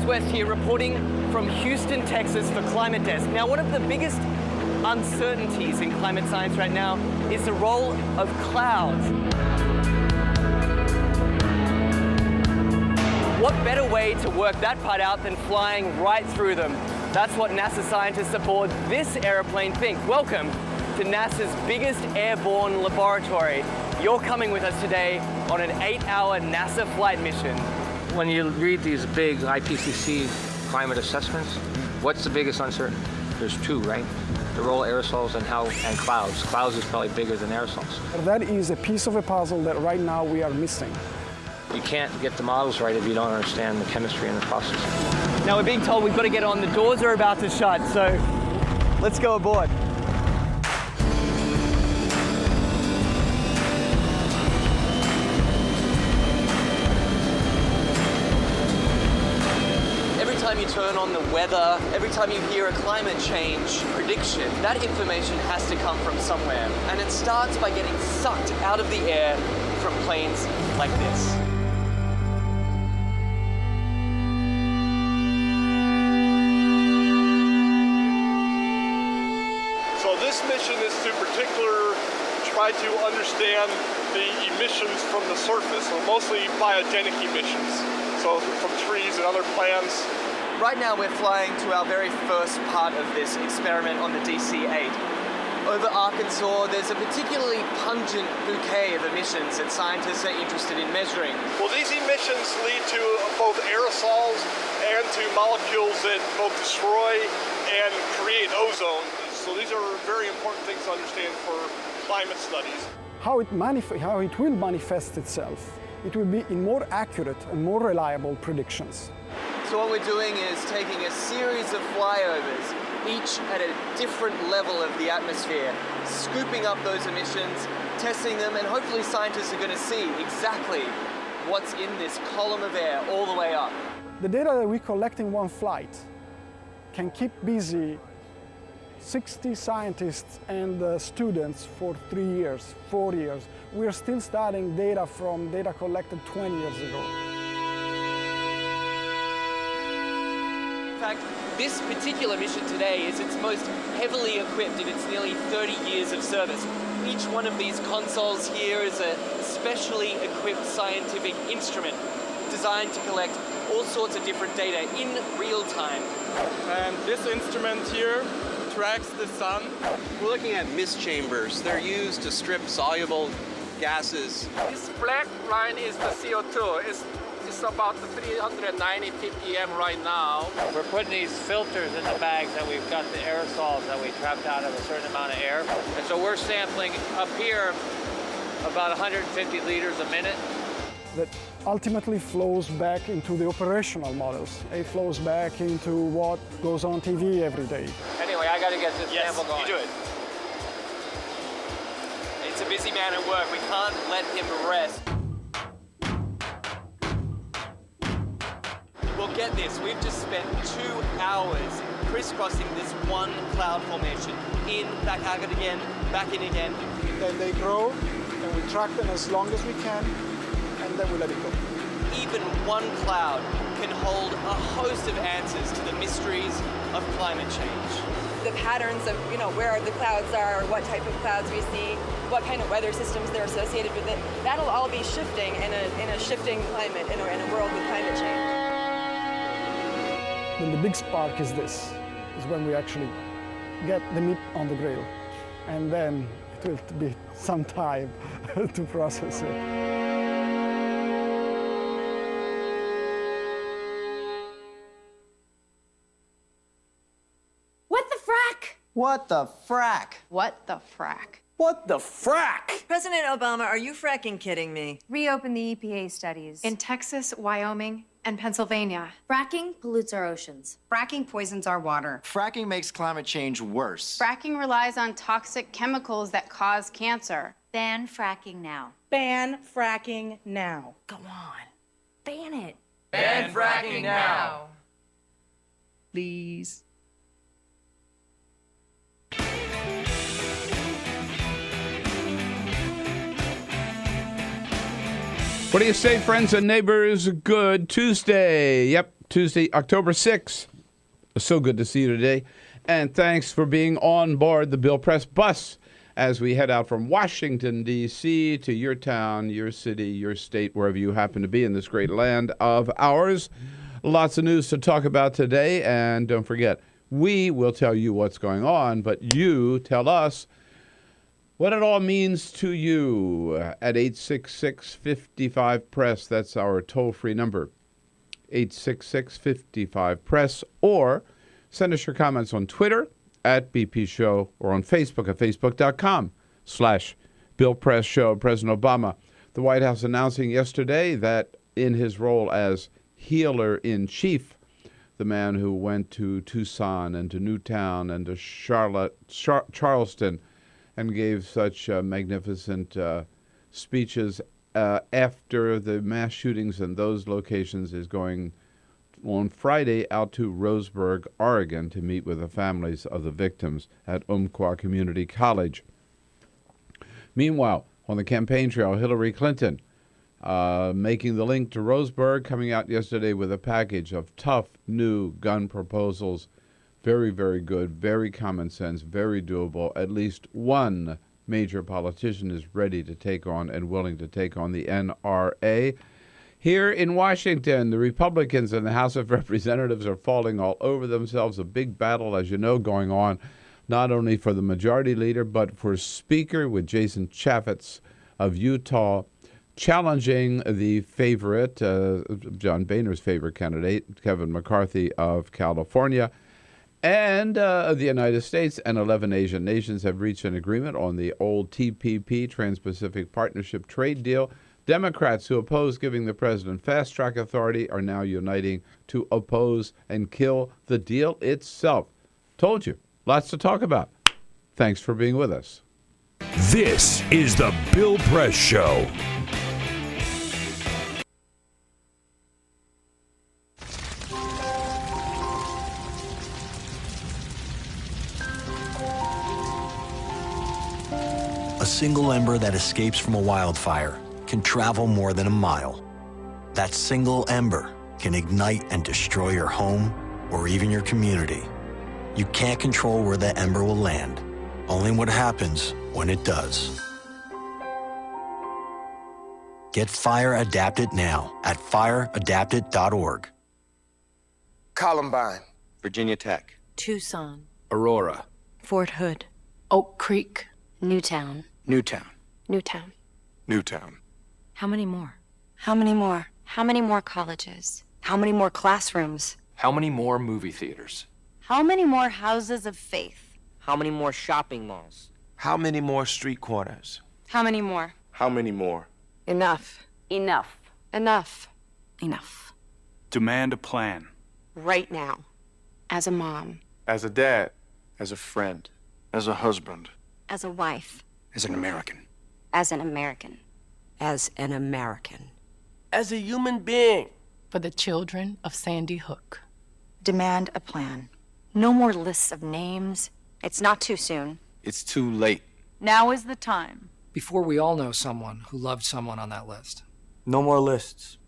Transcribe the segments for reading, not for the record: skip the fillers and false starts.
West here, reporting from Houston, Texas for Climate Desk. Now, one of the biggest uncertainties in climate science right now is the role of clouds. What better way to work that part out than flying right through them? That's what NASA scientists aboard this airplane think. Welcome to NASA's biggest airborne laboratory. You're coming with us today on an 8-hour NASA flight mission. When you read these big IPCC climate assessments, what's the biggest uncertainty? There's two, right? The role of aerosols and clouds. Clouds is probably bigger than aerosols. That is a piece of a puzzle that right now we are missing. You can't get the models right if you don't understand the chemistry and the process. Now we're being told we've got to get on. The doors are about to shut, so let's go aboard. Every time you turn on the weather, every time you hear a climate change prediction, that information has to come from somewhere. And it starts by getting sucked out of the air from planes like this. So this mission is to particularly try to understand the emissions from the surface, so mostly biogenic emissions, so from trees and other plants. Right now we're flying to our very first part of this experiment on the DC-8. Over Arkansas, there's a particularly pungent bouquet of emissions that scientists are interested in measuring. Well, these emissions lead to both aerosols and to molecules that both destroy and create ozone. So these are very important things to understand for climate studies. How it will manifest itself, it will be in more accurate and more reliable predictions. So what we're doing is taking a series of flyovers, each at a different level of the atmosphere, scooping up those emissions, testing them, and hopefully scientists are going to see exactly what's in this column of air all the way up. The data that we collect in one flight can keep busy 60 scientists and students for 3 years, 4 years. We're still studying data from data collected 20 years ago. In fact, this particular mission today is its most heavily equipped in its nearly 30 years of service. Each one of these consoles here is a specially equipped scientific instrument designed to collect all sorts of different data in real time. And this instrument here tracks the sun. We're looking at mist chambers. They're used to strip soluble gases. This black line is the CO2. It's about 390 ppm right now. We're putting these filters in the bags that we've got the aerosols that we trapped out of a certain amount of air. And so we're sampling up here about 150 liters a minute. That ultimately flows back into the operational models. It flows back into what goes on TV every day. Anyway, I got to get this sample going. You do it. It's a busy man at work. We can't let him rest. Well, get this. We've just spent 2 hours crisscrossing this one cloud formation. In, back out again, back in again. Then they grow, and we track them as long as we can, and then we let it go. Even one cloud can hold a host of answers to the mysteries of climate change. The patterns of, where the clouds are, what type of clouds we see, what kind of weather systems they're associated with it, that'll all be shifting in a shifting climate, in a world with climate change. Then the big spark is this, is when we actually get the meat on the grill. And then it will be some time to process it. What the frack? What the frack? What the frack? What the frack? President Obama, are you fracking kidding me? Reopen the EPA studies. In Texas, Wyoming, and Pennsylvania. Fracking pollutes our oceans. Fracking poisons our water. Fracking makes climate change worse. Fracking relies on toxic chemicals that cause cancer. Ban fracking now. Ban fracking now. Go on. Ban it. Ban fracking now. Please. What do you say, friends and neighbors? Good Tuesday. Yep, Tuesday, October 6th. So good to see you today. And thanks for being on board the Bill Press bus as we head out from Washington, D.C. to your town, your city, your state, wherever you happen to be in this great land of ours. Lots of news to talk about today. And don't forget, we will tell you what's going on, but you tell us what it all means to you at 866-55-PRESS. That's our toll-free number, 866-55-PRESS, or send us your comments on Twitter at BP Show or on Facebook at facebook.com/Bill Press Show. President Obama, the White House announcing yesterday that in his role as healer-in-chief, the man who went to Tucson and to Newtown and to Charleston and gave such magnificent speeches after the mass shootings in those locations, is going on Friday out to Roseburg, Oregon, to meet with the families of the victims at Umpqua Community College. Meanwhile, on the campaign trail, Hillary Clinton making the link to Roseburg, coming out yesterday with a package of tough new gun proposals. Very, very good, very common sense, very doable. At least one major politician is ready to take on and willing to take on the NRA. Here in Washington, the Republicans in the House of Representatives are falling all over themselves. A big battle, as you know, going on, not only for the majority leader, but for Speaker, with Jason Chaffetz of Utah challenging the favorite, John Boehner's favorite candidate, Kevin McCarthy of California. And the United States and 11 Asian nations have reached an agreement on the old TPP, Trans-Pacific Partnership trade deal. Democrats who oppose giving the president fast-track authority are now uniting to oppose and kill the deal itself. Told you. Lots to talk about. Thanks for being with us. This is the Bill Press Show. A single ember that escapes from a wildfire can travel more than a mile. That single ember can ignite and destroy your home or even your community. You can't control where that ember will land, only what happens when it does. Get Fire Adapted now at fireadapted.org. Columbine, Virginia Tech, Tucson, Aurora, Fort Hood, Oak Creek, Newtown. Newtown, Newtown. Newtown. How many more? How many more? How many more colleges? How many more classrooms? How many more movie theaters? How many more houses of faith? How many more shopping malls? How many more street corners? How many more? How many more? Enough. Enough. Enough. Enough. Demand a plan. Right now. As a mom. As a dad. As a friend. As a husband. As a wife. As an American. As an American. As an American. As a human being. For the children of Sandy Hook. Demand a plan. No more lists of names. It's not too soon. It's too late. Now is the time. Before we all know someone who loved someone on that list. No more lists.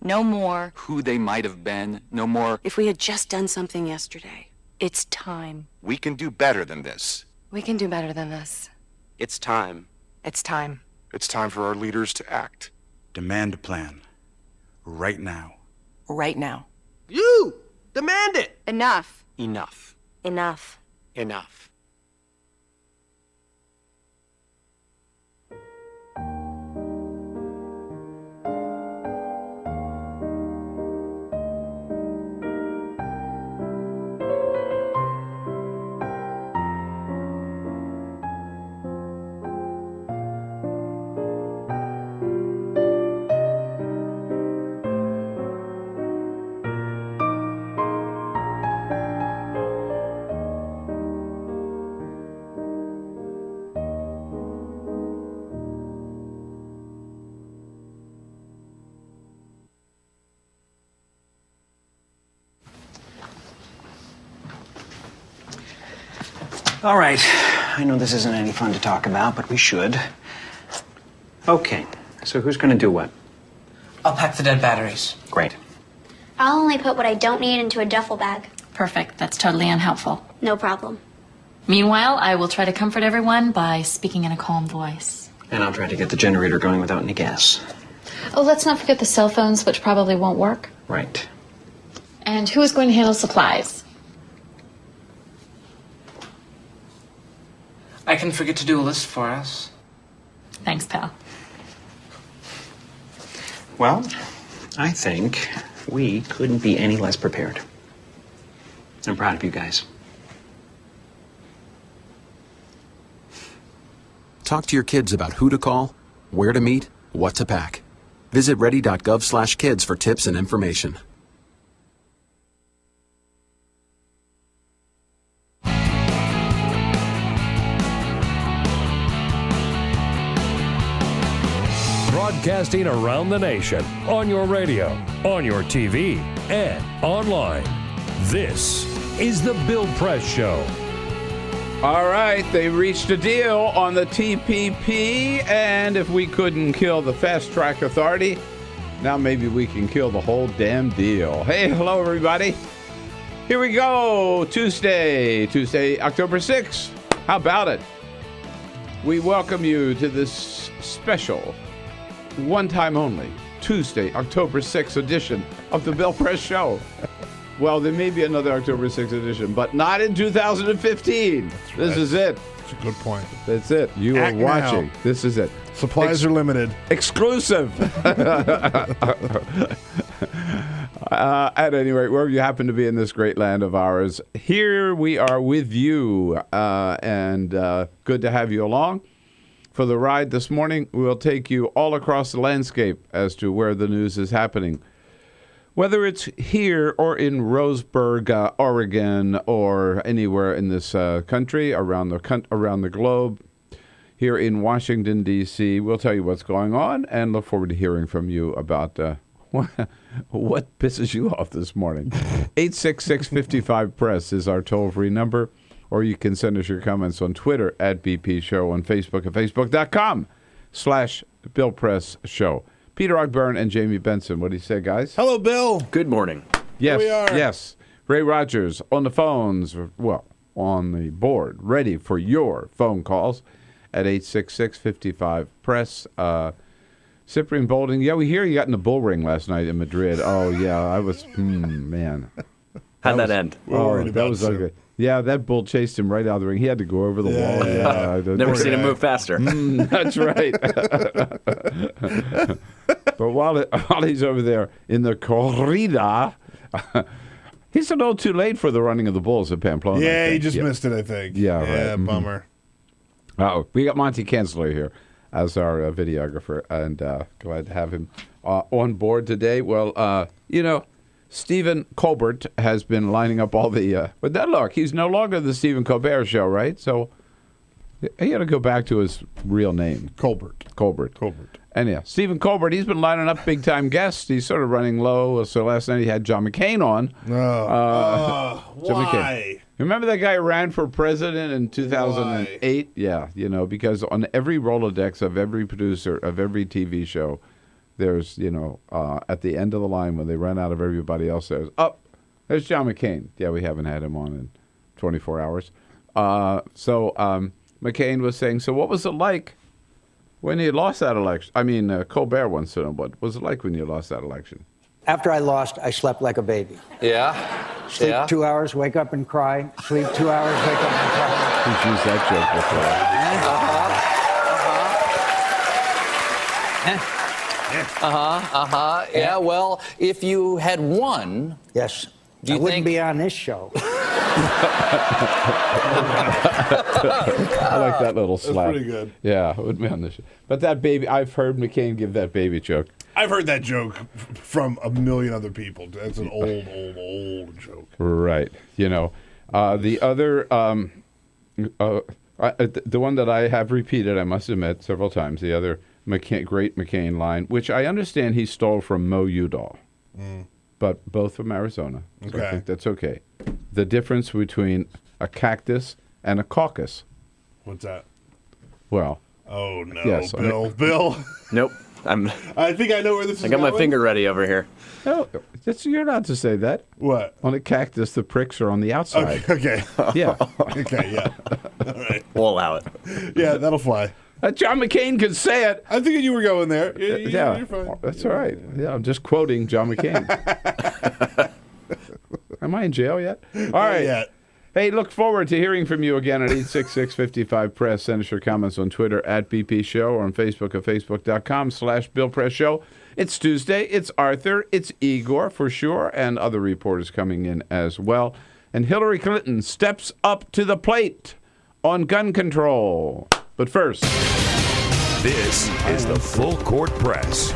No more. Who they might have been. No more. If we had just done something yesterday. It's time. We can do better than this. We can do better than this. It's time. It's time. It's time for our leaders to act. Demand a plan. Right now. Right now. You! Demand it! Enough. Enough. Enough. Enough. All right. I know this isn't any fun to talk about, but we should. Okay. So who's going to do what? I'll pack the dead batteries. Great. I'll only put what I don't need into a duffel bag. Perfect. That's totally unhelpful. No problem. Meanwhile, I will try to comfort everyone by speaking in a calm voice. And I'll try to get the generator going without any gas. Oh, let's not forget the cell phones, which probably won't work. Right. And who is going to handle supplies? I can forget to do a list for us. Thanks, pal. Well, I think we couldn't be any less prepared. I'm proud of you guys. Talk to your kids about who to call, where to meet, what to pack. Visit ready.gov/kids for tips and information. Broadcasting around the nation, on your radio, on your TV, and online. This is The Bill Press Show. All right, they reached a deal on the TPP, and if we couldn't kill the Fast Track Authority, now maybe we can kill the whole damn deal. Hey, hello, everybody. Here we go. Tuesday, October 6th. How about it? We welcome you to this special, one time only, Tuesday, October 6th edition of the Bill Press Show. Well, there may be another October 6th edition, but not in 2015. That's right. This is it. That's a good point. That's it. You are watching. Now. This is it. Supplies are limited. Exclusive. At any rate, wherever you happen to be in this great land of ours, here we are with you, and good to have you along for the ride this morning. We'll take you all across the landscape as to where the news is happening. Whether it's here or in Roseburg, Oregon, or anywhere in this country, around the globe, here in Washington, D.C., we'll tell you what's going on and look forward to hearing from you about what pisses you off this morning. 866-55-PRESS is our toll-free number, or you can send us your comments on Twitter at BP Show, on Facebook at facebook.com/BillPressShow. Peter Ogburn and Jamie Benson. What do you say, guys? Hello, Bill. Good morning. Yes, Here we are. yes. Ray Rogers on the phones, well, on the board, ready for your phone calls at 866-55-PRESS. Cyprian Bolding, yeah, we hear you got in the bull ring last night in Madrid. Oh, yeah, I was, man. How'd that end? That was ugly. Yeah, that bull chased him right out of the ring. He had to go over the wall. Yeah, Never seen him move faster. That's right. But while he's over there in the corrida, he's a little too late for the running of the bulls at Pamplona. Yeah, he just missed it, I think. Yeah, right. Mm-hmm. Bummer. We got Monty Kensler here as our videographer, and glad to have him on board today. Well, Stephen Colbert has been lining up all the... but then look, he's no longer the Stephen Colbert Show, right? So he had to go back to his real name. Colbert. And yeah, Stephen Colbert, he's been lining up big-time guests. He's sort of running low. So last night he had John McCain on. John why? McCain. Remember that guy who ran for president in 2008? Yeah, because on every Rolodex of every producer of every TV show, there's, at the end of the line when they run out of everybody else, there's John McCain. Yeah, we haven't had him on in 24 hours. So McCain was saying, so what was it like when you lost that election? I mean, Colbert wants to know, what was it like when you lost that election? After I lost, I slept like a baby. Yeah? Sleep 2 hours, wake up and cry. Sleep 2 hours, wake up and cry. He's used that joke before. Yeah, well, if you had won... Yes. Do you I wouldn't think... be on this show. I like that little slap. That's pretty good. Yeah, it would be on this show. But that baby, I've heard McCain give that baby joke. I've heard that joke from a million other people. That's an old joke. Right. The other, the one that I have repeated, I must admit, several times, the other great McCain line, which I understand he stole from Mo Udall, but both from Arizona. So Okay. I think that's okay. The difference between a cactus and a caucus. What's that? Well. Oh, no. Yes, Bill. Nope. I think I know where this is I got going. my finger ready over here. No, you're not to say that. What? On a cactus, the pricks are on the outside. Okay. Yeah. Okay, yeah. All right. We'll allow it. Yeah, that'll fly. John McCain could say it. I figured you were going there. Yeah, you're fine. That's all right. Yeah, I'm just quoting John McCain. Am I in jail yet? All right. Yet. Hey, look forward to hearing from you again at 866-55-PRESS. Send us your comments on Twitter at BP Show or on Facebook at facebook.com/BillPress Show. It's Tuesday. It's Arthur. It's Igor for sure, and other reporters coming in as well. And Hillary Clinton steps up to the plate on gun control. But first, this is the Full Court Press.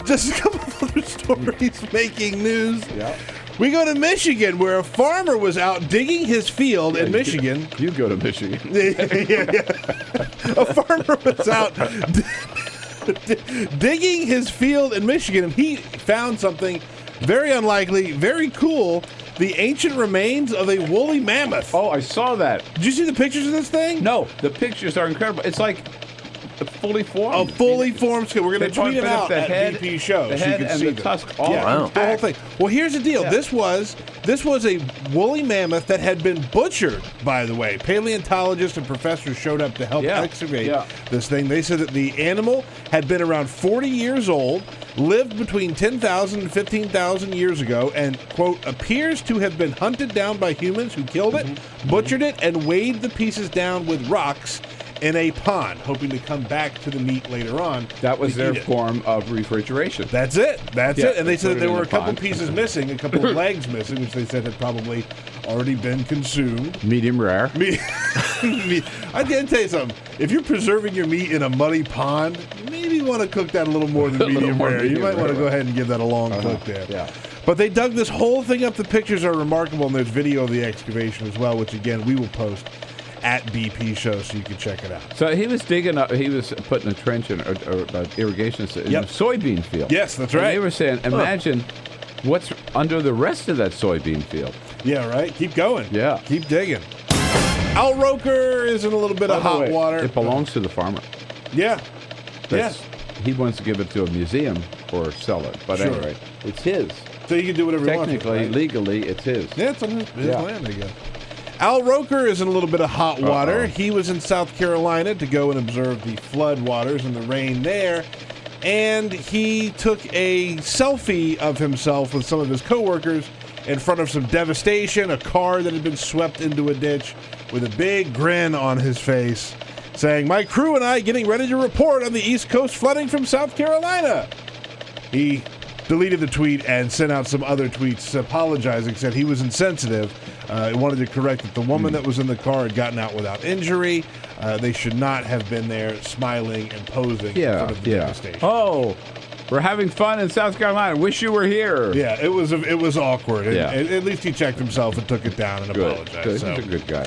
Just a couple of other stories making news. Yeah. We go to Michigan, where a farmer was out digging his field in Michigan. You go to Michigan. Yeah. A farmer was out digging his field in Michigan, and he found something very unlikely, very cool. The ancient remains of a woolly mammoth. Oh, I saw that. Did you see the pictures of this thing? No, the pictures are incredible. It's like fully formed. A fully formed skull. We're going to tweet it out the at head, BP Show the so head you can and see the this. tusk all The whole thing. Well, here's the deal. Yeah. This was a woolly mammoth that had been butchered, by the way. Paleontologists and professors showed up to help excavate this thing. They said that the animal had been around 40 years old, lived between 10,000 and 15,000 years ago, and, quote, appears to have been hunted down by humans who killed it, butchered it, and weighed the pieces down with rocks in a pond, hoping to come back to the meat later on. That was their form of refrigeration. That's it. That's it. And they said that there were a couple pond. pieces missing, a couple of legs missing, which they said had probably already been consumed. Medium rare. I can tell you something. If you're preserving your meat in a muddy pond, maybe you want to cook that a little more than medium rare. You might want to go ahead and give that a long cook there. Yeah. But they dug this whole thing up. The pictures are remarkable, and there's video of the excavation as well, which, again, we will post at BP Show so you can check it out. So he was digging up, he was putting a trench in, or irrigation in a soybean field. Yes, that's And right. they were saying, imagine what's under the rest of that soybean field. Yeah, right? Keep going. Yeah. Keep digging. Al Roker is in a little bit of hot water. It belongs to the farmer. Yeah. He wants to give it to a museum or sell it. But Sure. anyway, it's his. So you can do whatever you want. Technically, Right? legally, it's his. Yeah, it's on his land, I guess. Al Roker is in a little bit of hot water. He was in South Carolina to go and observe the flood waters and the rain there. And he took a selfie of himself with some of his coworkers in front of some devastation, a car that had been swept into a ditch, with a big grin on his face, saying, "My crew and I getting ready to report on the East Coast flooding from South Carolina." He deleted the tweet and sent out some other tweets apologizing, said he was insensitive. He wanted to correct that the woman that was in the car had gotten out without injury. They should not have been there smiling and posing in front of the devastation. Oh, we're having fun in South Carolina. Wish you were here. Yeah, it was awkward. And, Yeah. at least he checked himself and took it down and apologized. Good. So. He's a good guy.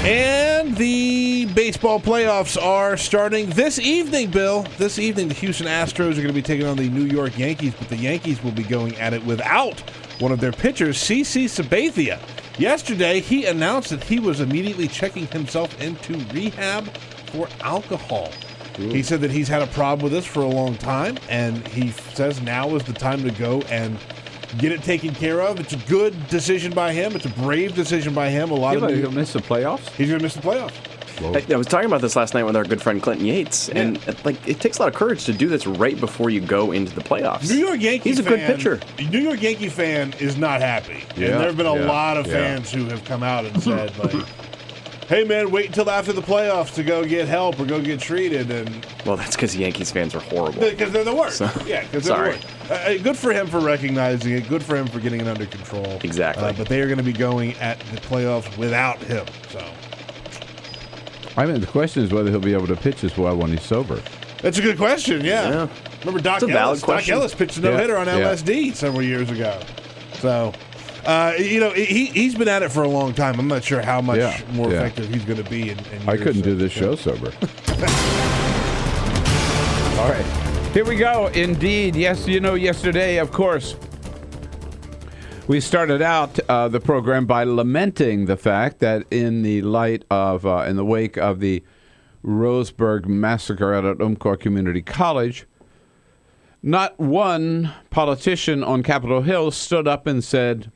And the baseball playoffs are starting this evening, Bill. This evening, the Houston Astros are going to be taking on the New York Yankees, but the Yankees will be going at it without one of their pitchers, CC Sabathia. Yesterday, he announced that he was immediately checking himself into rehab for alcohol. Ooh. He said that he's had a problem with this for a long time, and he says now is the time to go and get it taken care of. It's a good decision by him. It's a brave decision by him. He'll miss the playoffs? He's going to miss the playoffs. I was talking about this last night with our good friend Clinton Yates, and it takes a lot of courage to do this right before you go into the playoffs. New York Yankee He's a good pitcher. New York Yankee fan is not happy. And there have been a lot of fans who have come out and said, like, hey, man, wait until after the playoffs to go get help or go get treated. And well, that's because Yankees fans are horrible. Because they're the worst. So, yeah, because they're sorry. the worst. Good for him for recognizing it. Good for him for getting it under control. Exactly. But they are going to be going at the playoffs without him. So I mean, the question is whether he'll be able to pitch as well when he's sober. that's a good question. Yeah. Remember Doc It's a valid Ellis? Doc question. Ellis pitched a no-hitter on LSD several years ago. So, he's been at it for a long time. I'm not sure how much more effective he's going to be. I couldn't do this show sober. All right. Here we go. Indeed. Yes, yesterday, of course, we started out the program by lamenting the fact that in the wake of the Roseburg massacre out at Umpqua Community College, not one politician on Capitol Hill stood up and said,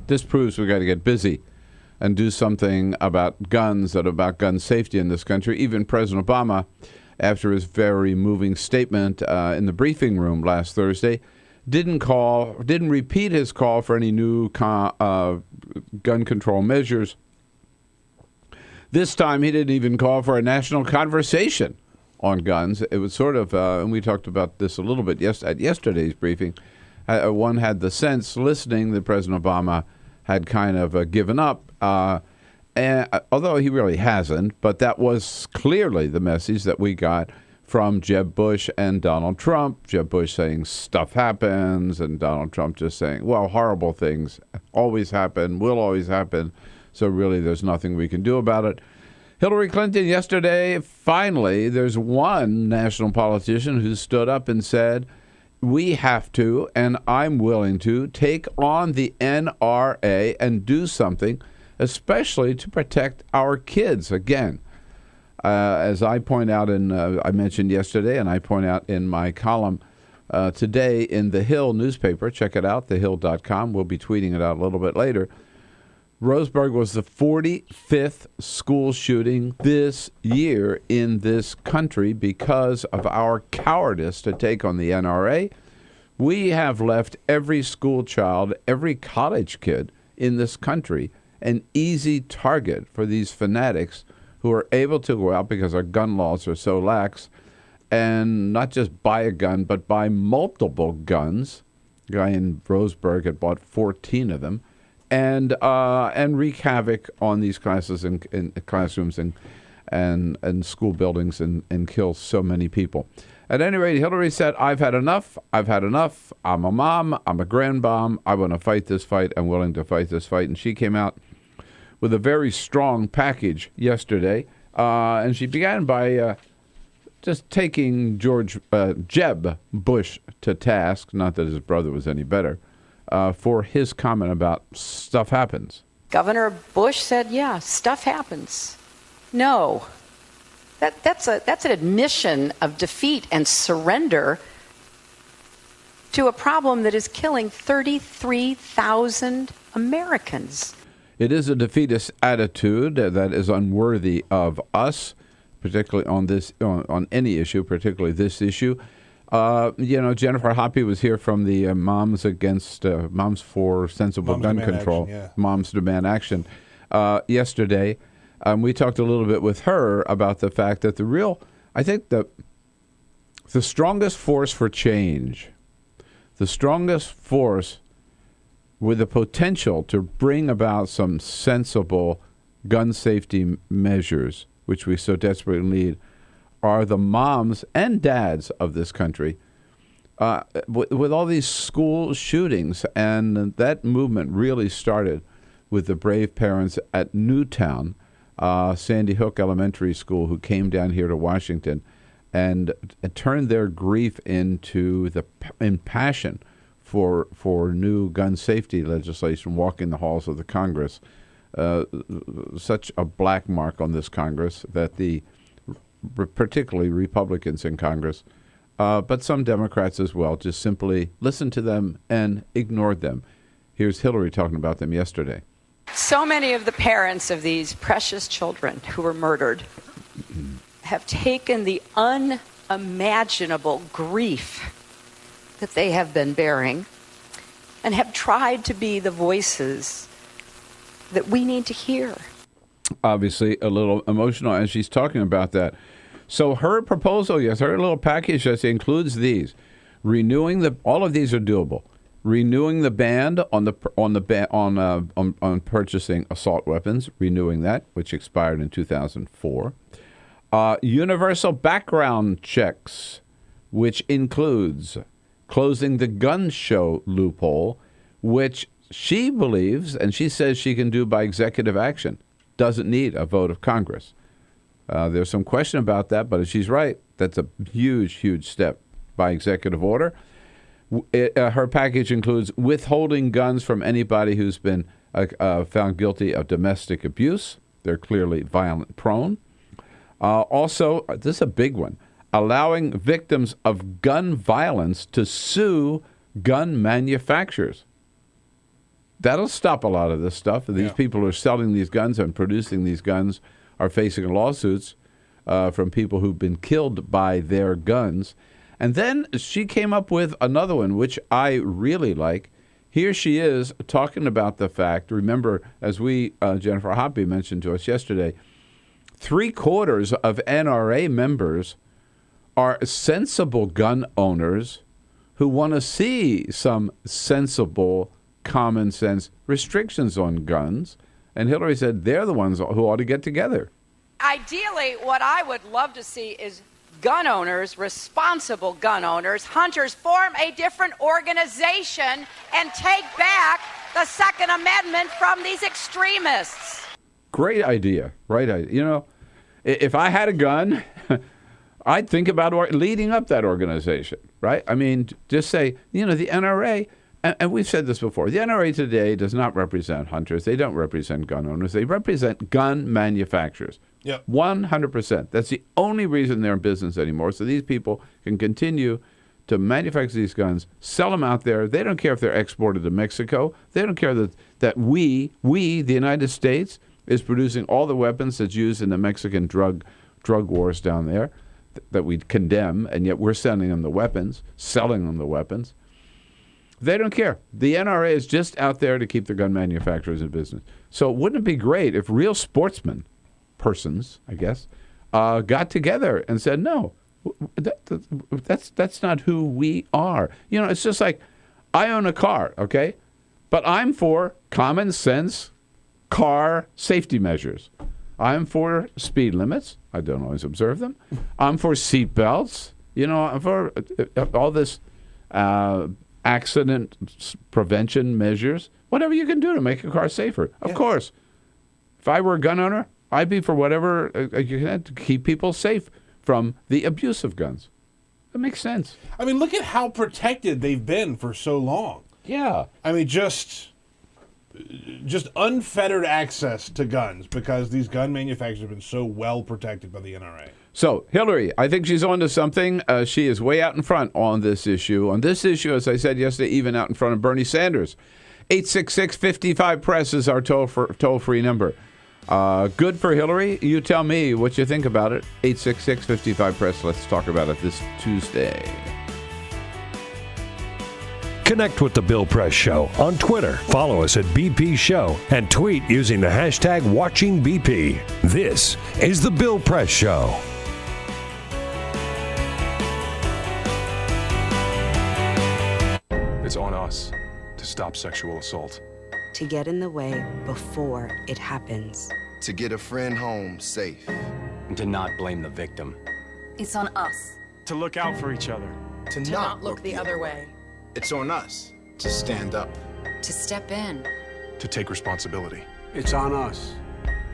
this proves we got to get busy and do something about guns and about gun safety in this country. Even President Obama, after his very moving statement in the briefing room last Thursday, didn't repeat his call for any new gun control measures. This time, he didn't even call for a national conversation on guns. It was sort of, and we talked about this a little bit at yesterday's briefing, one had the sense listening that President Obama had kind of given up, and although he really hasn't, but that was clearly the message that we got from Jeb Bush and Donald Trump. Jeb Bush saying stuff happens, and Donald Trump just saying, well, horrible things always happen, will always happen, so really there's nothing we can do about it. Hillary Clinton yesterday, finally, there's one national politician who stood up and said, we have to, and I'm willing to, take on the NRA and do something, especially to protect our kids. Again, as I point out I mentioned yesterday, and I point out in my column today in the Hill newspaper, check it out, thehill.com, we'll be tweeting it out a little bit later. Roseburg was the 45th school shooting this year in this country because of our cowardice to take on the NRA. We have left every school child, every college kid in this country an easy target for these fanatics who are able to go out because our gun laws are so lax and not just buy a gun, but buy multiple guns. A guy in Roseburg had bought 14 of them. And wreak havoc on these classes in classrooms and school buildings and kill so many people. At any rate, Hillary said, I've had enough. I've had enough. I'm a mom. I'm a grandmom. I want to fight this fight. I'm willing to fight this fight. And she came out with a very strong package yesterday. And she began by just taking Jeb Bush to task, not that his brother was any better, for his comment about stuff happens. Governor Bush said, yeah, stuff happens. No. That's an admission of defeat and surrender to a problem that is killing 33,000 Americans. It is a defeatist attitude that is unworthy of us, particularly on any issue, particularly this issue. Jennifer Hoppe was here from the Moms for Sensible Gun Control, action, Moms Demand Action, yesterday. We talked a little bit with her about the fact that I think the strongest force for change, the strongest force with the potential to bring about some sensible gun safety measures, which we so desperately need, are the moms and dads of this country. With all these school shootings, and that movement really started with the brave parents at Newtown, Sandy Hook Elementary School, who came down here to Washington and turned their grief into passion for new gun safety legislation walking the halls of the Congress. Such a black mark on this Congress that particularly Republicans in Congress, but some Democrats as well, just simply listened to them and ignored them. Here's Hillary talking about them yesterday. So many of the parents of these precious children who were murdered have taken the unimaginable grief that they have been bearing and have tried to be the voices that we need to hear. Obviously a little emotional as she's talking about that. So her proposal, her little package just includes these. All of these are doable. Renewing the ban on purchasing assault weapons, renewing that, which expired in 2004. Universal background checks, which includes closing the gun show loophole, which she believes, and she says she can do by executive action, doesn't need a vote of Congress. There's some question about that, but if she's right, that's a huge, huge step by executive order. Her package includes withholding guns from anybody who's been found guilty of domestic abuse. They're clearly violent prone. Also, this is a big one, allowing victims of gun violence to sue gun manufacturers. That'll stop a lot of this stuff. These people who are selling these guns and producing these guns are facing lawsuits from people who've been killed by their guns. And then she came up with another one, which I really like. Here she is talking about the fact, remember, as Jennifer Hoppy mentioned to us yesterday, 3/4 of NRA members are sensible gun owners who want to see some sensible, common sense restrictions on guns. And Hillary said they're the ones who ought to get together. Ideally, what I would love to see is gun owners, responsible gun owners, hunters, form a different organization and take back the Second Amendment from these extremists. Great idea. Right idea. You know, if I had a gun, I'd think about leading up that organization, right? I mean, just say, the NRA, and we've said this before, the NRA today does not represent hunters. They don't represent gun owners. They represent gun manufacturers. Yep. 100%. That's the only reason they're in business anymore. So these people can continue to manufacture these guns, sell them out there. They don't care if they're exported to Mexico. They don't care that we, the United States, is producing all the weapons that's used in the Mexican drug wars down there that we condemn, and yet we're sending them the weapons, selling them the weapons. They don't care. The NRA is just out there to keep the gun manufacturers in business. So wouldn't it be great if real persons, I guess, got together and said, no, that's not who we are. It's just like, I own a car, okay? But I'm for common sense car safety measures. I'm for speed limits. I don't always observe them. I'm for seat belts. I'm for all this accident prevention measures, whatever you can do to make a car safer. Of course, if I were a gun owner, I'd be for whatever you can to keep people safe from the abuse of guns. That makes sense. I mean, look at how protected they've been for so long. Yeah. I mean, just unfettered access to guns because these gun manufacturers have been so well protected by the NRA. So, Hillary, I think she's on to something. She is way out in front on this issue. On this issue, as I said yesterday, even out in front of Bernie Sanders. 866-55-PRESS is our toll-free number. Good for Hillary. You tell me what you think about it. 866-55-PRESS. Let's talk about it this Tuesday. Connect with The Bill Press Show on Twitter. Follow us at BP Show and tweet using the hashtag WatchingBP. This is The Bill Press Show. It's on us to stop sexual assault. To get in the way before it happens. To get a friend home safe. And to not blame the victim. It's on us. To look out for each other. To not look the other way. It's on us to stand up. To step in. To take responsibility. It's on us,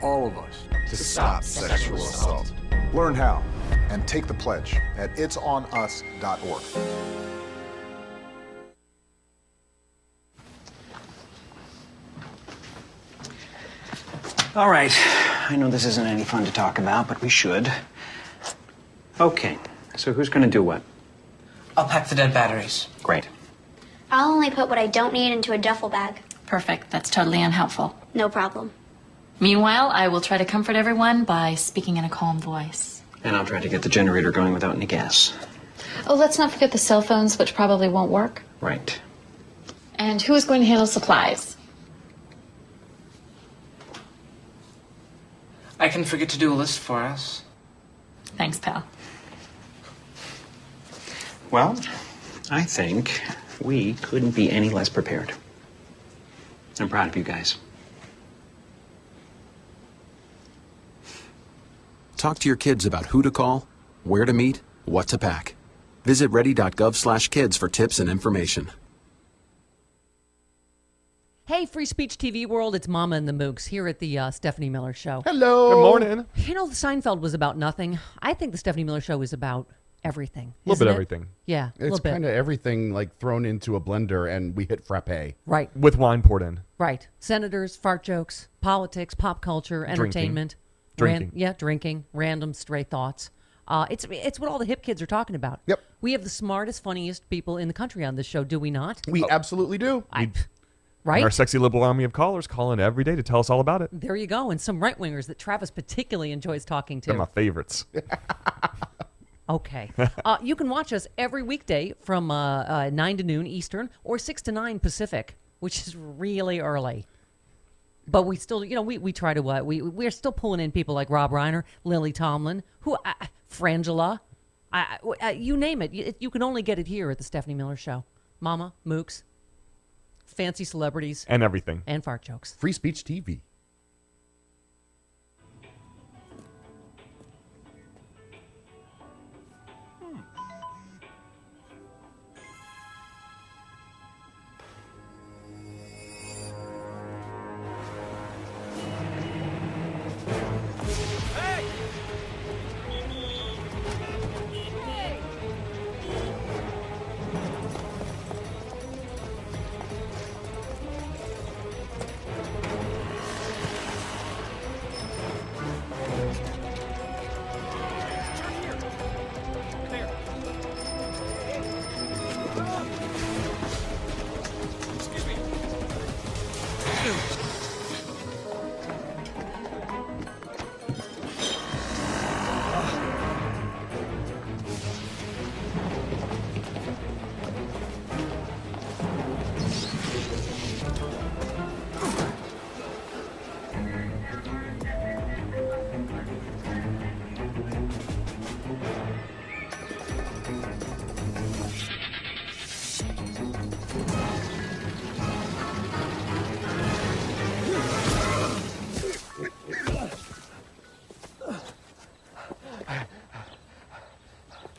all of us, to stop sexual assault. Learn how and take the pledge at itsonus.org. All right. I know this isn't any fun to talk about, but we should. Okay. So who's going to do what? I'll pack the dead batteries. Great. I'll only put what I don't need into a duffel bag. Perfect. That's totally unhelpful. No problem. Meanwhile, I will try to comfort everyone by speaking in a calm voice. And I'll try to get the generator going without any gas. Oh, let's not forget the cell phones, which probably won't work. Right. And who is going to handle supplies? I can forget to do a list for us. Thanks, pal. Well, I think we couldn't be any less prepared. I'm proud of you guys. Talk to your kids about who to call, where to meet, what to pack. Visit ready.gov/kids for tips and information. Hey, Free Speech TV world, it's Mama and the Mooks here at the Stephanie Miller Show. Hello. Good morning. You know, Seinfeld was about nothing. I think the Stephanie Miller Show is about everything. A little bit isn't it? everything. Yeah, a It's little bit. kind of everything like thrown into a blender and we hit frappe. Right. With wine poured in. Right. Senators, fart jokes, politics, pop culture, entertainment. Drinking. Drinking, random stray thoughts. It's what all the hip kids are talking about. Yep. We have the smartest, funniest people in the country on this show, do we not? We absolutely do. Right? Our sexy liberal army of callers call in every day to tell us all about it. There you go. And some right-wingers that Travis particularly enjoys talking to. They're my favorites. Okay. You can watch us every weekday from 9 to noon Eastern or 6 to 9 Pacific, which is really early. But we still, we try to, we're still pulling in people like Rob Reiner, Lily Tomlin, Frangela, you name it. You can only get it here at the Stephanie Miller Show. Mama, Mooks, fancy celebrities. And everything. And fart jokes. Free Speech TV.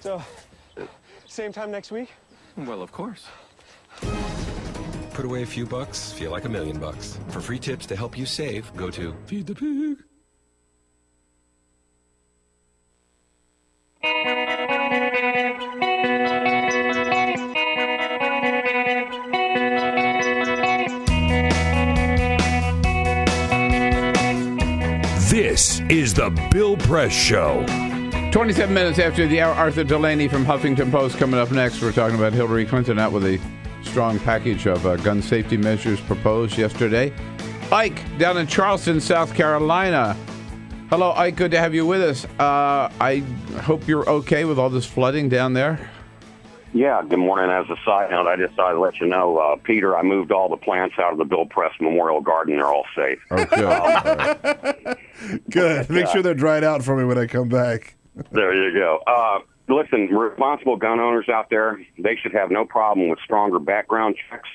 So, same time next week? Well, of course. Put away a few bucks, feel like $1 million. For free tips to help you save, go to Feed the Pig. This is the Bill Press Show. 27 minutes after the hour, Arthur Delaney from Huffington Post coming up next. We're talking about Hillary Clinton out with a strong package of gun safety measures proposed yesterday. Ike down in Charleston, South Carolina. Hello, Ike. Good to have you with us. I hope you're okay with all this flooding down there. Yeah, good morning. As a side note, I just thought I'd let you know, Peter, I moved all the plants out of the Bill Press Memorial Garden. They're all safe. Oh, good. Good. Make sure they're dried out for me when I come back. There you go. Listen, responsible gun owners out there, they should have no problem with stronger background checks.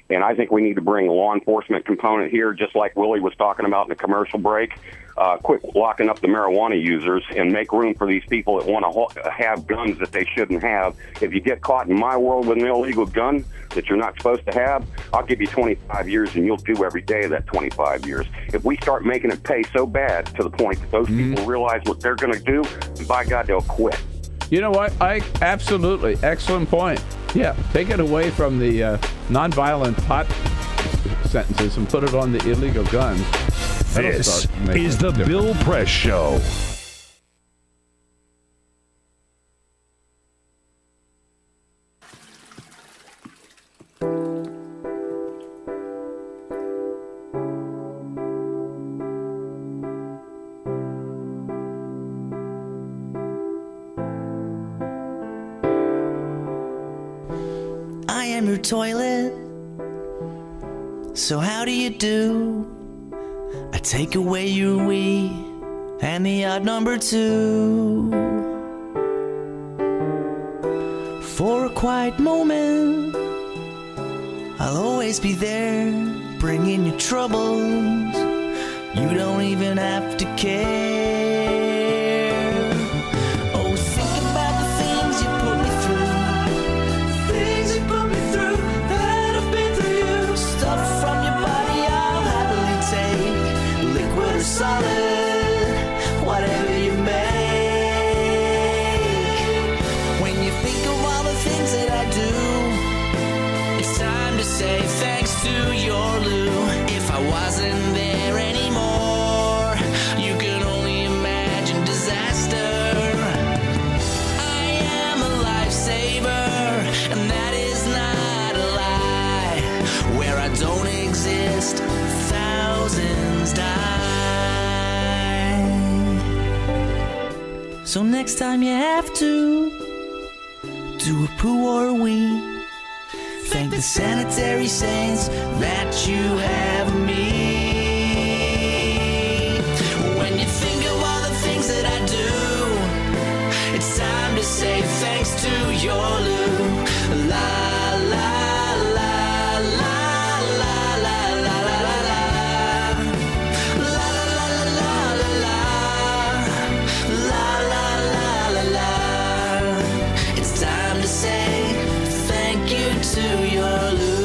And I think we need to bring a law enforcement component here, just like Willie was talking about in the commercial break. Quit locking up the marijuana users and make room for these people that want to have guns that they shouldn't have. If you get caught in my world with an illegal gun that you're not supposed to have, I'll give you 25 years and you'll do every day of that 25 years. If we start making it pay so bad to the point that those people realize what they're going to do, by God, they'll quit. You know what, Ike? Absolutely. Excellent point. Yeah, take it away from the nonviolent pot sentences and put it on the illegal guns. This is the Bill Press Show. I am your toilet, so how do you do? I take away your wee and the odd number 2. For a quiet moment, I'll always be there, bringing you troubles. You don't even have to care. Oh, think about the things you put me through. Things you put me through that I've been through you. Stuff from your body I'll happily take. Liquid or solid, whatever you make. When you think of all the things that I do, it's time to say thanks to your Lou. If I wasn't there anymore, you can only So next time you have to do a poo or a wee, thank the sanitary saints that you have me. When you think of all the things that I do, it's time to say thanks to your loo. La la la la la la la la la la la la la la la. It's time to say thank you to your loo.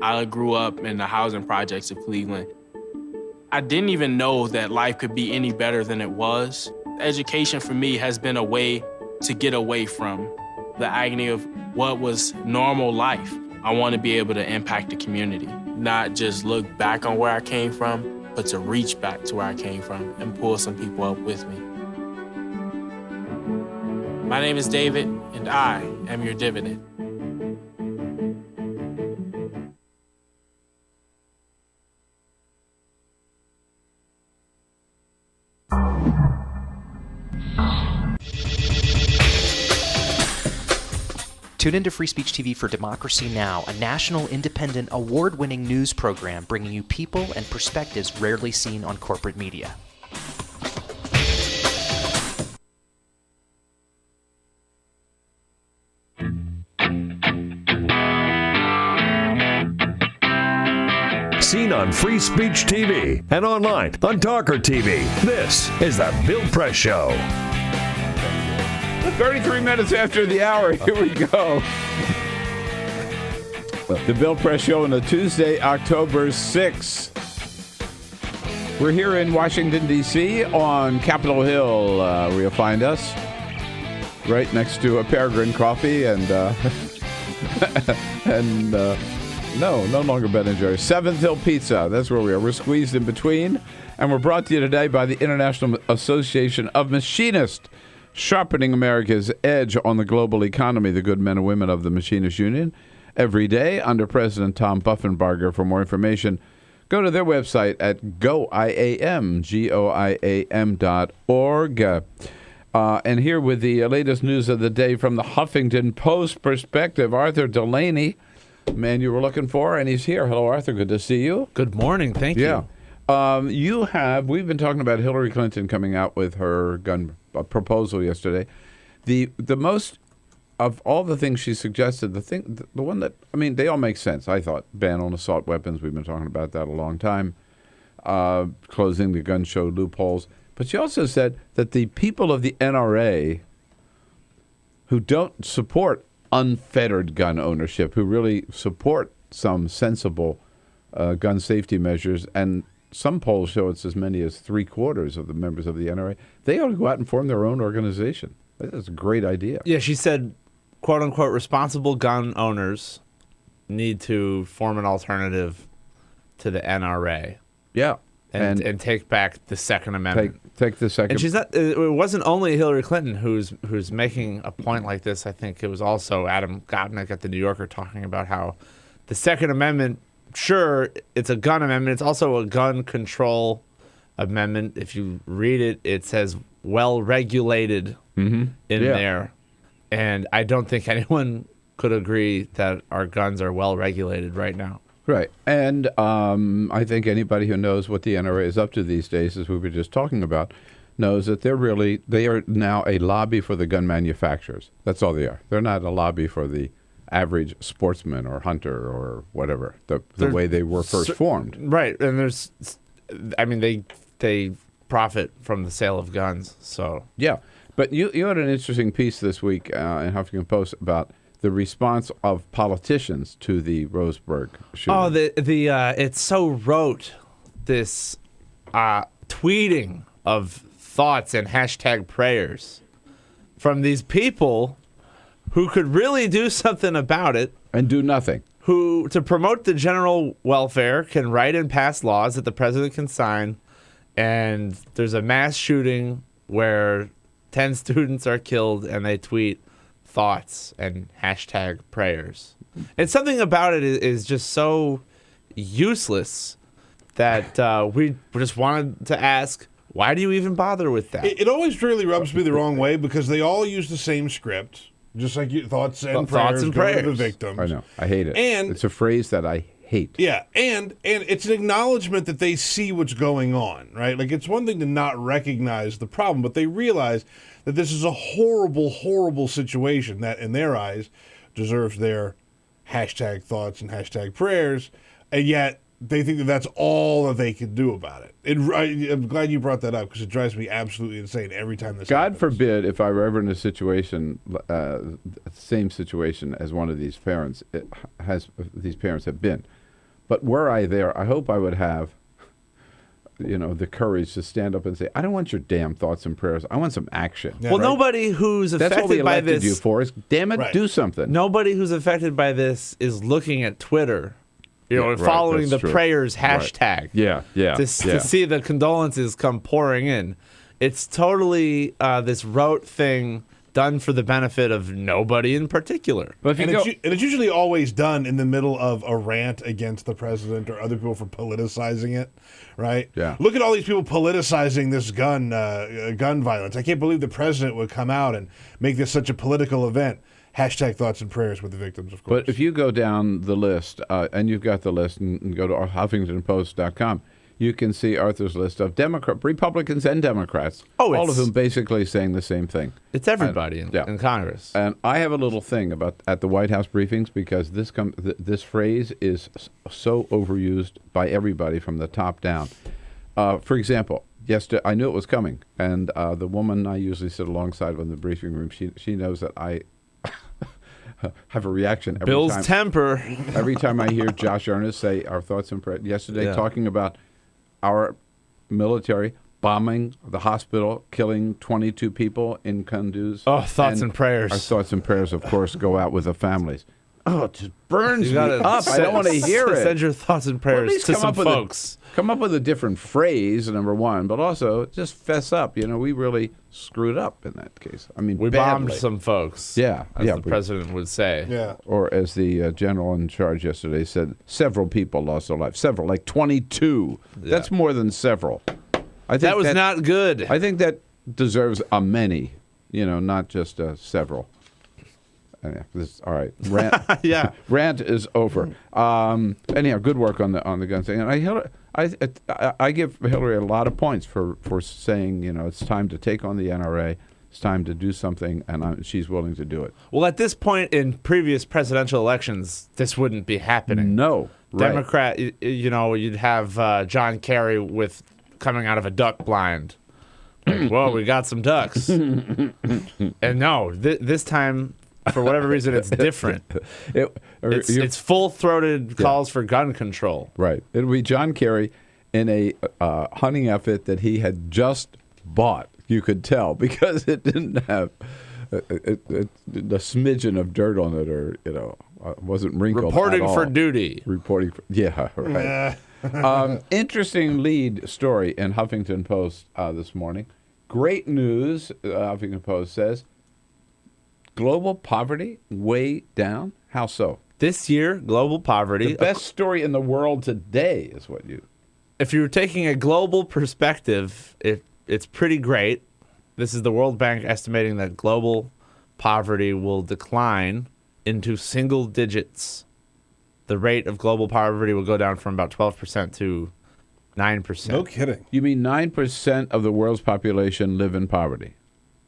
I grew up in the housing projects of Cleveland. I didn't even know that life could be any better than it was. Education for me has been a way to get away from the agony of what was normal life. I want to be able to impact the community, not just look back on where I came from, but to reach back to where I came from and pull some people up with me. My name is David, and I am your dividend. Tune into Free Speech TV for Democracy Now!, a national, independent, award-winning news program bringing you people and perspectives rarely seen on corporate media. Seen on Free Speech TV and online on Talker TV. This is the Bill Press Show. 33 minutes after the hour, here we go. The Bill Press Show on a Tuesday, October 6th. We're here in Washington, D.C. on Capitol Hill, where you'll find us. Right next to a Peregrine Coffee and no longer Ben & Jerry's. 7th Hill Pizza, that's where we are. We're squeezed in between. And we're brought to you today by the International Association of Machinists, sharpening America's edge on the global economy, the good men and women of the Machinists Union. Every day under President Tom Buffenbarger. For more information, go to their website at goiam.org. And here with the latest news of the day from the Huffington Post perspective, Arthur Delaney, man you were looking for, and he's here. Hello, Arthur. Good to see you. Good morning. Thank you. We've been talking about Hillary Clinton coming out with her gun proposal yesterday. The most of all the things she suggested, the one that, I mean, they all make sense. I thought ban on assault weapons. We've been talking about that a long time. Closing the gun show loopholes. But she also said that the people of the NRA who don't support unfettered gun ownership, who really support some sensible gun safety measures, and some polls show it's as many as 3/4 of the members of the NRA, they ought to go out and form their own organization. That's a great idea. Yeah, she said, quote unquote, responsible gun owners need to form an alternative to the NRA. Yeah. And take back the Second Amendment. Take the Second. And she's not. It wasn't only Hillary Clinton who's making a point like this. I think it was also Adam Gopnik at the New Yorker talking about how the Second Amendment, sure, it's a gun amendment. It's also a gun control amendment. If you read it, it says well regulated in there. And I don't think anyone could agree that our guns are well regulated right now. Right. And I think anybody who knows what the NRA is up to these days, as we were just talking about, knows that they are now a lobby for the gun manufacturers. That's all they are. They're not a lobby for the average sportsman or hunter or whatever, the way they were first formed. Right. And they profit from the sale of guns. So yeah. But you had an interesting piece this week in Huffington Post about the response of politicians to the Roseburg shooting. Oh, it's so rote, this tweeting of thoughts and hashtag prayers from these people who could really do something about it. And do nothing. Who, to promote the general welfare, can write and pass laws that the president can sign, and there's a mass shooting where 10 students are killed, and they tweet thoughts and hashtag prayers. And something about it is just so useless that we just wanted to ask, why do you even bother with that? It always really rubs me the wrong way because they all use the same script, just like thoughts and prayers go to the victims. I know. I hate it. And it's a phrase that I hate. Yeah, and it's an acknowledgement that they see what's going on, right? Like, it's one thing to not recognize the problem, but they realize that this is a horrible, horrible situation that, in their eyes, deserves their hashtag thoughts and hashtag prayers, and yet they think that that's all that they can do about it. I'm glad you brought that up because it drives me absolutely insane every time this happens. God forbid if I were ever in a situation, same situation as one of these parents have been. But were I there, I hope I would have, the courage to stand up and say, I don't want your damn thoughts and prayers. I want some action. Yeah, well, right? Nobody who's affected That's what we by elected this, you for is, damn it, right. Do something. Nobody who's affected by this is looking at Twitter, and right, following the true. prayers hashtag. Right. Yeah. To see the condolences come pouring in. It's totally this rote thing done for the benefit of nobody in particular. But it's usually always done in the middle of a rant against the president or other people for politicizing it, right? Yeah. Look at all these people politicizing this gun violence. I can't believe the president would come out and make this such a political event. Hashtag thoughts and prayers with the victims, of course. But if you go down the list, and you've got the list, and go to HuffingtonPost.com, you can see Arthur's list of Republicans and Democrats, all of whom basically saying the same thing. It's everybody in Congress. And I have a little thing at the White House briefings because this phrase is so overused by everybody from the top down. For example, yesterday I knew it was coming, and the woman I usually sit alongside in the briefing room, she knows that I have a reaction every Bill's time. temper. Every time I hear Josh Earnest say our thoughts and prayers. Yesterday, talking about our military bombing the hospital, killing 22 people in Kunduz. Oh, thoughts and prayers. Our thoughts and prayers, of course, go out with the families. Oh, it just burns me up. I don't want to hear it. Send your thoughts and prayers to some folks. Come up with a different phrase, number one, but also just fess up. We really screwed up in that case. I mean, we badly. bombed some folks. Yeah. As the president would say. Yeah. Or as the general in charge yesterday said, several people lost their lives. Several, like 22. Yeah. That's more than several. I think that was not good. I think that deserves a many, not just several. All right. Rant, yeah. Rant is over. Anyhow, good work on the gun thing. And I give Hillary a lot of points for saying, it's time to take on the NRA. It's time to do something, and she's willing to do it. Well, at this point in previous presidential elections, this wouldn't be happening. No. Right. Democrat, you'd have John Kerry coming out of a duck blind. Like, whoa, we got some ducks. And no, this time, for whatever reason, it's different. It's full-throated calls for gun control. Right. It'll be John Kerry in a hunting outfit that he had just bought. You could tell because it didn't have a smidgen of dirt on it, or wasn't wrinkled. Reporting at all. for duty. Yeah, right. Interesting lead story in Huffington Post this morning. Great news. Huffington Post says. Global poverty way down? How so? This year, global poverty. The best story in the world today is what you... If you're taking a global perspective, it's pretty great. This is the World Bank estimating that global poverty will decline into single digits. The rate of global poverty will go down from about 12% to 9%. No kidding. You mean 9% of the world's population live in poverty?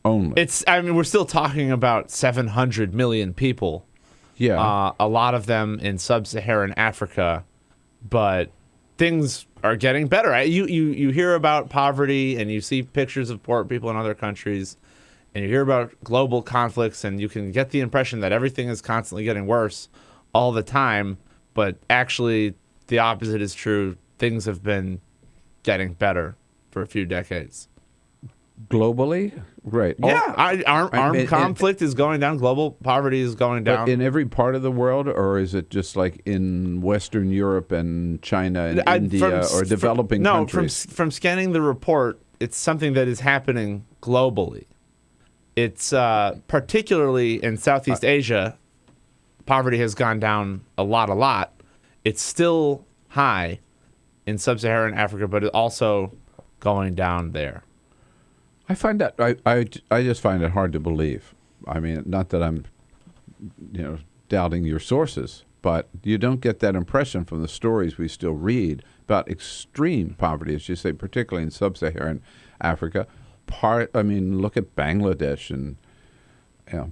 Only. We're still talking about 700 million people. Yeah. A lot of them in sub-Saharan Africa, but things are getting better. You hear about poverty and you see pictures of poor people in other countries, and you hear about global conflicts, and you can get the impression that everything is constantly getting worse all the time, but actually the opposite is true. Things have been getting better for a few decades. Globally? Right. Yeah, armed conflict is going down. Global poverty is going down. But in every part of the world, or is it just like in Western Europe and China and India or developing countries? From scanning the report, it's something that is happening globally. It's particularly in Southeast Asia, poverty has gone down a lot. It's still high in sub-Saharan Africa, but it's also going down there. I find that I just find it hard to believe. I mean, not that I'm, doubting your sources, but you don't get that impression from the stories we still read about extreme poverty, as you say, particularly in sub-Saharan Africa. Look at Bangladesh and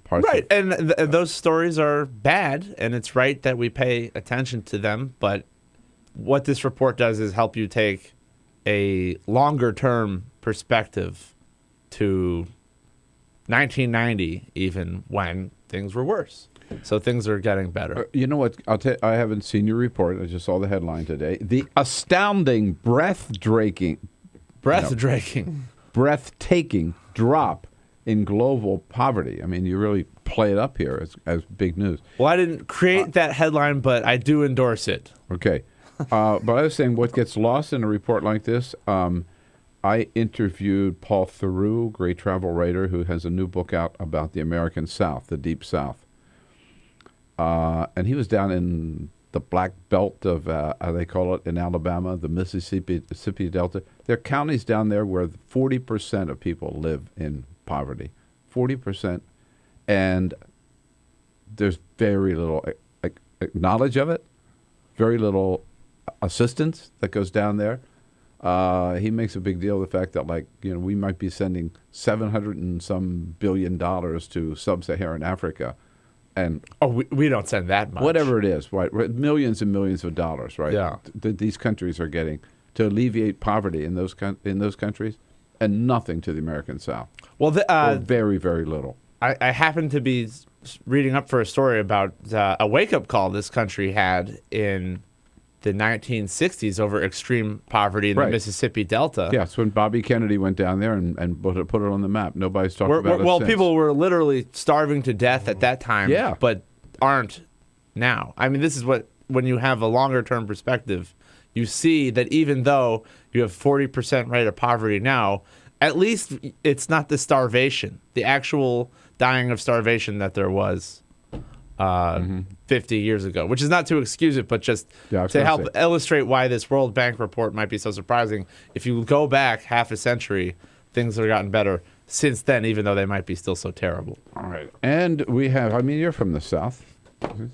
parts. Right, and those stories are bad, and it's right that we pay attention to them. But what this report does is help you take a longer-term perspective to 1990, even when things were worse. So things are getting better. You know what? I haven't seen your report. I just saw the headline today. The astounding, breathtaking drop in global poverty. I mean, you really play it up here as big news. Well, I didn't create that headline, but I do endorse it. Okay. But I was saying what gets lost in a report like this, I interviewed Paul Theroux, great travel writer who has a new book out about the American South, the Deep South. And he was down in the Black Belt of, they call it in Alabama, the Mississippi Delta. There are counties down there where 40% of people live in poverty. 40%. And there's very little knowledge of it, very little assistance that goes down there. He makes a big deal of the fact that, we might be sending $700 and some billion to sub-Saharan Africa, and we don't send that much. Whatever it is, right? Millions and millions of dollars, right? Yeah. These countries are getting to alleviate poverty in those countries, and nothing to the American South. Well, or very, very little. I happen to be reading up for a story about a wake-up call this country had in the 1960s over extreme poverty in the Mississippi Delta. Yes, when Bobby Kennedy went down there and put it on the map. Nobody's talked about it since. People were literally starving to death at that time, yeah, but aren't now. I mean, this is when you have a longer-term perspective, you see that even though you have 40% rate of poverty now, at least it's not the starvation, the actual dying of starvation that there was 50 years ago, which is not to excuse it, but just to help illustrate why this World Bank report might be so surprising. If you go back half a century, things have gotten better since then, even though they might be still so terrible. All right. And we have, you're from the South.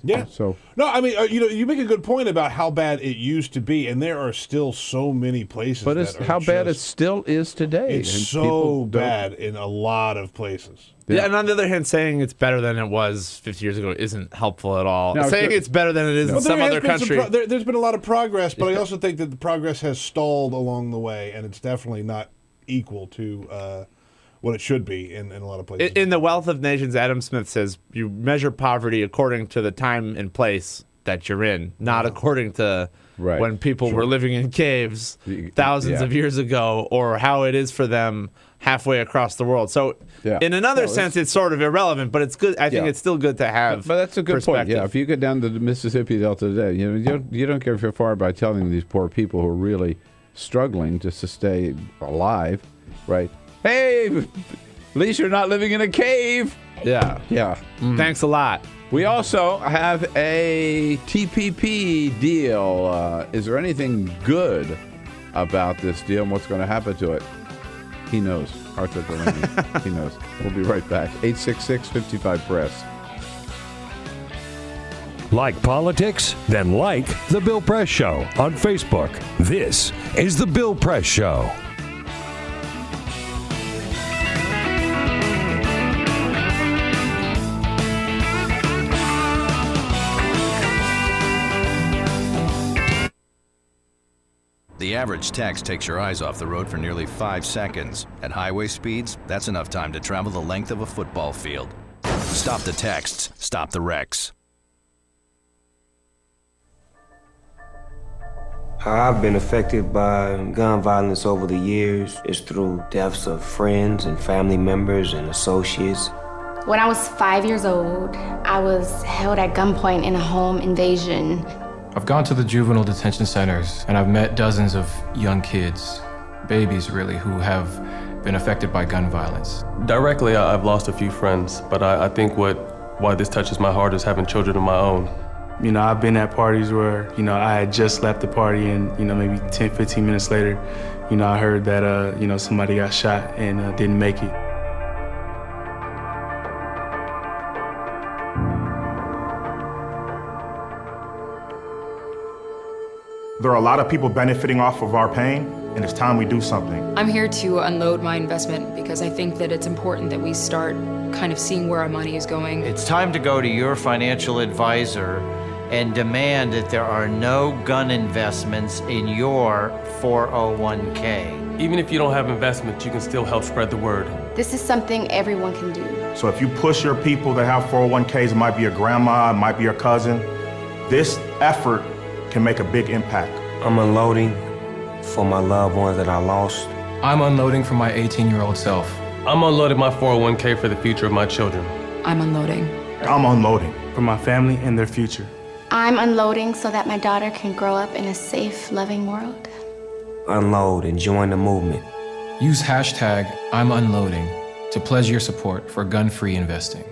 Yeah. So no, you make a good point about how bad it used to be, and there are still so many places. But it's how bad it still is today. It's so bad in a lot of places. Yeah, and on the other hand, saying it's better than it was 50 years ago isn't helpful at all. No, saying it's better than it is in some other country. There's been a lot of progress, but I also think that the progress has stalled along the way, and it's definitely not equal to what it should be in a lot of places. In The Wealth of Nations, Adam Smith says you measure poverty according to the time and place that you're in, not according to when people were living in caves thousands of years ago, or how it is for them halfway across the world. So in another sense, it's sort of irrelevant, but it's good. I think it's still good to have. But that's a good point. Yeah, if you get down to the Mississippi Delta today, you don't get very far by telling these poor people who are really struggling just to stay alive, right? Hey, at least you're not living in a cave. Yeah. Yeah. Thanks a lot. We also have a TPP deal. Is there anything good about this deal and what's going to happen to it? He knows. Arthur Delaney. He knows. We'll be right back. 866-55-PRESS. Like politics? Then like The Bill Press Show on Facebook. This is The Bill Press Show. The average text takes your eyes off the road for nearly 5 seconds. At highway speeds, that's enough time to travel the length of a football field. Stop the texts. Stop the wrecks. How I've been affected by gun violence over the years is through deaths of friends and family members and associates. When I was 5 years old, I was held at gunpoint in a home invasion. I've gone to the juvenile detention centers and I've met dozens of young kids, babies really, who have been affected by gun violence. Directly, I've lost a few friends, but I think why this touches my heart is having children of my own. You know, I've been at parties where, you know, I had just left the party and, you know, maybe 10, 15 minutes later, you know, I heard that, you know, somebody got shot and didn't make it. There are a lot of people benefiting off of our pain, and it's time we do something. I'm here to unload my investment because I think that it's important that we start kind of seeing where our money is going. It's time to go to your financial advisor and demand that there are no gun investments in your 401k. Even if you don't have investments, you can still help spread the word. This is something everyone can do. So if you push your people that have 401ks, it might be your grandma, it might be your cousin, this effort can make a big impact. I'm unloading for my loved ones that I lost. I'm unloading for my 18-year-old self. I'm unloading my 401k for the future of my children. I'm unloading. I'm unloading for my family and their future. I'm unloading so that my daughter can grow up in a safe, loving world. Unload and join the movement. Use hashtag I'm unloading to pledge your support for gun-free investing.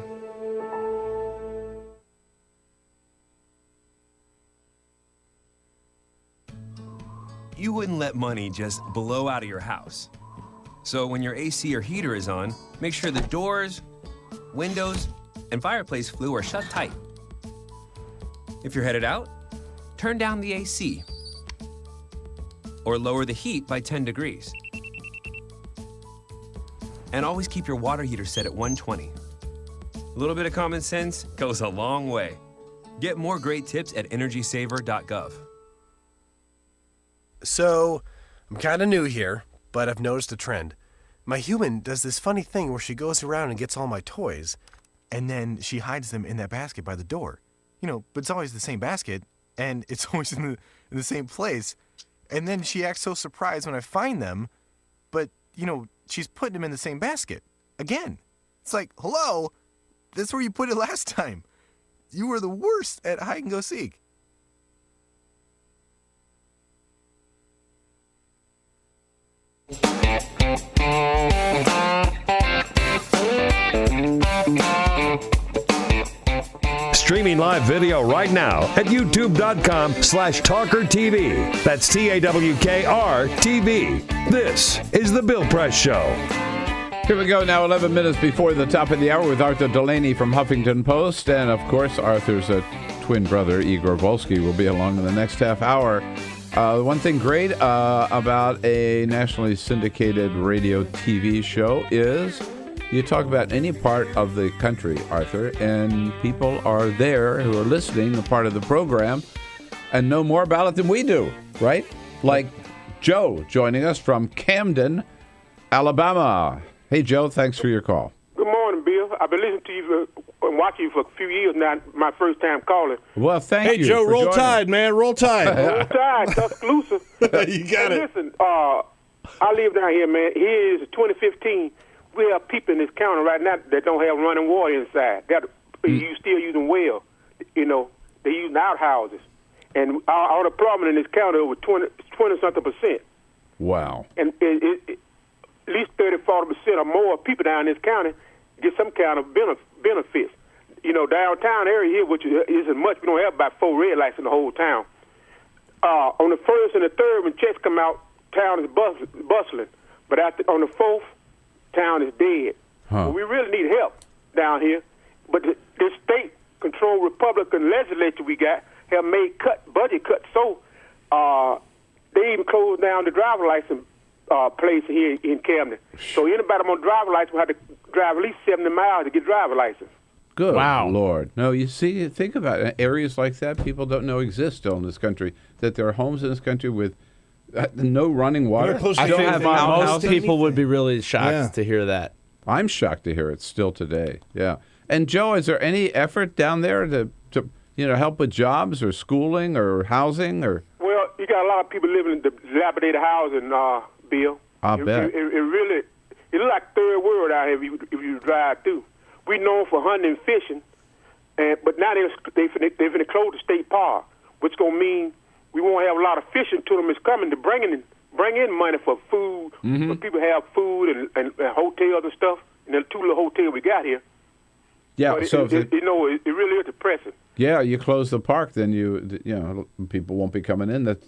You wouldn't let money just blow out of your house. So when your AC or heater is on, make sure the doors, windows, and fireplace flue are shut tight. If you're headed out, turn down the AC or lower the heat by 10 degrees. And always keep your water heater set at 120. A little bit of common sense goes a long way. Get more great tips at energysaver.gov. So, I'm kind of new here, but I've noticed a trend. My human does this funny thing where she goes around and gets all my toys, and then she hides them in that basket by the door. You know, but it's always the same basket, and it's always in the same place. And then she acts so surprised when I find them, but, you know, she's putting them in the same basket. Again. It's like, hello? That's where you put it last time. You were the worst at hide and go seek. Streaming live video right now at youtube.com/TalkerTV. That's TAWKR-TV. This is The Bill Press Show. Here we go now, 11 minutes before the top of the hour with Arthur Delaney from Huffington Post. And, of course, Arthur's twin brother, Igor Volsky, will be along in the next half hour. One thing great about a nationally syndicated radio TV show is you talk about any part of the country, Arthur, and people are there who are listening, a part of the program, and know more about it than we do, right? Like Joe joining us from Camden, Alabama. Hey, Joe, thanks for your call. Good morning, Bill. I've been listening to you and watching you for a few years now. My first time calling. Well, thank you. Hey, Joe, for roll joining. tide, man. Roll tide. Roll tide, Tuscaloosa. You got it. Listen, I live down here, man. Here is 2015. We have people in this county right now that don't have running water inside. You still using well. You know, they're using outhouses. And all the plumbing in this county over 20-something%. Wow. And at least 30-40% or more people down in this county get some kind of benefits. You know, downtown area here, which isn't much, we don't have about 4 red lights in the whole town. On the 1st and the 3rd, when checks come out, town is bustling. But on the 4th, town is dead. Well, we really need help down here. But the state-controlled Republican legislature we got have made budget cuts. So they even closed down the driver license place here in Camden. So anybody on driver license will have to drive at least 70 miles to get driver license. Good Wow. Lord. No, you see, think about it. Areas like that people don't know exist still in this country, that there are homes in this country with no running water. I think most people would be really shocked to hear that. I'm shocked to hear it still today. Yeah. And Joe, is there any effort down there to help with jobs or schooling or housing or? Well, you got a lot of people living in dilapidated housing, Bill. I bet. It really, it looks like third world out here if you drive through. We known for hunting and fishing, but now they're finna close the state park, which gonna mean we won't have a lot of fishing tourism coming to bring in money for food. Mm-hmm. When people have food and hotels and stuff, and the 2 little hotels we got here. Yeah, but so it really is depressing. Yeah, you close the park, then people won't be coming in. That's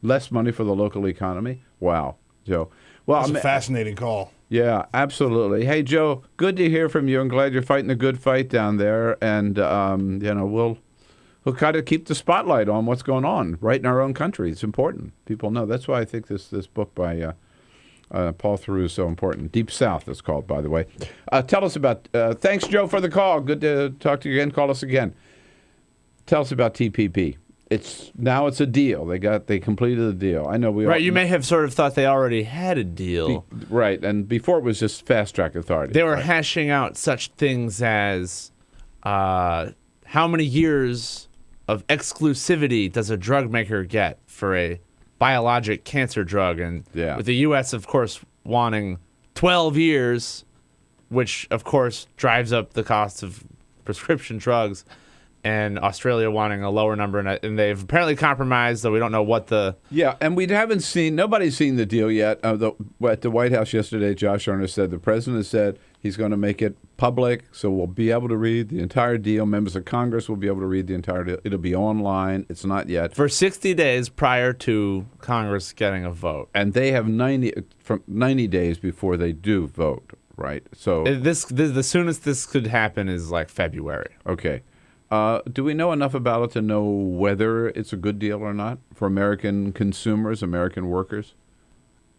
less money for the local economy. Wow, Joe. Well, That's a fascinating call. Yeah, absolutely. Hey, Joe, good to hear from you. I'm glad you're fighting a good fight down there, and we'll kind of keep the spotlight on what's going on right in our own country. It's important. People know. That's why I think this book by Paul Theroux is so important. Deep South, it's called, by the way. Tell us about. Thanks, Joe, for the call. Good to talk to you again. Call us again. Tell us about TPP. It's a deal. They completed the deal. I know Right, you may have sort of thought they already had a deal. Right, and before it was just fast track authority. They were hashing out such things as how many years of exclusivity does a drug maker get for a biologic cancer drug, and with the U.S. of course wanting 12 years, which of course drives up the cost of prescription drugs. And Australia wanting a lower number, and they've apparently compromised, though we don't know what the... Yeah, and nobody's seen the deal yet. At the White House yesterday, Josh Earnest said the president said he's going to make it public, so we'll be able to read the entire deal. Members of Congress will be able to read the entire deal. It'll be online. It's not yet. For 60 days prior to Congress getting a vote. And they have 90 days before they do vote, right? So the soonest this could happen is like February. Okay. Do we know enough about it to know whether it's a good deal or not for American consumers, American workers?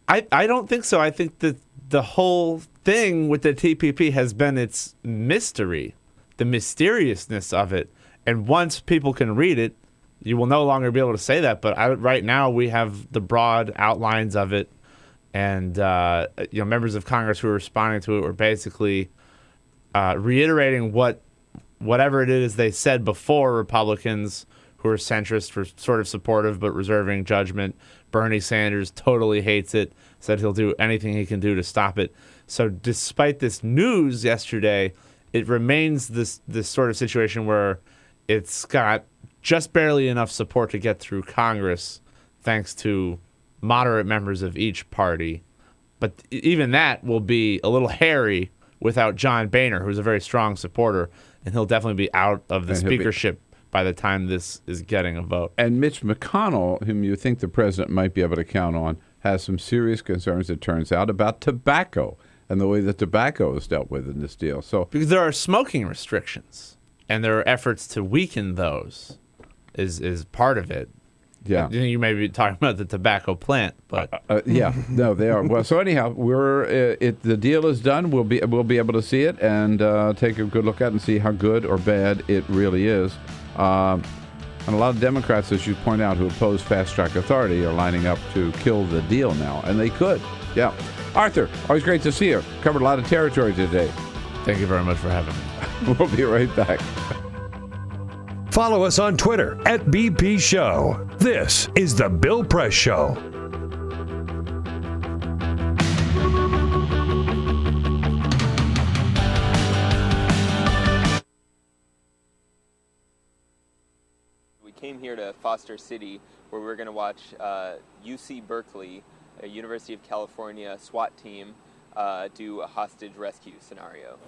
I don't think so. I think that the whole thing with the TPP has been its mystery, the mysteriousness of it. And once people can read it, you will no longer be able to say that. But right now we have the broad outlines of it. And members of Congress who are responding to it were basically reiterating whatever it is they said before. Republicans who are centrist were sort of supportive but reserving judgment. Bernie Sanders totally hates it, said he'll do anything he can do to stop it. So despite this news yesterday, it remains this sort of situation where it's got just barely enough support to get through Congress, thanks to moderate members of each party. But even that will be a little hairy without John Boehner, who's a very strong supporter, and he'll definitely be out of the speakership by the time this is getting a vote. And Mitch McConnell, whom you think the president might be able to count on, has some serious concerns, it turns out, about tobacco and the way that tobacco is dealt with in this deal. So because there are smoking restrictions, and there are efforts to weaken those is part of it. Yeah, you may be talking about the tobacco plant, but yeah, no, they are. Well, so anyhow, the deal is done. We'll be able to see it and take a good look at it and see how good or bad it really is. And a lot of Democrats, as you point out, who oppose fast track authority, are lining up to kill the deal now, and they could. Yeah, Arthur, always great to see you. Covered a lot of territory today. Thank you very much for having me. We'll be right back. Follow us on Twitter @BP Show. This is The Bill Press Show. We came here to Foster City, where we're going to watch UC Berkeley, a University of California SWAT team, do a hostage rescue scenario.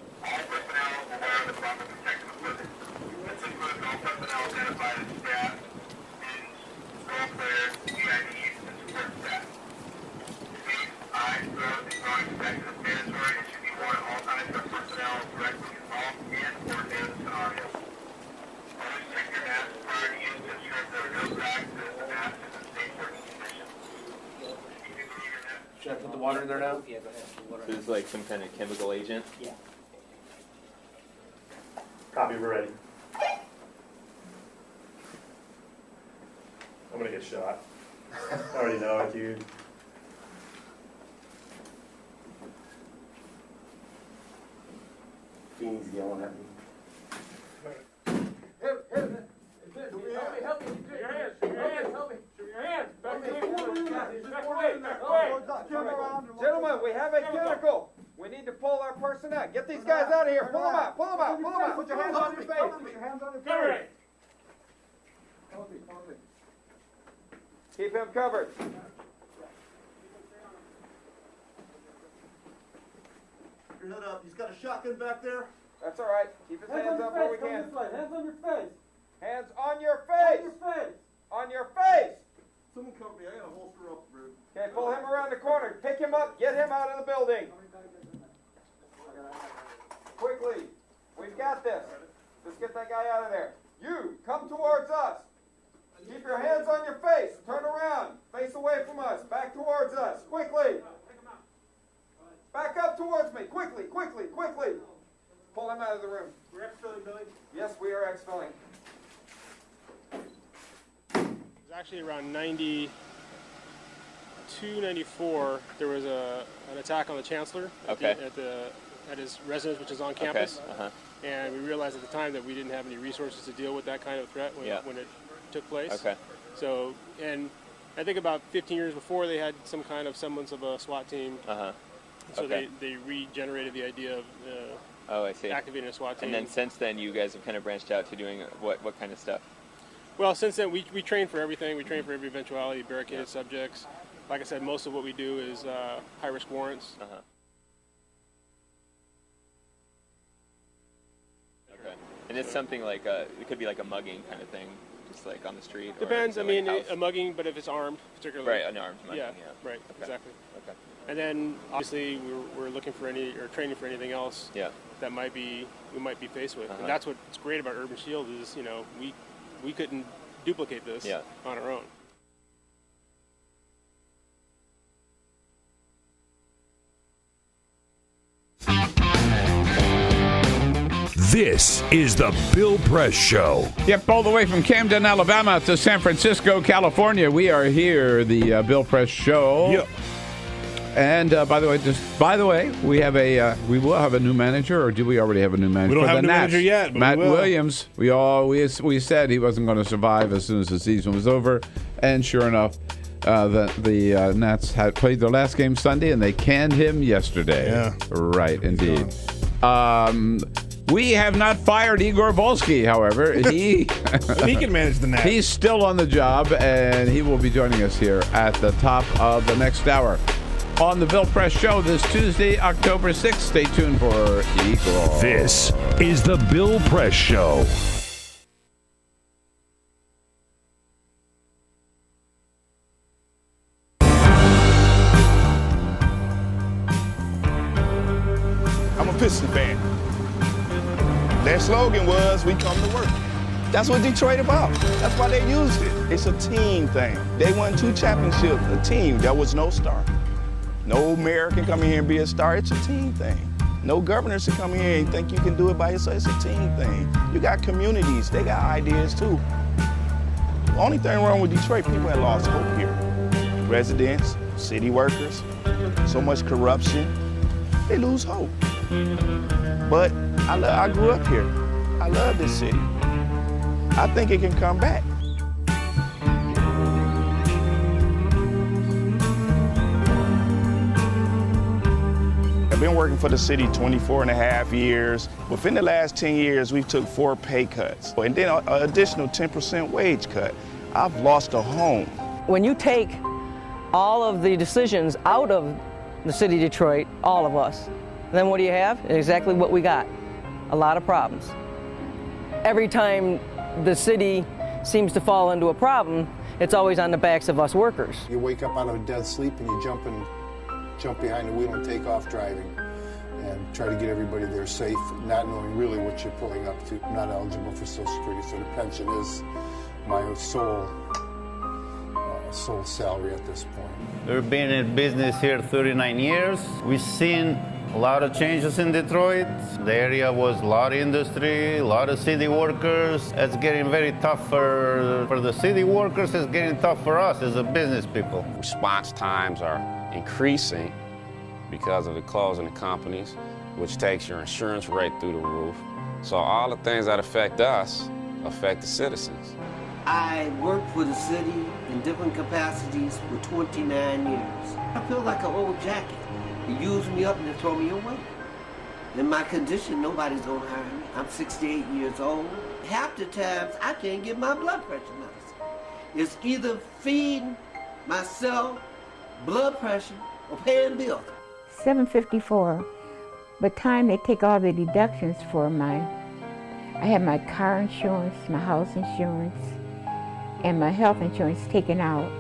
water in there now? Yeah, go ahead. This is like some kind of chemical agent? Yeah. Copy, we're ready. I'm gonna get shot. I already know it, dude. Fiend's yelling at me. Help me. Your hands. Help me. Your hands. Back away. Gentlemen, we have a chemical. We need to pull our person out. Get these guys out of here. Pull them out. Put your hands on your face. Keep him covered. Your head up. He's got a shotgun back there. That's all right. Keep his hands up where we can. Hands on your face. Hands on your face. On your face. Someone cover me. I got a holster up, bro. Okay, pull him around the corner. Pick him up. Get him out of the building. Quickly. We've got this. Let's get that guy out of there. You, come towards us. Keep your hands on your face. Turn around. Face away from us. Back towards us. Quickly. Back up towards me. Quickly. Pull him out of the room. We're exfilling, Billy. Yes, we are exfilling. It was actually around 92, 94. There was an attack on the chancellor at his residence, which is on campus. And we realized at the time that we didn't have any resources to deal with that kind of threat when it took place. So, and I think about 15 years before, they had some kind of semblance of a SWAT team. So they regenerated the idea of activating a SWAT team. And then since then, you guys have kind of branched out to doing what kind of stuff? Well, since then, we train for everything. We train for every eventuality, barricaded subjects. Like I said, most of what we do is high-risk warrants. And it's something like it could be like a mugging kind of thing, just like on the street. Depends. Or I mean, a mugging, but if it's armed, particularly. Right, an armed mugging. Yeah. Right. Exactly. Okay. And then obviously we're looking for training for anything else. That we might be faced with. And that's what's great about Urban Shield is we couldn't duplicate this on our own. This is the Bill Press Show. Yep, all the way from Camden, Alabama to San Francisco, California. We are here, the Bill Press Show. Yep. And by the way, we will have a new manager, or do we already have a new manager? We don't have a new manager yet, but Matt we will. Williams. We said he wasn't going to survive as soon as the season was over, and sure enough, the Nats had played their last game Sunday, and they canned him yesterday. Yeah, right, indeed. We have not fired Igor Volsky, however. He can manage the Nats. He's still on the job, and he will be joining us here at the top of the next hour on the Bill Press Show this Tuesday, October 6th. Stay tuned for Igor. This is the Bill Press Show. I'm a Piston fan. Their slogan was, "We come to work." That's what Detroit about. That's why they used it. It's a team thing. They won 2 championships, a team. There was no star. No mayor can come in here and be a star. It's a team thing. No governors can come in here and think you can do it by yourself. It's a team thing. You got communities. They got ideas, too. The only thing wrong with Detroit, people have lost hope here. Residents, city workers, so much corruption. They lose hope. But I grew up here. I love this city. I think it can come back. I've been working for the city 24 and a half years. Within the last 10 years, we've took 4 pay cuts, and then an additional 10% wage cut. I've lost a home. When you take all of the decisions out of the city of Detroit, all of us, then what do you have? Exactly what we got. A lot of problems. Every time the city seems to fall into a problem, it's always on the backs of us workers. You wake up out of a dead sleep and you jump behind the wheel and take off driving and try to get everybody there safe, not knowing really what you're pulling up to. I'm not eligible for Social Security, so the pension is my sole sole salary at this point. We've been in business here 39 years. We've seen a lot of changes in Detroit. The area was a lot of industry, a lot of city workers. It's getting very tough for the city workers. It's getting tough for us as a business people. Response times are increasing because of the closing of companies, which takes your insurance rate through the roof. So all the things that affect us affect the citizens. I worked for the city in different capacities for 29 years. I feel like an old jacket. They use me up and they throw me away. In my condition, nobody's gonna hire me. I'm 68 years old. Half the times, I can't get my blood pressure medicine. It's either feeding myself, blood pressure, or paying bills. $754. By the time they take all the deductions for I have my car insurance, my house insurance, and my health insurance taken out.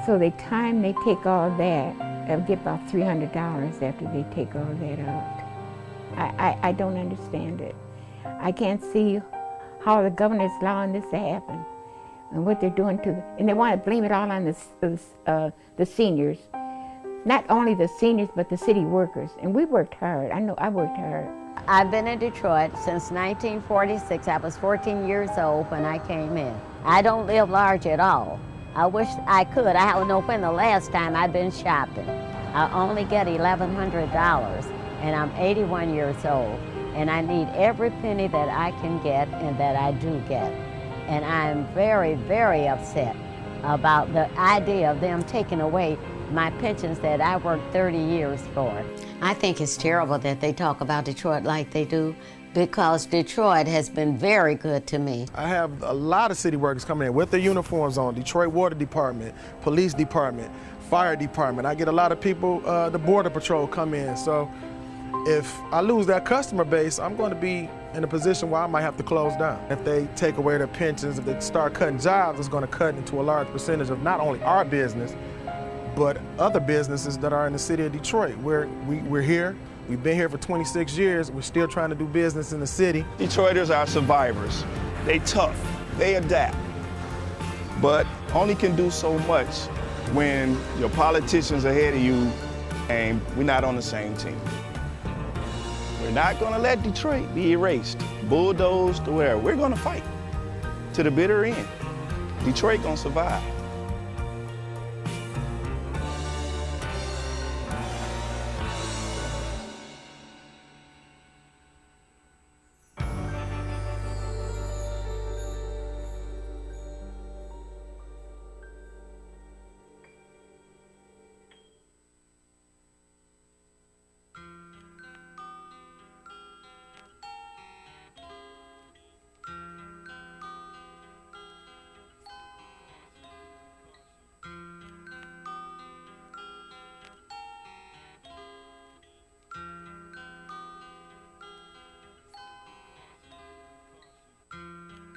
So the time they take all that, I'll get about $300 after they take all that out. I don't understand it. I can't see how the governor is allowing this to happen and what they're doing and they want to blame it all on the seniors. Not only the seniors, but the city workers. And we worked hard. I know I worked hard. I've been in Detroit since 1946. I was 14 years old when I came in. I don't live large at all. I wish I could. I don't know when the last time I've been shopping. I only get $1,100, and I'm 81 years old, and I need every penny that I can get and that I do get. And I'm very, very upset about the idea of them taking away my pensions that I worked 30 years for. I think it's terrible that they talk about Detroit like they do, because Detroit has been very good to me. I have a lot of city workers coming in with their uniforms on, Detroit Water Department, Police Department, Fire Department. I get a lot of people, the Border Patrol come in. So if I lose that customer base, I'm going to be in a position where I might have to close down. If they take away their pensions, if they start cutting jobs, it's going to cut into a large percentage of not only our business, but other businesses that are in the city of Detroit. We're here. We've been here for 26 years. We're still trying to do business in the city. Detroiters are survivors. They tough. They adapt. But only can do so much when your politicians ahead of you and we're not on the same team. We're not going to let Detroit be erased, bulldozed, or wherever. We're going to fight to the bitter end. Detroit going to survive.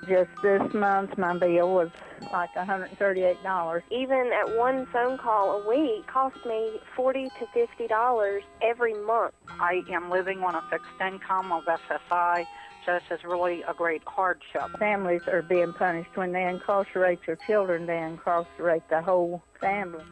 Just this month, my bill was like $138. Even at one phone call a week cost me $40 to $50 every month. I am living on a fixed income of SSI, so this is really a great hardship. Families are being punished. When they incarcerate their children, they incarcerate the whole family.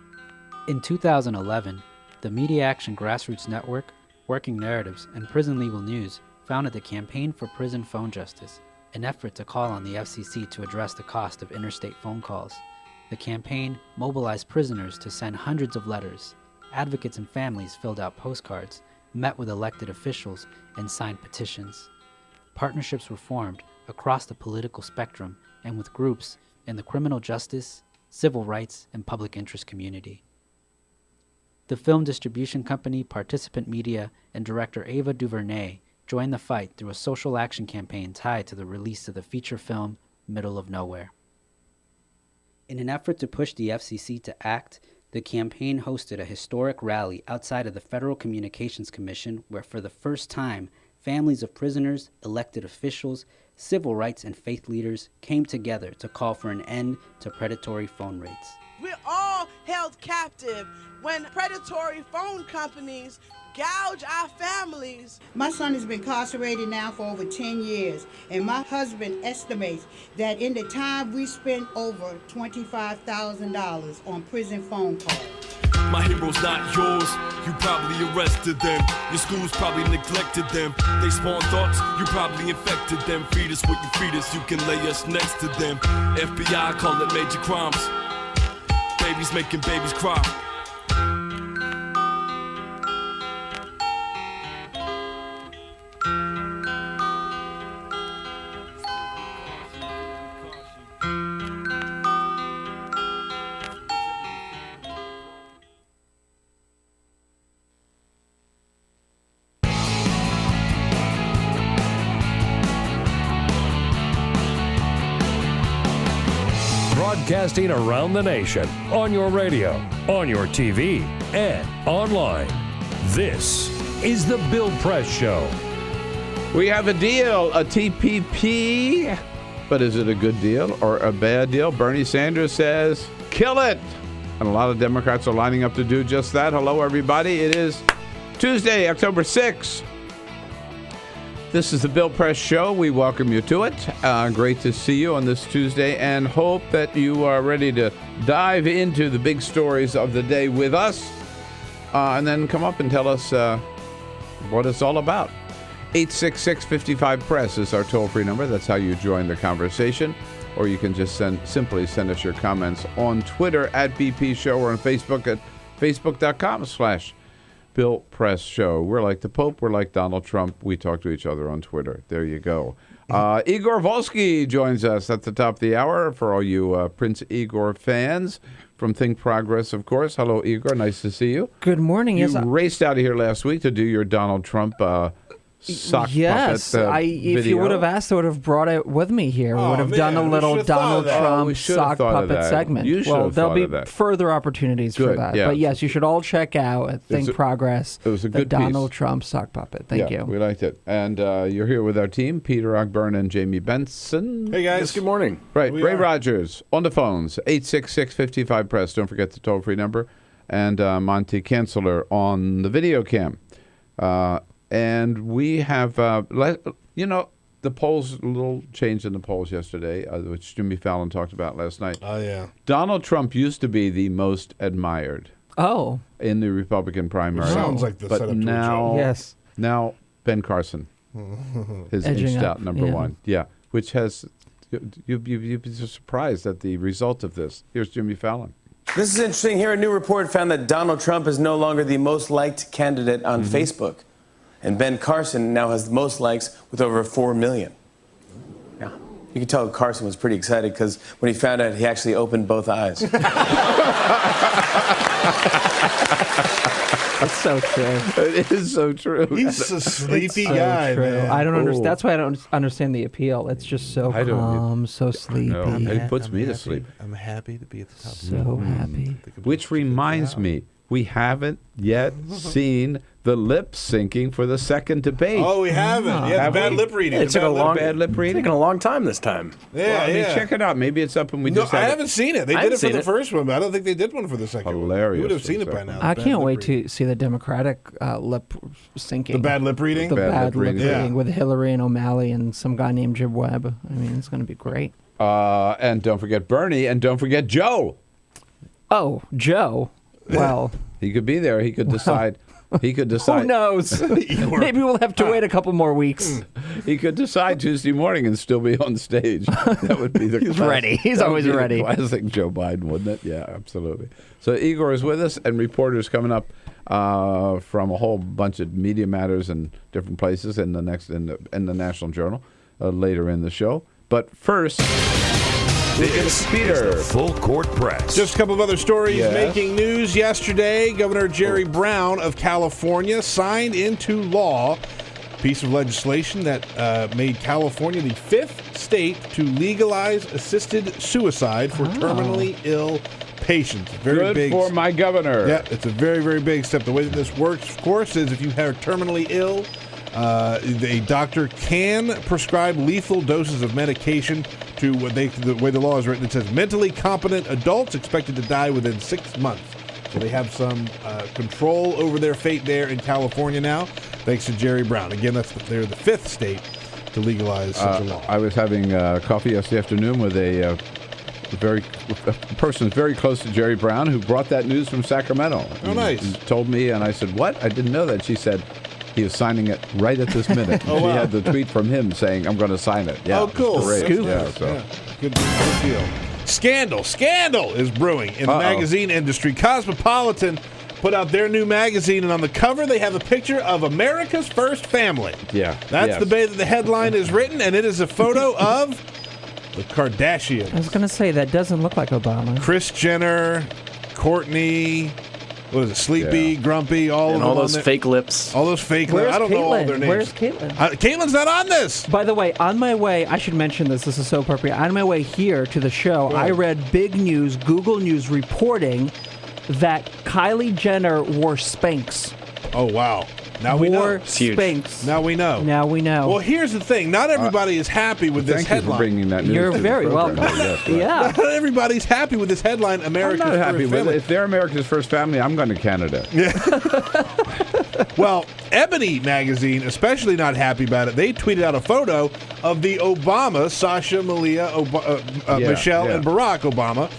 In 2011, the Media Action Grassroots Network, Working Narratives, and Prison Legal News founded the Campaign for Prison Phone Justice, an effort to call on the FCC to address the cost of interstate phone calls. The campaign mobilized prisoners to send hundreds of letters. Advocates and families filled out postcards, met with elected officials, and signed petitions. Partnerships were formed across the political spectrum and with groups in the criminal justice, civil rights, and public interest community. The film distribution company Participant Media and director Ava DuVernay joined the fight through a social action campaign tied to the release of the feature film Middle of Nowhere. In an effort to push the FCC to act, the campaign hosted a historic rally outside of the Federal Communications Commission where for the first time, families of prisoners, elected officials, civil rights and faith leaders came together to call for an end to predatory phone rates. We're all held captive when predatory phone companies gouge our families. My son has been incarcerated now for over 10 years, and my husband estimates that in the time we spent over $25,000 on prison phone calls. My hero's not yours, you probably arrested them. Your schools probably neglected them. They spawn thoughts, you probably infected them. Feed us what you feed us, you can lay us next to them. FBI call it major crimes. Babies making babies cry. Broadcasting around the nation, on your radio, on your TV, and online. This is the Bill Press Show. We have a deal, a TPP, but is it a good deal or a bad deal? Bernie Sanders says, kill it. And a lot of Democrats are lining up to do just that. Hello, everybody. It is Tuesday, October 6th. This is the Bill Press Show. We welcome you to it. Great to see you on this Tuesday and hope that you are ready to dive into the big stories of the day with us and then come up and tell us what it's all about. 866-55-PRESS is our toll-free number. That's how you join the conversation. Or you can just simply send us your comments on Twitter at BP Show or on Facebook at facebook.com/Bill Press Show. We're like the Pope. We're like Donald Trump. We talk to each other on Twitter. There you go. Igor Volsky joins us at the top of the hour for all you Prince Igor fans from ThinkProgress, of course. Hello, Igor. Nice to see you. Good morning. You raced out of here last week to do your Donald Trump sock yes, puppet if video. you would have asked, I would have brought it with me here. We would have done a little Donald Trump sock puppet segment. Well, there'll be further opportunities for that. Yeah. But yes, you should all check out at ThinkProgress it was a the good Donald piece. Trump sock puppet. Thank you. We liked it. And you're here with our team, Peter Ogburn and Jamie Benson. Hey, guys. Yes, good morning. Right. Ray Rogers on the phones, 866-55-PRESS. Don't forget the toll-free number. And Monty Kanzler on the video cam. And we have, the polls, a little change in the polls yesterday, which Jimmy Fallon talked about last night. Oh, yeah. Donald Trump used to be the most admired. Oh. In the Republican primary. Sounds like the setup to a now, yes. Now, Ben Carson has Edging inched up, out number yeah. one. Yeah, which has, you'd be surprised at the result of this. Here's Jimmy Fallon. This is interesting. Here, a new report found that Donald Trump is no longer the most liked candidate on Facebook. And Ben Carson now has the most likes with over 4 million. Yeah. You can tell Carson was pretty excited because when he found out, he actually opened both eyes. That's so true. It is so true. He's a sleepy so guy, true. man. I don't understand. That's why I don't understand the appeal. It's just so calm, so sleepy. It puts me to sleep. I'm happy to be at the top. So happy. Which reminds me, we haven't yet seen the lip syncing for the second debate. Oh, we haven't. Yeah, the bad lip reading. It took a long time this time. Yeah, well, check it out. Maybe it's up and we just I haven't seen it. They did it for the first one, but I don't think they did one for the second one. Hilarious. You would have seen it by now. I can't wait to see the Democratic lip syncing. The bad lip reading? The bad lip reading Yeah. with Hillary and O'Malley and some guy named Jim Webb. I mean, it's going to be great. And don't forget Bernie, and don't forget Joe. Oh, Joe. Well, he could be there. He could decide. He could decide. Who knows? Maybe we'll have to wait a couple more weeks. He could decide Tuesday morning and still be on stage. That would be the He's ready. He's that would always be the ready. classic Joe Biden, wouldn't it? Yeah, absolutely. So Igor is with us, and reporters coming up from a whole bunch of Media Matters and different places in the National Journal later in the show. But first, This is the Full Court Press. Just a couple of other stories Yes. making news yesterday. Governor Jerry Brown of California signed into law a piece of legislation that made California the 5th state to legalize assisted suicide for terminally ill patients. Very good big for my governor. Yeah, it's a very, very big step. The way that this works, of course, is if you are terminally ill, a doctor can prescribe lethal doses of medication to the way the law is written. It says mentally competent adults expected to die within 6 months. So they have some control over their fate there in California now, thanks to Jerry Brown. Again, they're the 5th state to legalize such a law. I was having coffee yesterday afternoon with a person very close to Jerry Brown who brought that news from Sacramento. Oh, nice. He told me, and I said, "What? I didn't know that." She said, he was signing it right at this minute. Oh, she wow. had the tweet from him saying, "I'm going to sign it." Yeah, oh, cool. Great. Yeah, so. Yeah. Good deal. Scandal is brewing in the magazine industry. Cosmopolitan put out their new magazine, and on the cover they have a picture of America's First Family. Yeah. That's the way that the headline is written, and it is a photo of the Kardashians. I was going to say, that doesn't look like Obama. Kris Jenner, Kourtney, what is it, Sleepy, Grumpy, all and of them. all those fake lips. All those fake lips. I don't know all their names. Where's Caitlyn? Caitlyn's not on this. By the way, on my way, I should mention this. This is so appropriate. On my way here to the show, I read big news, Google News reporting that Kylie Jenner wore Spanx. Oh, wow. Now we know. Spanx. Now we know. Now we know. Well, here's the thing. Not everybody is happy with this headline. Thank you for bringing that news. You're to the very program. welcome. Yes, Yeah. Not everybody's happy with this headline, America's I'm not happy First with Family. it. If they're America's First Family, I'm going to Canada. Well, Ebony magazine, especially not happy about it. They tweeted out a photo of the Obama, Sasha, Malia, Michelle, and Barack Obama.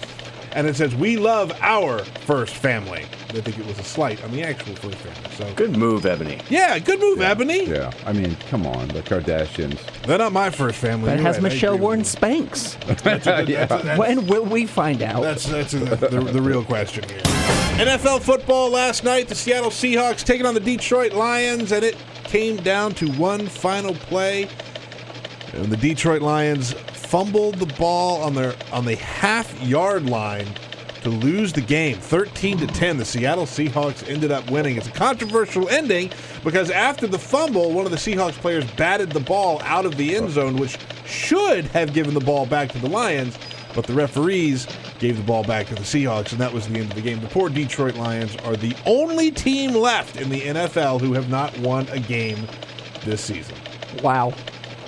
And it says, "We love our first family." They think it was a slight on the actual first family. So Good move, Ebony. yeah, good move, Ebony. Yeah, I mean, come on, the Kardashians. They're not my first family. But You're has right, I Michelle agree worn with Spanx? you. When will we find out? That's the real question here. NFL football last night, the Seattle Seahawks taking on the Detroit Lions, and it came down to one final play. And the Detroit Lions fumbled the ball on the half-yard line to lose the game. 13-10, the Seattle Seahawks ended up winning. It's a controversial ending because after the fumble, one of the Seahawks players batted the ball out of the end zone, which should have given the ball back to the Lions, but the referees gave the ball back to the Seahawks, and that was the end of the game. The poor Detroit Lions are the only team left in the NFL who have not won a game this season. Wow.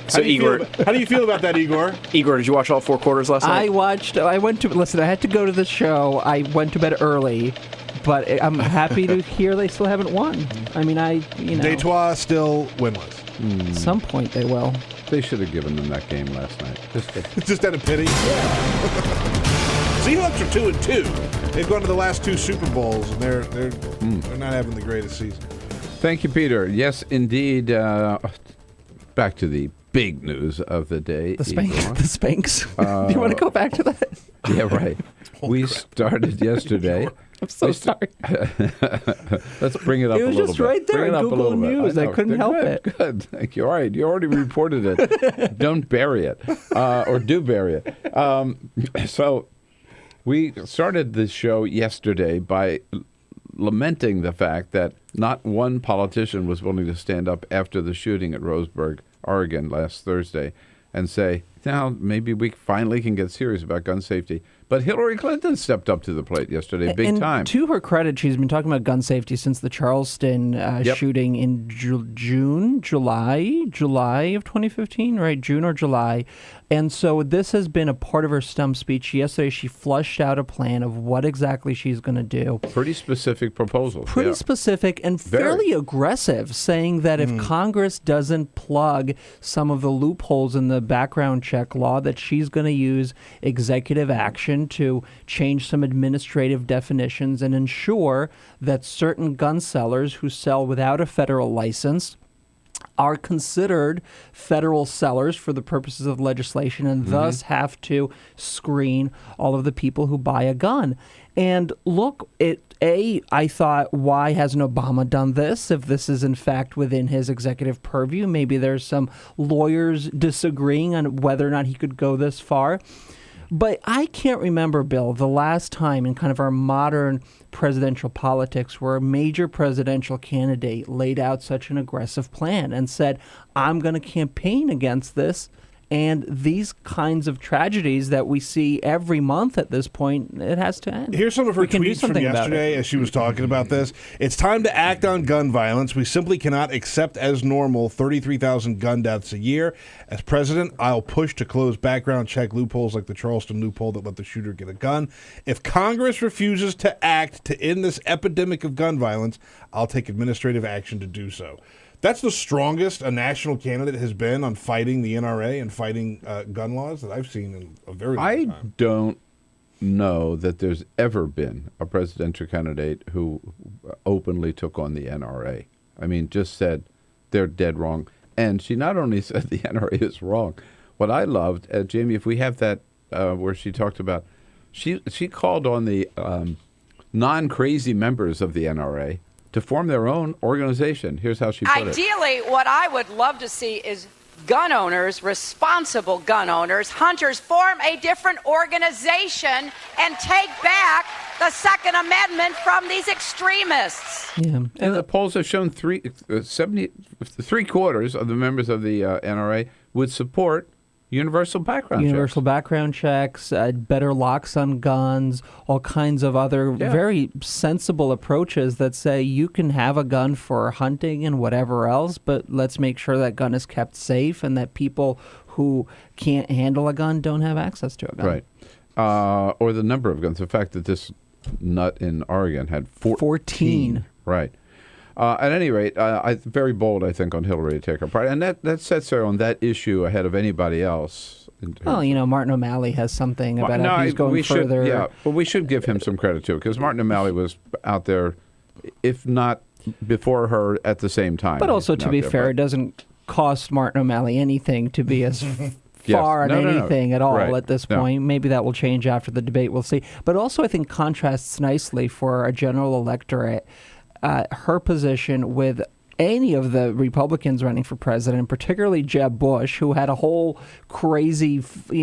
So, Igor, how do you feel about that, Igor? Igor, did you watch all 4 quarters last night? I had to go to the show. I went to bed early, but I'm happy to hear they still haven't won. I mean, Detroit still winless. At some point they will. They should have given them that game last night. Just out of pity? Seahawks are 2-2. They've gone to the last 2 Super Bowls, and they're not having the greatest season. Thank you, Peter. Yes, indeed. Back to the big news of the day. The Spanx. Do you want to go back to that? Yeah, right. We started yesterday. I'm so sorry. Let's bring it up a little bit. It was just right there in Google News. I couldn't help it. Good. Thank you. All right. You already reported it. Don't bury it. Or do bury it. So we started the show yesterday by lamenting the fact that not one politician was willing to stand up after the shooting at Roseburg, Oregon last Thursday and say, now maybe we finally can get serious about gun safety. But Hillary Clinton stepped up to the plate yesterday, big time. To her credit, she's been talking about gun safety since the Charleston shooting in July of 2015, right? June or July. And so this has been a part of her stump speech. Yesterday, she flushed out a plan of what exactly she's going to do. Pretty specific proposals. Pretty specific and fairly aggressive, saying that if Congress doesn't plug some of the loopholes in the background check law, that she's going to use executive action to change some administrative definitions and ensure that certain gun sellers who sell without a federal license are considered federal sellers for the purposes of legislation and thus have to screen all of the people who buy a gun. And look, I thought, why hasn't Obama done this? If this is in fact within his executive purview, maybe there's some lawyers disagreeing on whether or not he could go this far. But I can't remember, Bill, the last time in kind of our modern presidential politics where a major presidential candidate laid out such an aggressive plan and said, I'm going to campaign against this, And these kinds of tragedies that we see every month at this point, it has to end. Here's some of her We can do tweets from something about yesterday it. as she was talking about this. It's time to act on gun violence. We simply cannot accept as normal 33,000 gun deaths a year. As president, I'll push to close background check loopholes like the Charleston loophole that let the shooter get a gun. If Congress refuses to act to end this epidemic of gun violence, I'll take administrative action to do so. That's the strongest a national candidate has been on fighting the NRA and fighting gun laws that I've seen in a very long time. I don't know that there's ever been a presidential candidate who openly took on the NRA. I mean, just said they're dead wrong. And she not only said the NRA is wrong. What I loved, Jamie, if we have that where she talked about, she called on the non-crazy members of the NRA to form their own organization. Here's how she put it. Ideally, what I would love to see is gun owners, responsible gun owners, hunters, form a different organization and take back the Second Amendment from these extremists. Yeah. And the polls have shown three-quarters of the members of the NRA would support universal background checks, better locks on guns, all kinds of other very sensible approaches that say you can have a gun for hunting and whatever else, but let's make sure that gun is kept safe and that people who can't handle a gun don't have access to a gun. Right. Or the number of guns. The fact that this nut in Oregon had 14. Right. At any rate, very bold, I think, on Hillary to take her part. And that sets her on that issue ahead of anybody else. Well, Martin O'Malley has something about how he's going further. But we should give him some credit, too, because Martin O'Malley was out there, if not before her, at the same time. But also, to be fair, it doesn't cost Martin O'Malley anything to be as far on anything at all at this point. Maybe that will change after the debate. We'll see. But also, I think, contrasts nicely for a general electorate her position with any of the Republicans running for president, particularly Jeb Bush, who had a whole crazy, flub,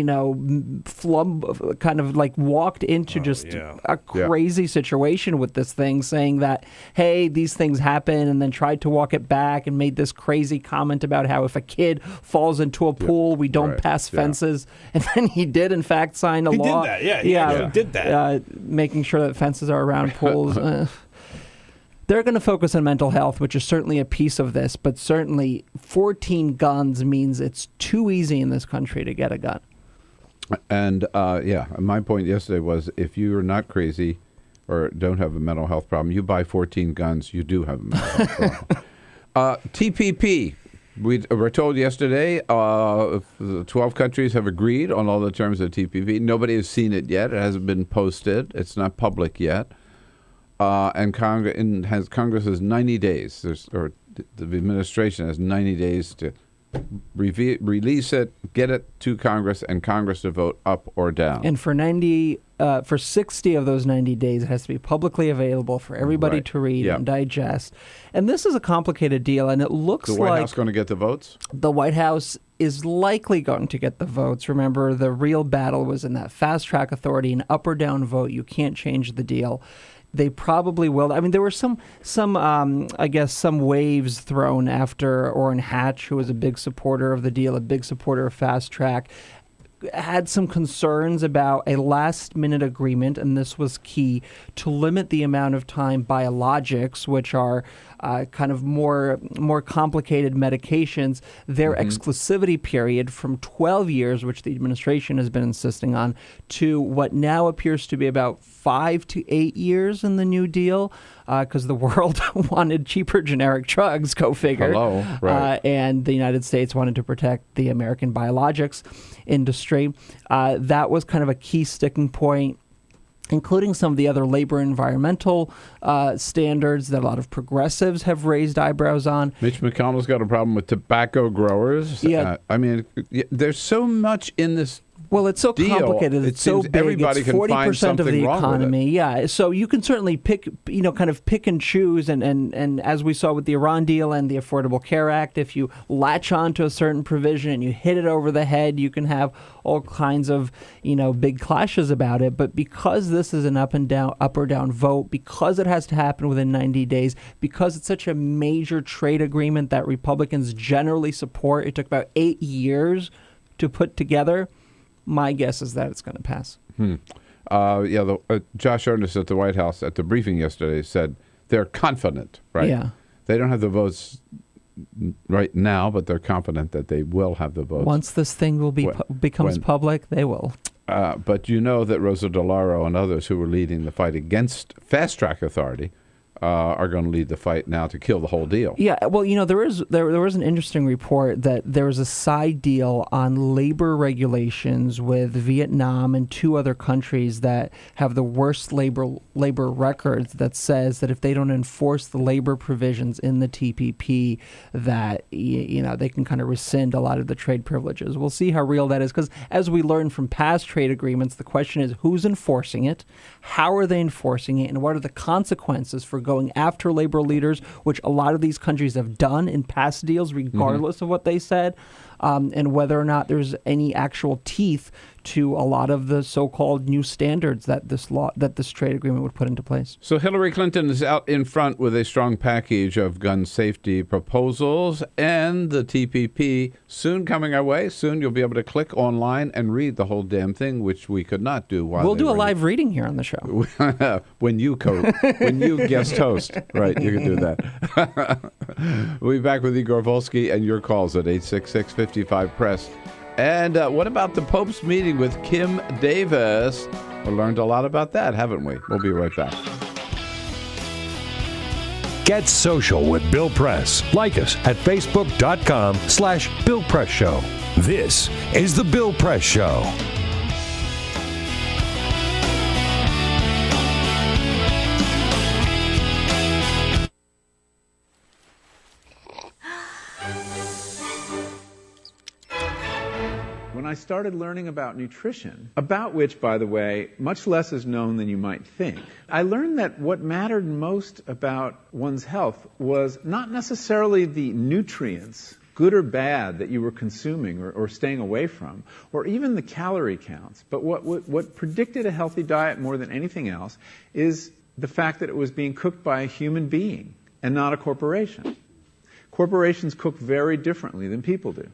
kind of like walked into a crazy situation with this thing, saying that, hey, these things happen, and then tried to walk it back and made this crazy comment about how if a kid falls into a pool, we don't pass fences. And then he did, in fact, sign a law. He did that, he actually did that. Making sure that fences are around pools. They're going to focus on mental health, which is certainly a piece of this, but certainly 14 guns means it's too easy in this country to get a gun. And, my point yesterday was if you're not crazy or don't have a mental health problem, you buy 14 guns, you do have a mental health problem. TPP. We were told yesterday 12 countries have agreed on all the terms of TPP. Nobody has seen it yet. It hasn't been posted. It's not public yet. And Congress has 90 days, or the administration has 90 days to release it, get it to Congress, and Congress to vote up or down. And for 60 of those 90 days, it has to be publicly available for everybody to read and digest. And this is a complicated deal, and it looks like... The White House going to get the votes? The White House is likely going to get the votes. Remember, the real battle was in that fast-track authority, an up or down vote. You can't change the deal. They probably will. I mean, there were some waves thrown after Orrin Hatch, who was a big supporter of the deal, a big supporter of fast track, had some concerns about a last-minute agreement, and this was key, to limit the amount of time biologics, which are kind of more complicated medications, their exclusivity period from 12 years, which the administration has been insisting on, to what now appears to be about 5 to 8 years in the New Deal, because the world wanted cheaper generic drugs, go figure. And the United States wanted to protect the American biologics industry. That was kind of a key sticking point, including some of the other labor and environmental standards that a lot of progressives have raised eyebrows on. Mitch McConnell's got a problem with tobacco growers. There's so much in this. Well, it's so complicated. It's so big. Everybody it's can 40% find something of the wrong economy. with it. Yeah. So you can certainly pick and choose. And as we saw with the Iran deal and the Affordable Care Act, if you latch on to a certain provision and you hit it over the head, you can have all kinds of, big clashes about it. But because this is an up or down vote, because it has to happen within 90 days, because it's such a major trade agreement that Republicans generally support, it took about 8 years to put together, my guess is that it's going to pass. Josh Earnest at the White House at the briefing yesterday said they're confident, right? Yeah. They don't have the votes right now, but they're confident that they will have the votes. Once this thing will be becomes public, they will. But you know that Rosa DeLauro and others who were leading the fight against Fast Track Authority are going to lead the fight now to kill the whole deal. Yeah, well, there was an interesting report that there was a side deal on labor regulations with Vietnam and 2 other countries that have the worst labor records, that says that if they don't enforce the labor provisions in the TPP, that they can kind of rescind a lot of the trade privileges. We'll see how real that is, because as we learned from past trade agreements, the question is who's enforcing it, how are they enforcing it, and what are the consequences for going after labor leaders, which a lot of these countries have done in past deals, regardless of what they said, and whether or not there's any actual teeth to a lot of the so-called new standards that this trade agreement would put into place. So Hillary Clinton is out in front with a strong package of gun safety proposals, and the TPP soon coming our way. Soon you'll be able to click online and read the whole damn thing, which we could not do while we'll do a live reading here on the show. when you guest host, right? You can do that. We'll be back with Igor Volsky and your calls at 866-55-PRESS. And what about the Pope's meeting with Kim Davis? We learned a lot about that, haven't we? We'll be right back. Get social with Bill Press. Like us at facebook.com/Bill Press Show. This is The Bill Press Show. When I started learning about nutrition, about which, by the way, much less is known than you might think, I learned that what mattered most about one's health was not necessarily the nutrients, good or bad, that you were consuming or staying away from, or even the calorie counts, but what predicted a healthy diet more than anything else is the fact that it was being cooked by a human being and not a corporation. Corporations cook very differently than people do.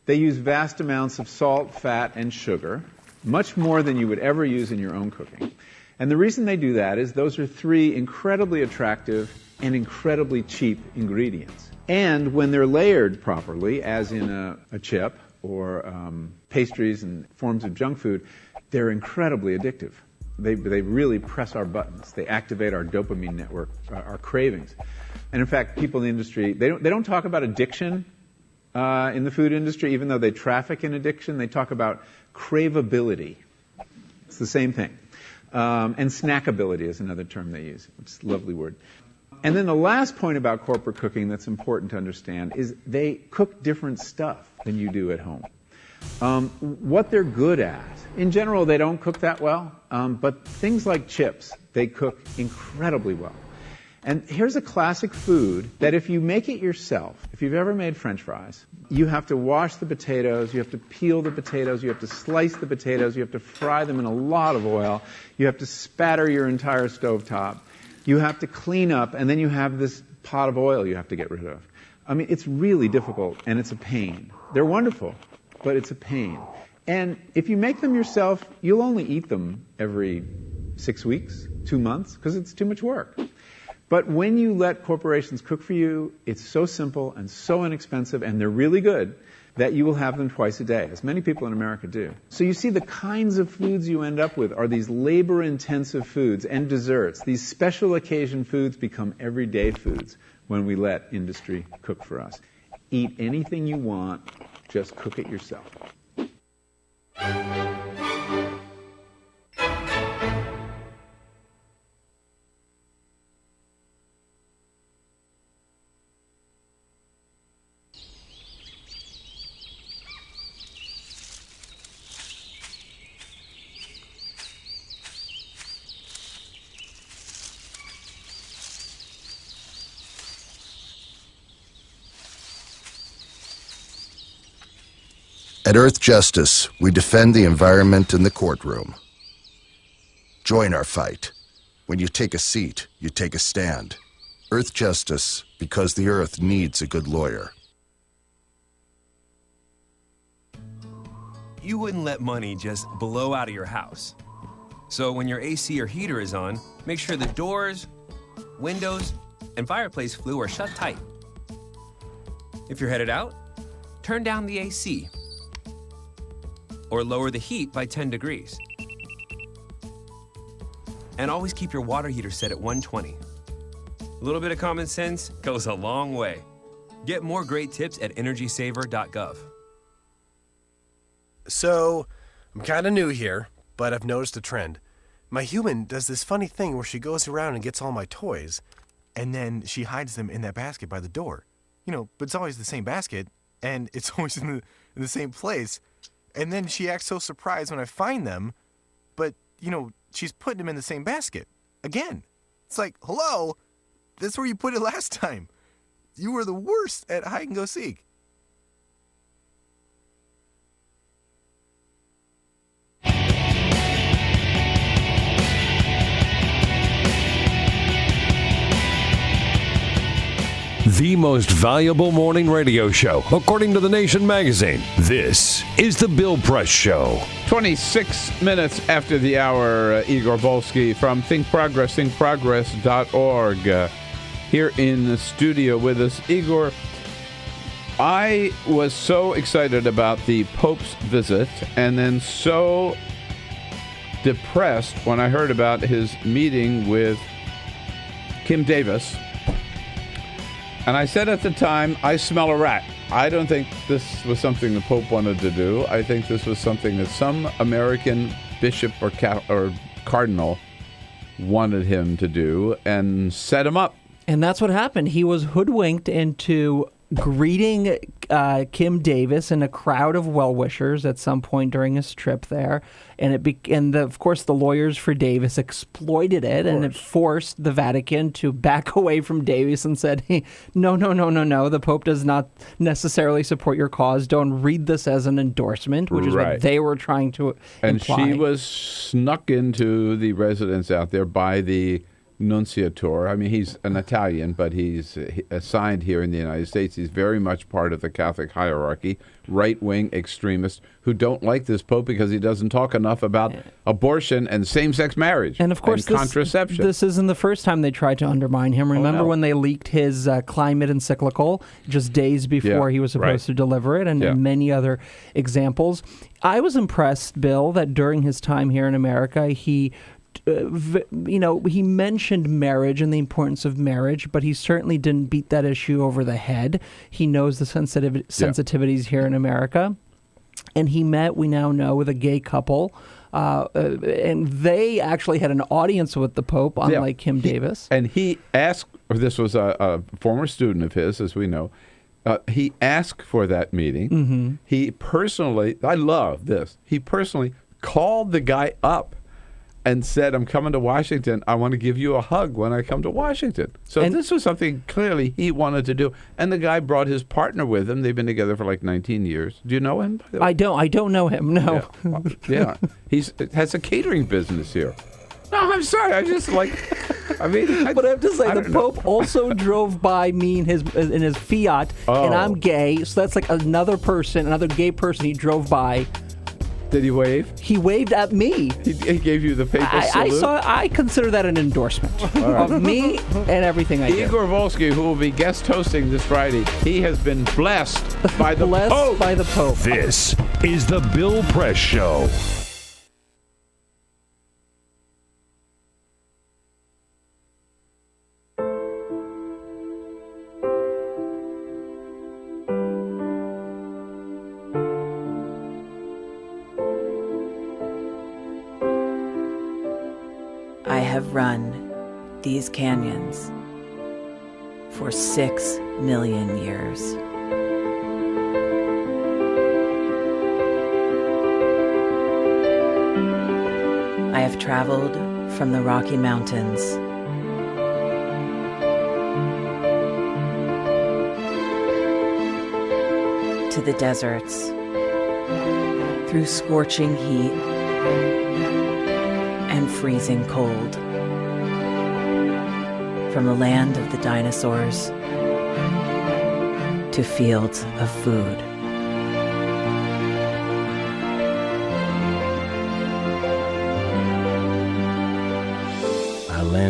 They use vast amounts of salt, fat, and sugar, much more than you would ever use in your own cooking. And the reason they do that is those are 3 incredibly attractive and incredibly cheap ingredients. And when they're layered properly, as in a chip or pastries and forms of junk food, they're incredibly addictive. They really press our buttons. They activate our dopamine network, our cravings. And in fact, people in the industry, they don't talk about addiction in the food industry, even though they traffic in addiction. They talk about craveability. It's the same thing. And snackability is another term they use. It's a lovely word. And then the last point about corporate cooking that's important to understand is they cook different stuff than you do at home. What they're good at, in general, they don't cook that well, but things like chips, they cook incredibly well. And here's a classic food that if you make it yourself, if you've ever made French fries, you have to wash the potatoes, you have to peel the potatoes, you have to slice the potatoes, you have to fry them in a lot of oil, you have to spatter your entire stovetop, you have to clean up, and then you have this pot of oil you have to get rid of. I mean, it's really difficult, and it's a pain. They're wonderful, but it's a pain. And if you make them yourself, you'll only eat them every 6 weeks, 2 months, because it's too much work. But when you let corporations cook for you, it's so simple and so inexpensive, and they're really good, that you will have them twice a day, as many people in America do. So you see the kinds of foods you end up with are these labor-intensive foods and desserts. These special occasion foods become everyday foods when we let industry cook for us. Eat anything you want, just cook it yourself. At Earth Justice, we defend the environment in the courtroom. Join our fight. When you take a seat, you take a stand. Earth Justice, because the Earth needs a good lawyer. you wouldn't let money just blow out of your house. So when your AC or heater is on, make sure the doors, windows, and fireplace flue are shut tight. If you're headed out, turn down the AC or lower the heat by 10 degrees. And always keep your water heater set at 120. A little bit of common sense goes a long way. Get more great tips at energysaver.gov. So, I'm kind of new here, but I've noticed a trend. My human does this funny thing where she goes around and gets all my toys, and then she hides them in that basket by the door. But it's always the same basket, and it's always in the same place. And then she acts so surprised when I find them, but, she's putting them in the same basket. Again. It's like, hello? That's where you put it last time. You were the worst at hide and go seek. The most valuable morning radio show, according to The Nation magazine. This is The Bill Press Show. 26 minutes after the hour, Igor Volsky from ThinkProgress, thinkprogress.org. Here in the studio with us. Igor, I was so excited about the Pope's visit and then so depressed when I heard about his meeting with Kim Davis. And I said at the time, I smell a rat. I don't think this was something the Pope wanted to do. I think this was something that some American bishop or cardinal wanted him to do and set him up. And that's what happened. He was hoodwinked into greeting Kim Davis in a crowd of well-wishers at some point during his trip there. And of course, the lawyers for Davis exploited it, and it forced the Vatican to back away from Davis and said, hey, no, the Pope does not necessarily support your cause. Don't read this as an endorsement, which is what they were trying to imply. And she was snuck into the residence out there by the Nunciator. I mean, he's an Italian, but he's assigned here in the United States. He's very much part of the Catholic hierarchy, right-wing extremists who don't like this Pope because he doesn't talk enough about abortion and same-sex marriage and, of course, contraception. This isn't the first time they tried to undermine him. Remember when they leaked his climate encyclical just days before he was supposed to deliver it, and many other examples. I was impressed, Bill, that during his time here in America, he mentioned marriage and the importance of marriage, but he certainly didn't beat that issue over the head. He knows the sensitivities here in America. And he met, we now know, with a gay couple. And they actually had an audience with the Pope, unlike Kim Davis. And he asked, this was a former student of his, as we know, he asked for that meeting. Mm-hmm. He personally, I love this, he personally called the guy up and said, I'm coming to Washington. I want to give you a hug when I come to Washington. So this was something clearly he wanted to do. And the guy brought his partner with him. They've been together for like 19 years. Do you know him? I don't know him, no. Yeah. He has a catering business here. No, I'm sorry. I just but I have to say, the Pope also drove by me in his Fiat, and I'm gay. So that's like another gay person he drove by. Did he wave? He waved at me. He gave you the papal salute? I consider that an endorsement of me and everything I do. Igor Volsky, who will be guest hosting this Friday, he has been blessed by the Pope. By the Pope. This is the Bill Press Show. I have run these canyons for 6 million years. I have traveled from the Rocky Mountains to the deserts, through scorching heat and freezing cold, from the land of the dinosaurs to fields of food.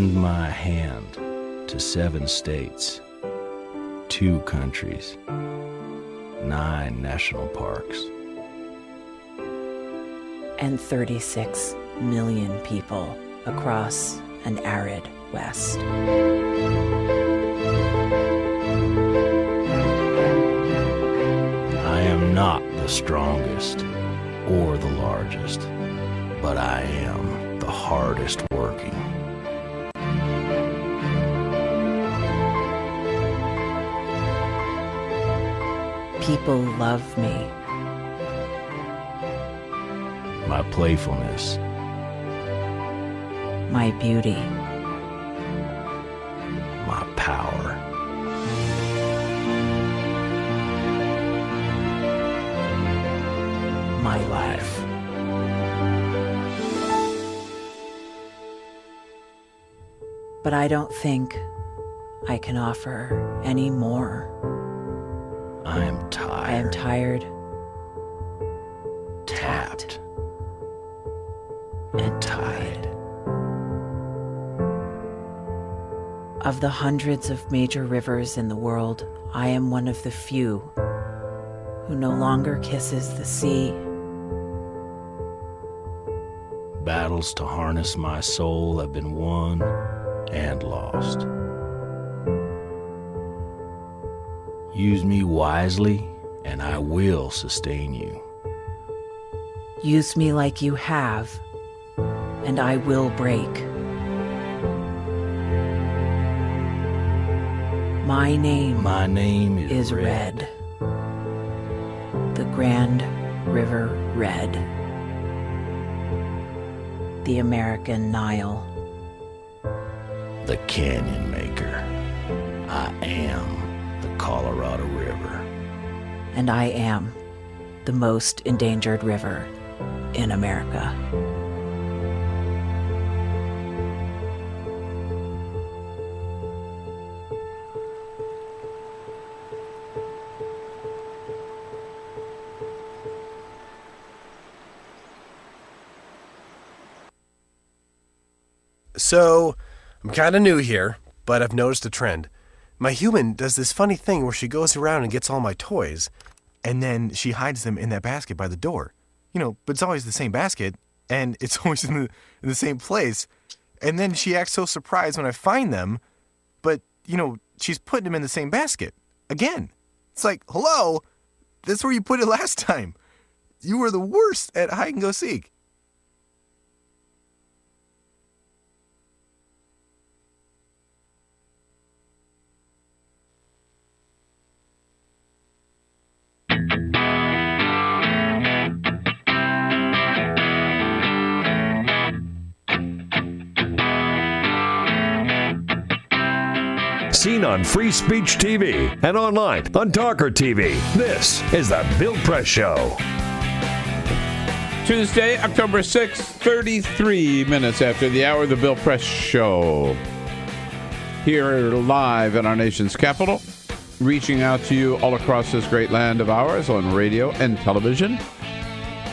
extend my hand to 7 states, 2 countries, 9 national parks, and 36 million people across an arid West. I am not the strongest or the largest, but I am the hardest working. People love me. My playfulness, My beauty. my power. My life. But I don't think I can offer any more. I am tired. I am tired, tapped, and tied. Of the hundreds of major rivers in the world, I am one of the few who no longer kisses the sea. Battles to harness my soul have been won and lost. Use me wisely, and I will sustain you. Use me like you have, and I will break. My name is Red. The Grand River Red. The American Nile. The Canyon Maker. I am the Colorado River. And I am the most endangered river in America. So, I'm kind of new here, but I've noticed a trend. My human does this funny thing where she goes around and gets all my toys, and then she hides them in that basket by the door. But it's always the same basket, and it's always in the same place. And then she acts so surprised when I find them, but, she's putting them in the same basket. Again. It's like, hello? That's where you put it last time. You were the worst at hide and go seek. Seen on Free Speech TV and online on Talker TV. This is the Bill Press Show. Tuesday, October 6th, 33 minutes after the hour, the Bill Press Show. Here live in our nation's capital, reaching out to you all across this great land of ours on radio and television,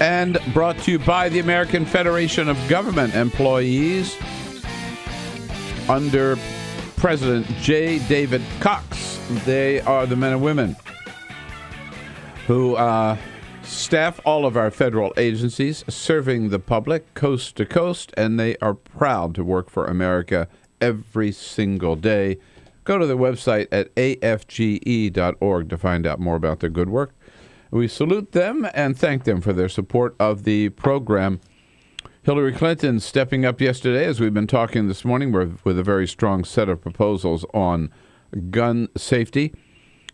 and brought to you by the American Federation of Government Employees under President J. David Cox. They are the men and women who staff all of our federal agencies, serving the public coast to coast, and they are proud to work for America every single day. Go to their website at afge.org to find out more about their good work. We salute them and thank them for their support of the program. Hillary Clinton stepping up yesterday, as we've been talking this morning, with a very strong set of proposals on gun safety.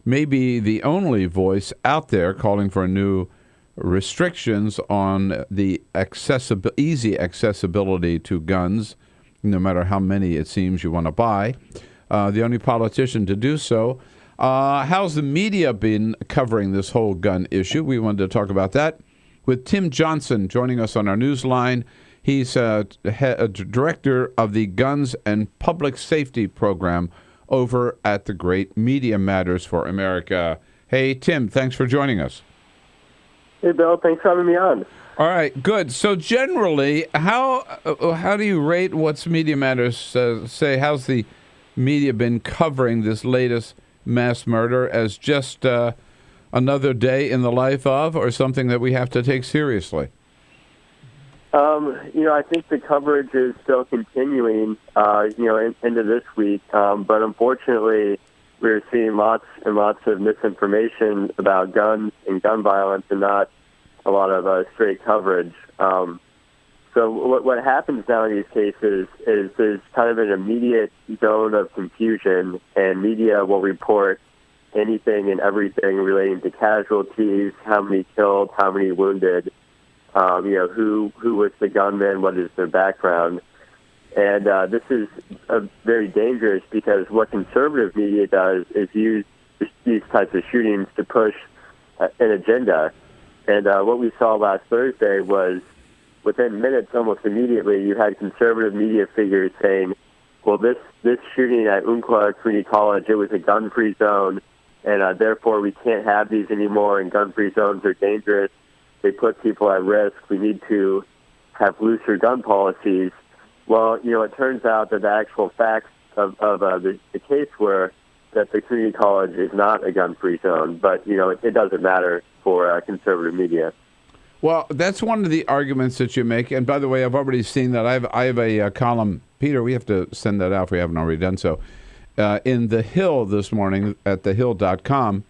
Maybe the only voice out there calling for new restrictions on the easy accessibility to guns, no matter how many it seems you want to buy. The only politician to do so. How's the media been covering this whole gun issue? We wanted to talk about that with Tim Johnson joining us on our news line. He's a director of the Guns and Public Safety Program over at the great Media Matters for America. Hey, Tim, thanks for joining us. Hey, Bill. Thanks for having me on. All right, good. So generally, how do you rate what's Media Matters say? How's the media been covering this latest mass murder as just another day in the life of, or something that we have to take seriously? I think the coverage is still continuing, into this week. But unfortunately, we're seeing lots and lots of misinformation about guns and gun violence, and not a lot of straight coverage. So what happens now in these cases is there's kind of an immediate zone of confusion, and media will report anything and everything relating to casualties, how many killed, how many wounded, who was the gunman, what is their background. And this is very dangerous, because what conservative media does is use these types of shootings to push an agenda. And what we saw last Thursday was, within minutes, almost immediately, you had conservative media figures saying, well, this shooting at Umpqua Community College, it was a gun-free zone, and therefore we can't have these anymore, and gun-free zones are dangerous. They put people at risk. We need to have looser gun policies. Well, it turns out that the actual facts of the case were that the community college is not a gun-free zone, but, it doesn't matter for conservative media. Well, that's one of the arguments that you make. And by the way, I've already seen that. I have a column. Peter, we have to send that out if we haven't already done so. In The Hill this morning at thehill.com,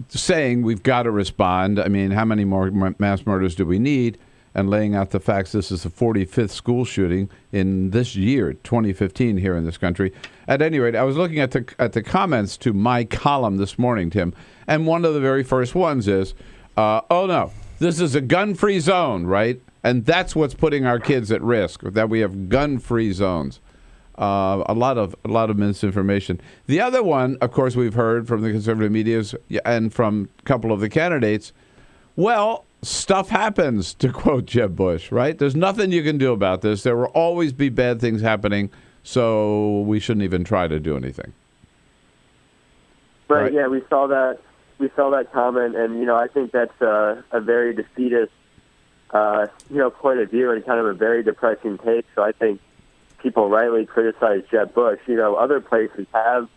saying we've got to respond. I mean, how many more mass murders do we need? And laying out the facts. This is the 45th school shooting in this year, 2015, here in this country. At any rate, I was looking at the comments to my column this morning, Tim, and one of the very first ones is, oh no, this is a gun-free zone, right? And that's what's putting our kids at risk, that we have gun-free zones. A lot of misinformation. The other one, of course, we've heard from the conservative media and from a couple of the candidates, well, stuff happens, to quote Jeb Bush, right? There's nothing you can do about this. There will always be bad things happening, so we shouldn't even try to do anything. Right. Yeah, we saw that comment, and I think that's a very defeatist point of view, and kind of a very depressing take. So I think people rightly criticize Jeb Bush. Other places have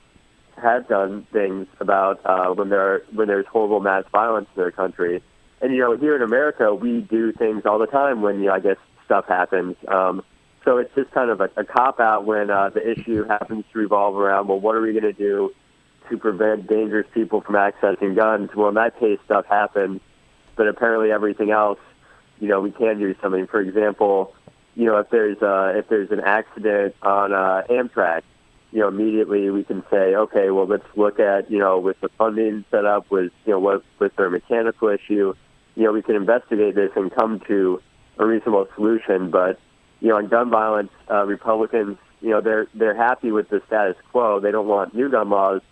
done things about when there's horrible mass violence in their country. And, here in America, we do things all the time when, I guess, stuff happens. So it's just kind of a cop-out when the issue happens to revolve around, well, what are we going to do to prevent dangerous people from accessing guns? Well, in that case, stuff happens. But apparently everything else, we can do something. For example, if there's an accident on Amtrak, immediately we can say, okay, well, let's look at, with the funding set up, with their mechanical issue, we can investigate this and come to a reasonable solution. But, on gun violence, Republicans, they're happy with the status quo. They don't want new gun laws.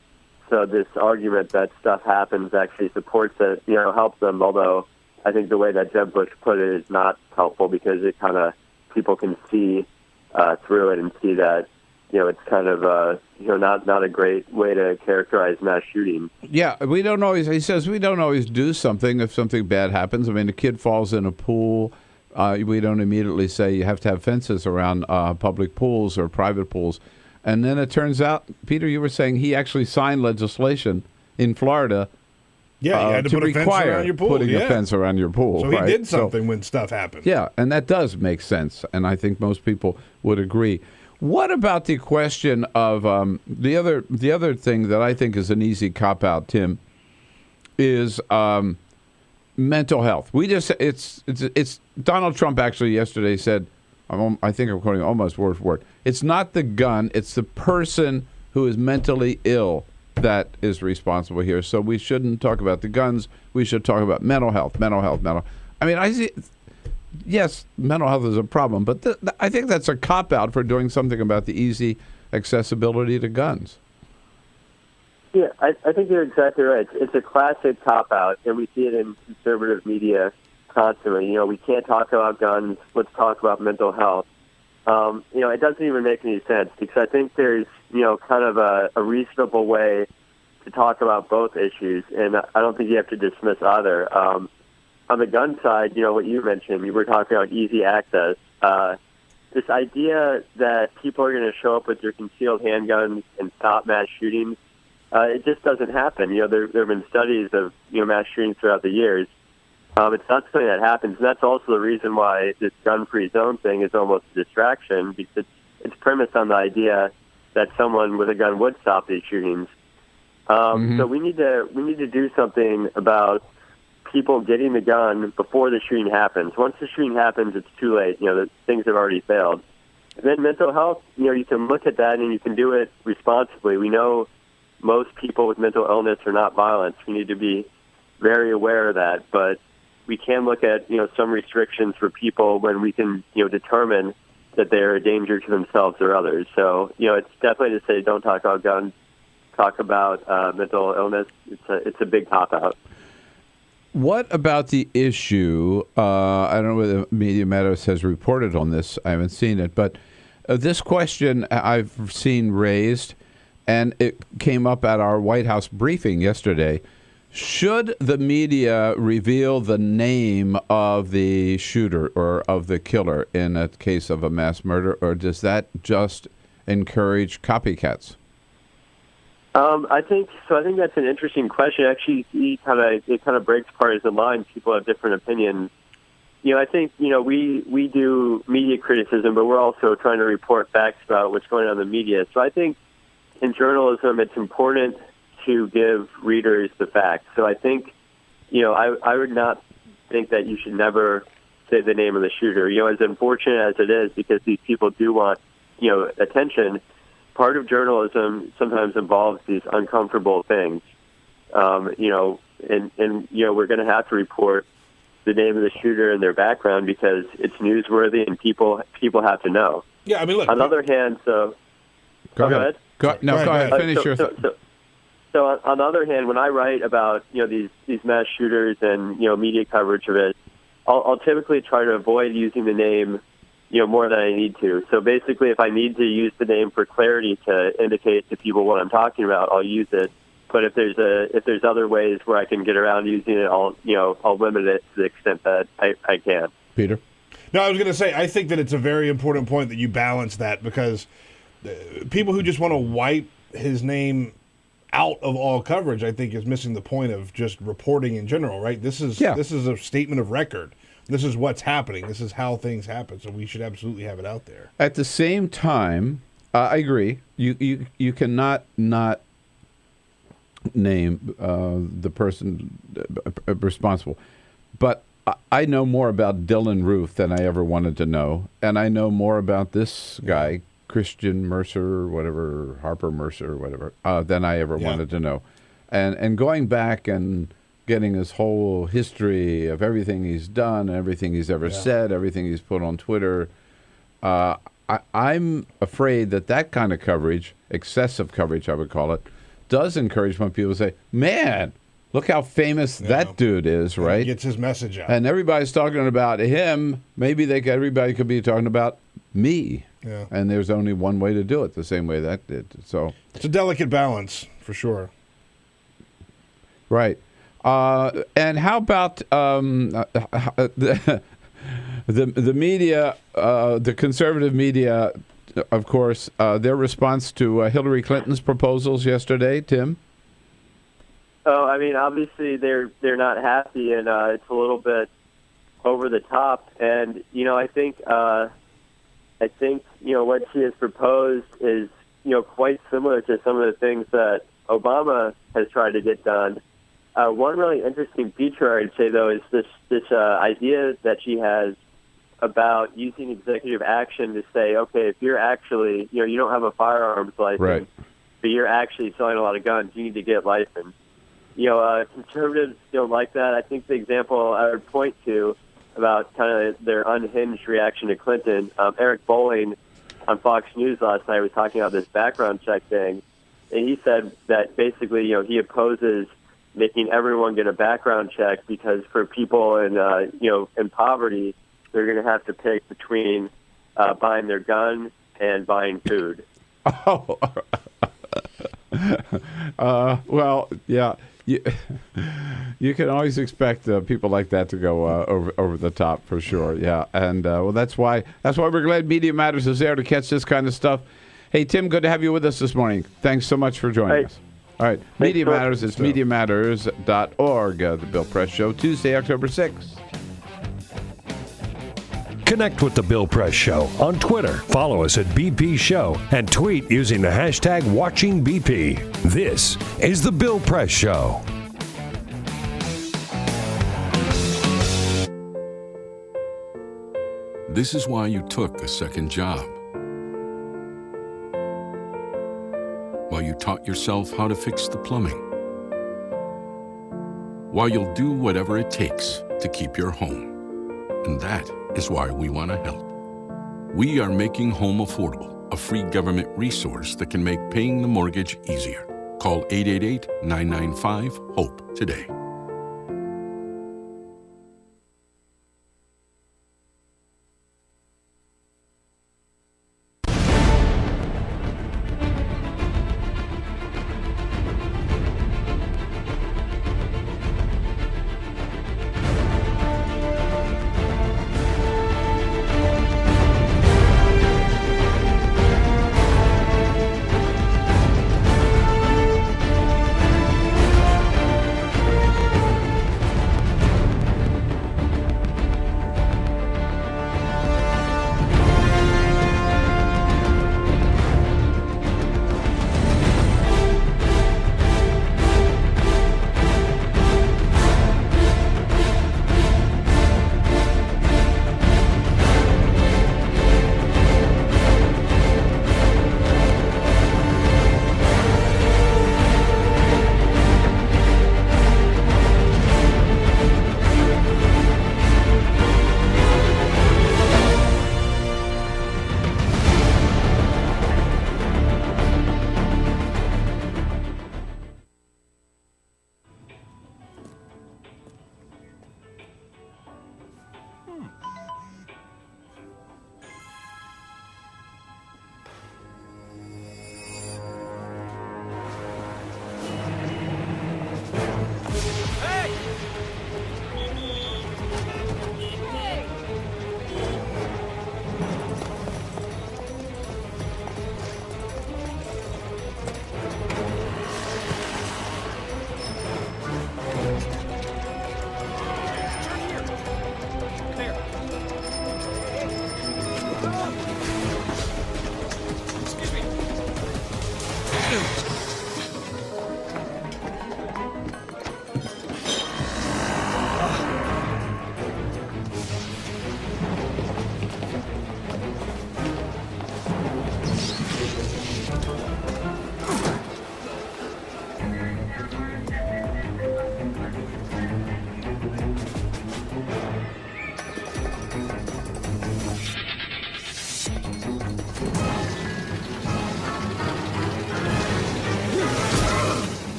So this argument that stuff happens actually supports it, helps them. Although I think the way that Jeb Bush put it is not helpful, because it kind of, people can see through it and see that, it's kind of, not a great way to characterize mass shooting. Yeah, he says we don't always do something if something bad happens. I mean, a kid falls in a pool. We don't immediately say you have to have fences around public pools or private pools. And then it turns out, Peter, you were saying he actually signed legislation in Florida. Yeah, you had to put a fence around your pool. Putting a fence around your pool. So he did something when stuff happened. Yeah, and that does make sense, and I think most people would agree. What about the question of the other thing that I think is an easy cop-out, Tim, is mental health. It's Donald Trump actually yesterday said, I think I'm quoting almost word for word, it's not the gun, it's the person who is mentally ill that is responsible here. So we shouldn't talk about the guns. We should talk about mental health. I mean, I see, yes, mental health is a problem, but I think that's a cop-out for doing something about the easy accessibility to guns. Yeah, I think you're exactly right. It's a classic cop-out, and we see it in conservative media constantly. We can't talk about guns. Let's talk about mental health. It doesn't even make any sense, because I think there's, kind of a reasonable way to talk about both issues, and I don't think you have to dismiss either. on the gun side, what you mentioned, you were talking about easy access. This idea that people are going to show up with their concealed handguns and stop mass shootings, it just doesn't happen. There have been studies of mass shootings throughout the years. It's not something that happens, and that's also the reason why this gun-free zone thing is almost a distraction, because it's premised on the idea that someone with a gun would stop these shootings. So we need to do something about people getting the gun before the shooting happens. Once the shooting happens, it's too late. The things have already failed. And then mental health, you can look at that and you can do it responsibly. We know most people with mental illness are not violent. We need to be very aware of that. But we can look at, some restrictions for people when we can, determine that they're a danger to themselves or others. So, it's definitely to say don't talk about guns, talk about mental illness. It's a big cop-out. What about the issue, I don't know whether Media Matters has reported on this, I haven't seen it, but this question I've seen raised, and it came up at our White House briefing yesterday. Should the media reveal the name of the shooter or of the killer in a case of a mass murder, or does that just encourage copycats? I think that's an interesting question. Actually, it kind of breaks partisan lines. People have different opinions. I think we do media criticism, but we're also trying to report facts about what's going on in the media. So I think in journalism, it's important to give readers the facts. So I think, I would not think that you should never say the name of the shooter. As unfortunate as it is, because these people do want, attention. Part of journalism sometimes involves these uncomfortable things, and we're going to have to report the name of the shooter and their background because it's newsworthy and people have to know. Yeah, I mean, look. On the other hand, Go ahead. Go ahead. Finish your. So on the other hand, when I write about these mass shooters and media coverage of it, I'll typically try to avoid using the name more than I need to. So basically, if I need to use the name for clarity to indicate to people what I'm talking about, I'll use it. But if there's other ways where I can get around using it, I'll limit it to the extent that I can. Peter? No, I was going to say, I think that it's a very important point that you balance that, because people who just want to wipe his name out of all coverage, I think, is missing the point of just reporting in general, right? This is a statement of record. This is what's happening. This is how things happen. So we should absolutely have it out there. At the same time, I agree. You cannot not name the person responsible. But I know more about Dylan Roof than I ever wanted to know. And I know more about this guy, Christian Mercer, or whatever, Harper Mercer, or whatever, than I ever wanted to know. And going back and getting his whole history of everything he's done, everything he's ever said, everything he's put on Twitter, I'm afraid that kind of coverage, excessive coverage I would call it, does encourage when people say, man, look how famous that dude is, right? He gets his message out. And everybody's talking about him. Maybe everybody could be talking about me. Yeah. And there's only one way to do it, the same way that did. So it's a delicate balance, for sure. Right. And how about the media, the conservative media, of course, their response to Hillary Clinton's proposals yesterday, Tim? Oh, I mean, obviously they're not happy, and it's a little bit over the top. And I think what she has proposed is quite similar to some of the things that Obama has tried to get done. One really interesting feature, I'd say, though, is this idea that she has about using executive action to say, okay, if you're actually, you don't have a firearms license, but you're actually selling a lot of guns, you need to get licensed. Conservatives don't like that. I think the example I would point to about kind of their unhinged reaction to Clinton, Eric Bolling on Fox News last night was talking about this background check thing, and he said that basically, he opposes making everyone get a background check because for people in poverty, they're going to have to pick between buying their gun and buying food. Oh, well, yeah. You can always expect people like that to go over the top for sure. Yeah, and well, that's why we're glad Media Matters is there to catch this kind of stuff. Hey, Tim, good to have you with us this morning. Thanks so much for joining us. All right, Media Matters is MediaMatters.org. The Bill Press Show, Tuesday, October 6th. Connect with The Bill Press Show on Twitter. Follow us at BP Show and tweet using the hashtag WatchingBP. This is The Bill Press Show. This is why you took a second job. Why you taught yourself how to fix the plumbing. Why you'll do whatever it takes to keep your home. And that is why we want to help. We are making home affordable, a free government resource that can make paying the mortgage easier. Call 888-995-HOPE today.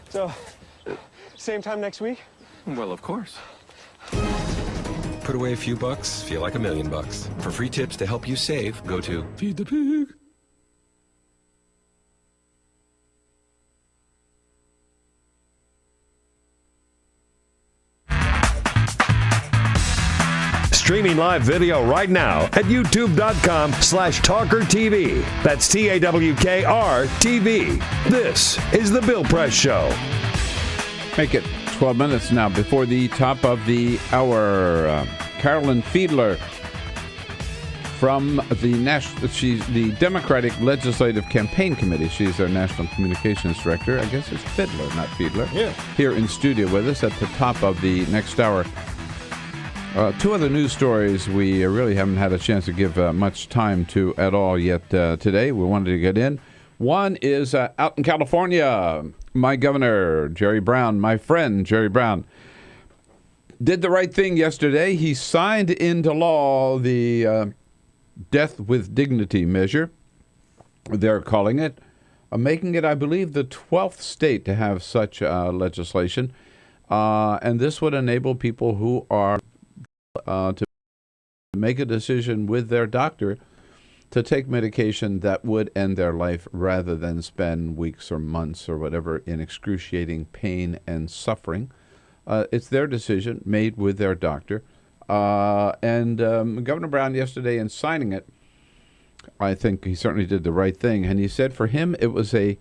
So, same time next week? Well, of course. Put away a few bucks, feel like $1 million. For free tips to help you save, go to Feed the Pig. Streaming live video right now at youtube.com/TalkerTV. That's TAWKR-TV. This is The Bill Press Show. Make it 12 minutes now before the top of the hour. Carolyn Fiddler from she's the Democratic Legislative Campaign Committee. She's our National Communications Director. I guess it's Fiddler, not Fiedler. Yeah. Here in studio with us at the top of the next hour. Two other news stories we really haven't had a chance to give much time to at all yet today. We wanted to get in. One is out in California. My governor, Jerry Brown, my friend Jerry Brown, did the right thing yesterday. He signed into law the Death with Dignity measure, they're calling it, making it, I believe, the 12th state to have such legislation. And this would enable people who are to make a decision with their doctor to take medication that would end their life rather than spend weeks or months or whatever in excruciating pain and suffering. It's their decision made with their doctor. And Governor Brown yesterday, in signing it, I think he certainly did the right thing. And he said for him it was a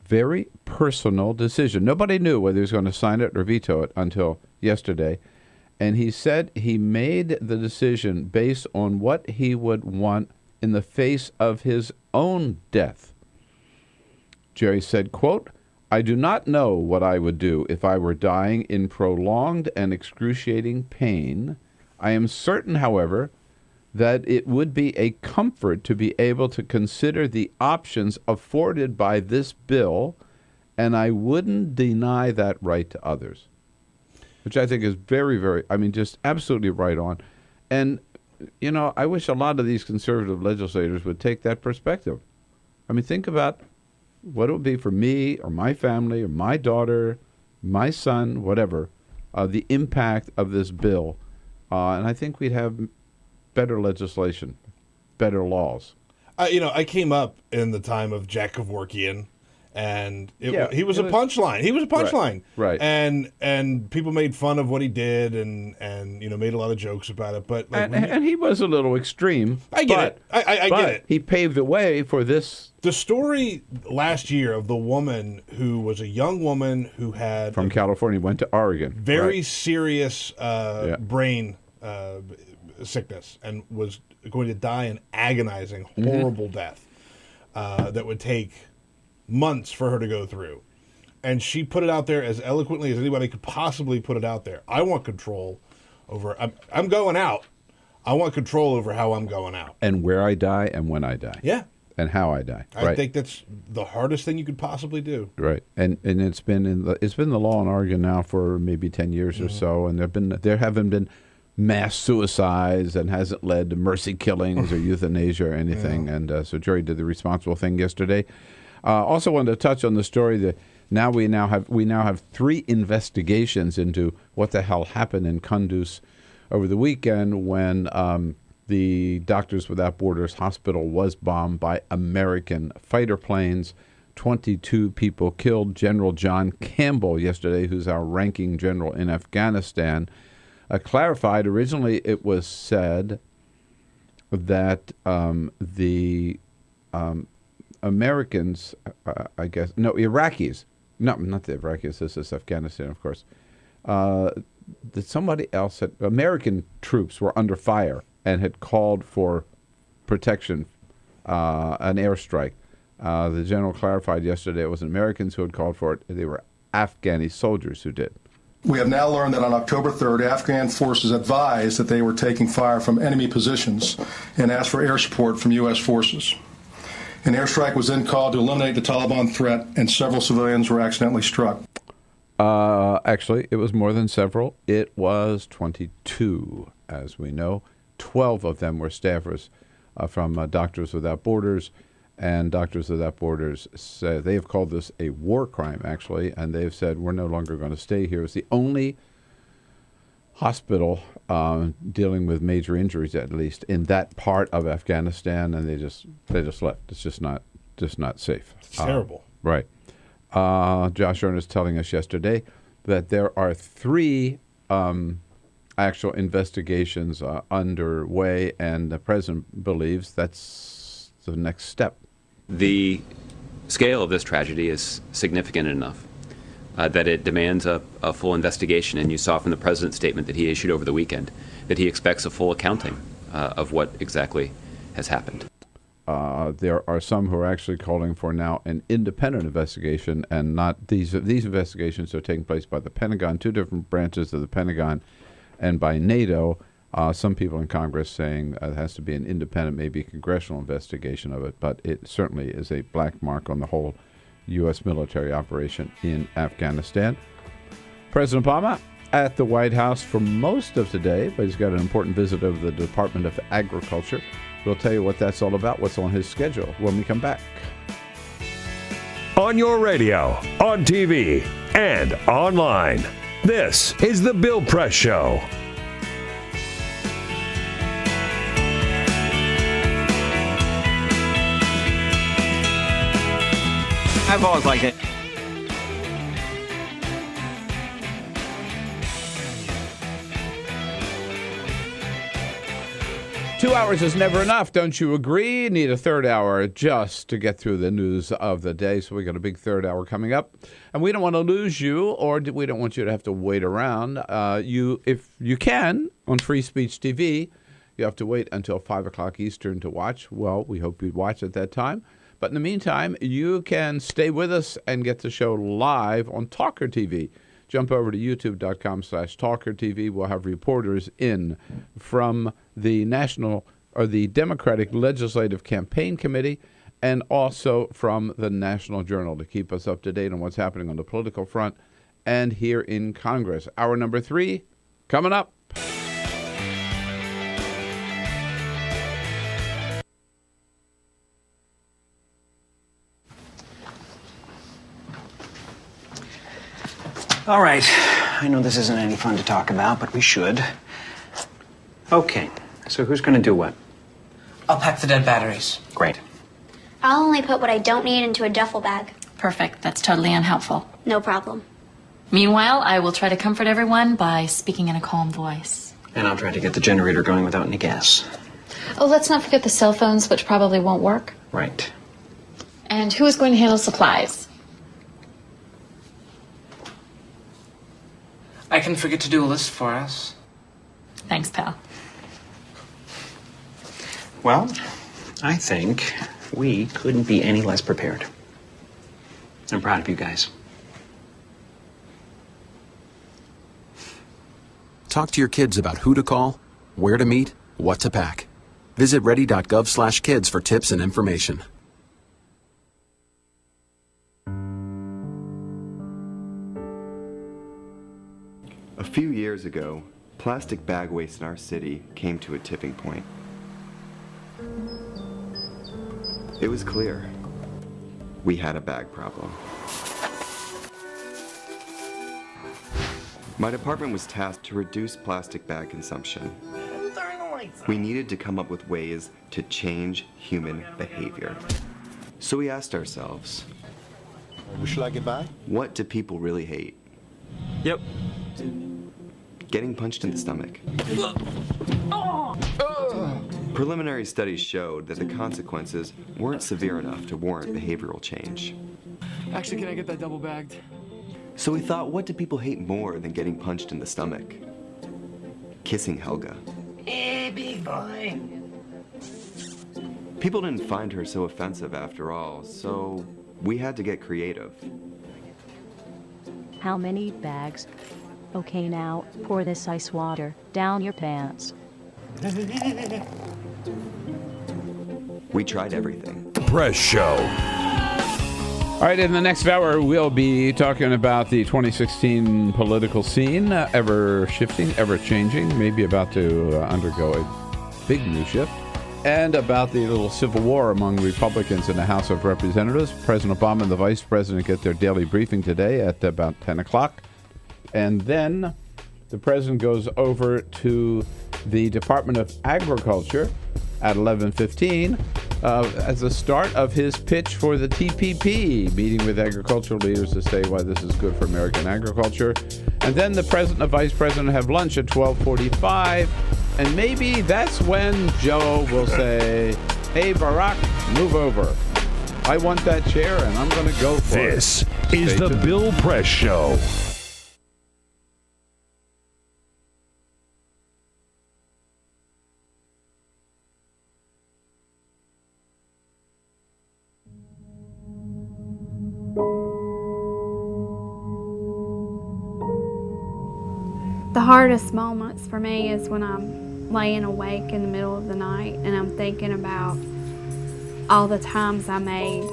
very personal decision. Nobody knew whether he was going to sign it or veto it until yesterday. And he said he made the decision based on what he would want in the face of his own death. Jerry said, quote, "I do not know what I would do if I were dying in prolonged and excruciating pain. I am certain, however, that it would be a comfort to be able to consider the options afforded by this bill, and I wouldn't deny that right to others." Which I think is very, very, just absolutely right on. And, I wish a lot of these conservative legislators would take that perspective. Think about what it would be for me or my family or my daughter, my son, whatever, the impact of this bill. And I think we'd have better legislation, better laws. I came up in the time of Jack Kevorkian, and he was a punchline. He was a punchline, right? And people made fun of what he did, and made a lot of jokes about it. But and he was a little extreme. I get it. I get it. He paved the way for this. The story last year of the woman who was a young woman who had from California, went to Oregon, very serious brain sickness, and was going to die an agonizing, horrible death that would take months for her to go through. And she put it out there as eloquently as anybody could possibly put it out there. I want control over, I'm going out. I want control over how I'm going out. And where I die and when I die. Yeah. And how I die. I think that's the hardest thing you could possibly do. Right. And it's been the law in Oregon now for maybe 10 years or so, and there haven't been mass suicides and hasn't led to mercy killings or euthanasia or anything. Yeah. And so Jerry did the responsible thing yesterday. Also wanted to touch on the story that we now have 3 investigations into what the hell happened in Kunduz over the weekend when the Doctors Without Borders hospital was bombed by American fighter planes. 22 people killed. General John Campbell yesterday, who's our ranking general in Afghanistan, clarified. Originally it was said that the Americans, Iraqis, not the Iraqis, this is Afghanistan, of course, that somebody else American troops were under fire and had called for protection, an airstrike. The general clarified yesterday it wasn't Americans who had called for it, they were Afghani soldiers who did. We have now learned that on October 3rd, Afghan forces advised that they were taking fire from enemy positions and asked for air support from U.S. forces. An airstrike was then called to eliminate the Taliban threat, and several civilians were accidentally struck. Actually, it was more than several. It was 22, as we know. 12 of them were staffers from Doctors Without Borders, and Doctors Without Borders said they have called this a war crime, actually, and they've said we're no longer going to stay here. It's the only hospital dealing with major injuries, at least in that part of Afghanistan, and they just left. It's just not safe. It's terrible. Right. Josh Earnest telling us yesterday that there are 3 actual investigations underway, and the president believes that's the next step. The scale of this tragedy is significant enough that it demands a full investigation, and you saw from the president's statement that he issued over the weekend that he expects a full accounting of what exactly has happened. There are some who are actually calling for now an independent investigation, and not these investigations are taking place by the Pentagon, 2 different branches of the Pentagon, and by NATO. Some people in Congress saying it has to be an independent, maybe congressional investigation of it, but it certainly is a black mark on the whole U.S. military operation in Afghanistan. President Obama at the White House for most of today, but he's got an important visit of the Department of Agriculture. We'll tell you what that's all about, what's on his schedule when we come back. On your radio, on TV, and online, this is The Bill Press Show. I've always liked it. Two hours is never enough, don't you agree? Need a third hour just to get through the news of the day. So we got a big third hour coming up. And we don't want to lose you, or we don't want you to have to wait around. If you can, on Free Speech TV, you have to wait until 5 o'clock Eastern to watch. Well, we hope you'd watch at that time. But in the meantime, you can stay with us and get the show live on Talker TV. Jump over to youtube.com/TalkerTV. We'll have reporters in from the the Democratic Legislative Campaign Committee and also from the National Journal to keep us up to date on what's happening on the political front and here in Congress. Hour number 3 coming up. All right. I know this isn't any fun to talk about, but we should. Okay. So who's going to do what? I'll pack the dead batteries. Great. I'll only put what I don't need into a duffel bag. Perfect. That's totally unhelpful. No problem. Meanwhile, I will try to comfort everyone by speaking in a calm voice. And I'll try to get the generator going without any gas. Oh, let's not forget the cell phones, which probably won't work. Right. And who is going to handle supplies? I can forget to do a list for us. Thanks, pal. Well, I think we couldn't be any less prepared. I'm proud of you guys. Talk to your kids about who to call, where to meet, what to pack. Visit ready.gov/kids for tips and information. A few years ago, plastic bag waste in our city came to a tipping point. It was clear we had a bag problem. My department was tasked to reduce plastic bag consumption. We needed to come up with ways to change human behavior. So we asked ourselves, would you like it back? What do people really hate? Yep. Getting punched in the stomach. Preliminary studies showed that the consequences weren't severe enough to warrant behavioral change. Actually, can I get that double bagged? So we thought, what do people hate more than getting punched in the stomach? Kissing Helga. Hey, big boy. People didn't find her so offensive after all, so we had to get creative. How many bags? Okay, now, pour this ice water down your pants. We tried everything. Press Show. All right, in the next hour, we'll be talking about the 2016 political scene, ever shifting, ever changing, maybe about to undergo a big new shift, and about the little civil war among Republicans in the House of Representatives. President Obama and the Vice President get their daily briefing today at about 10 o'clock. And then the President goes over to the Department of Agriculture at 11:15 as the start of his pitch for the TPP, meeting with agricultural leaders to say why this is good for American agriculture. And then the President and Vice President have lunch at 12:45. And maybe that's when Joe will say, hey, Barack, move over. I want that chair, and I'm going to go for it. This is the Bill Press Show. The hardest moments for me is when I'm laying awake in the middle of the night and I'm thinking about all the times I made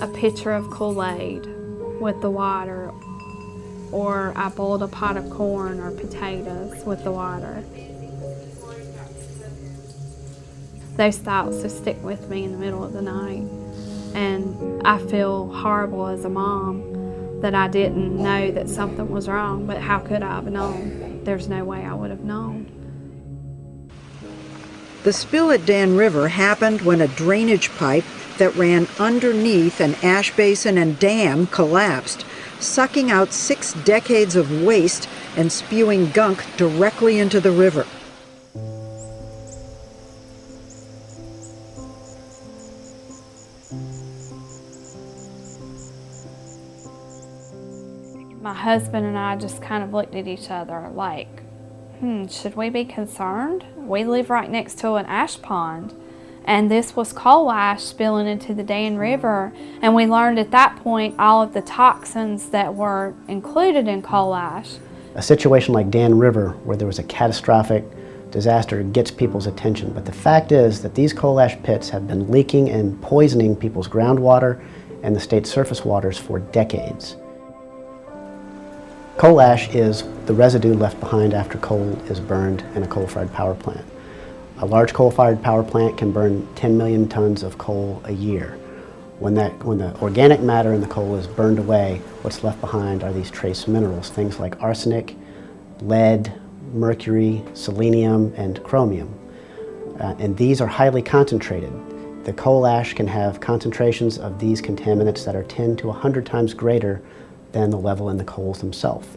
a pitcher of Kool-Aid with the water, or I boiled a pot of corn or potatoes with the water. Those thoughts just stick with me in the middle of the night, and I feel horrible as a mom that I didn't know that something was wrong, but how could I have known? There's no way I would have known. The spill at Dan River happened when a drainage pipe that ran underneath an ash basin and dam collapsed, sucking out 6 decades of waste and spewing gunk directly into the river. My husband and I just kind of looked at each other like, should we be concerned? We live right next to an ash pond, and this was coal ash spilling into the Dan River, and we learned at that point all of the toxins that were included in coal ash. A situation like Dan River, where there was a catastrophic disaster, gets people's attention, but the fact is that these coal ash pits have been leaking and poisoning people's groundwater and the state's surface waters for decades. Coal ash is the residue left behind after coal is burned in a coal-fired power plant. A large coal-fired power plant can burn 10 million tons of coal a year. When the organic matter in the coal is burned away, what's left behind are these trace minerals, things like arsenic, lead, mercury, selenium, and chromium. And these are highly concentrated. The coal ash can have concentrations of these contaminants that are 10 to 100 times greater than the level in the coals themselves.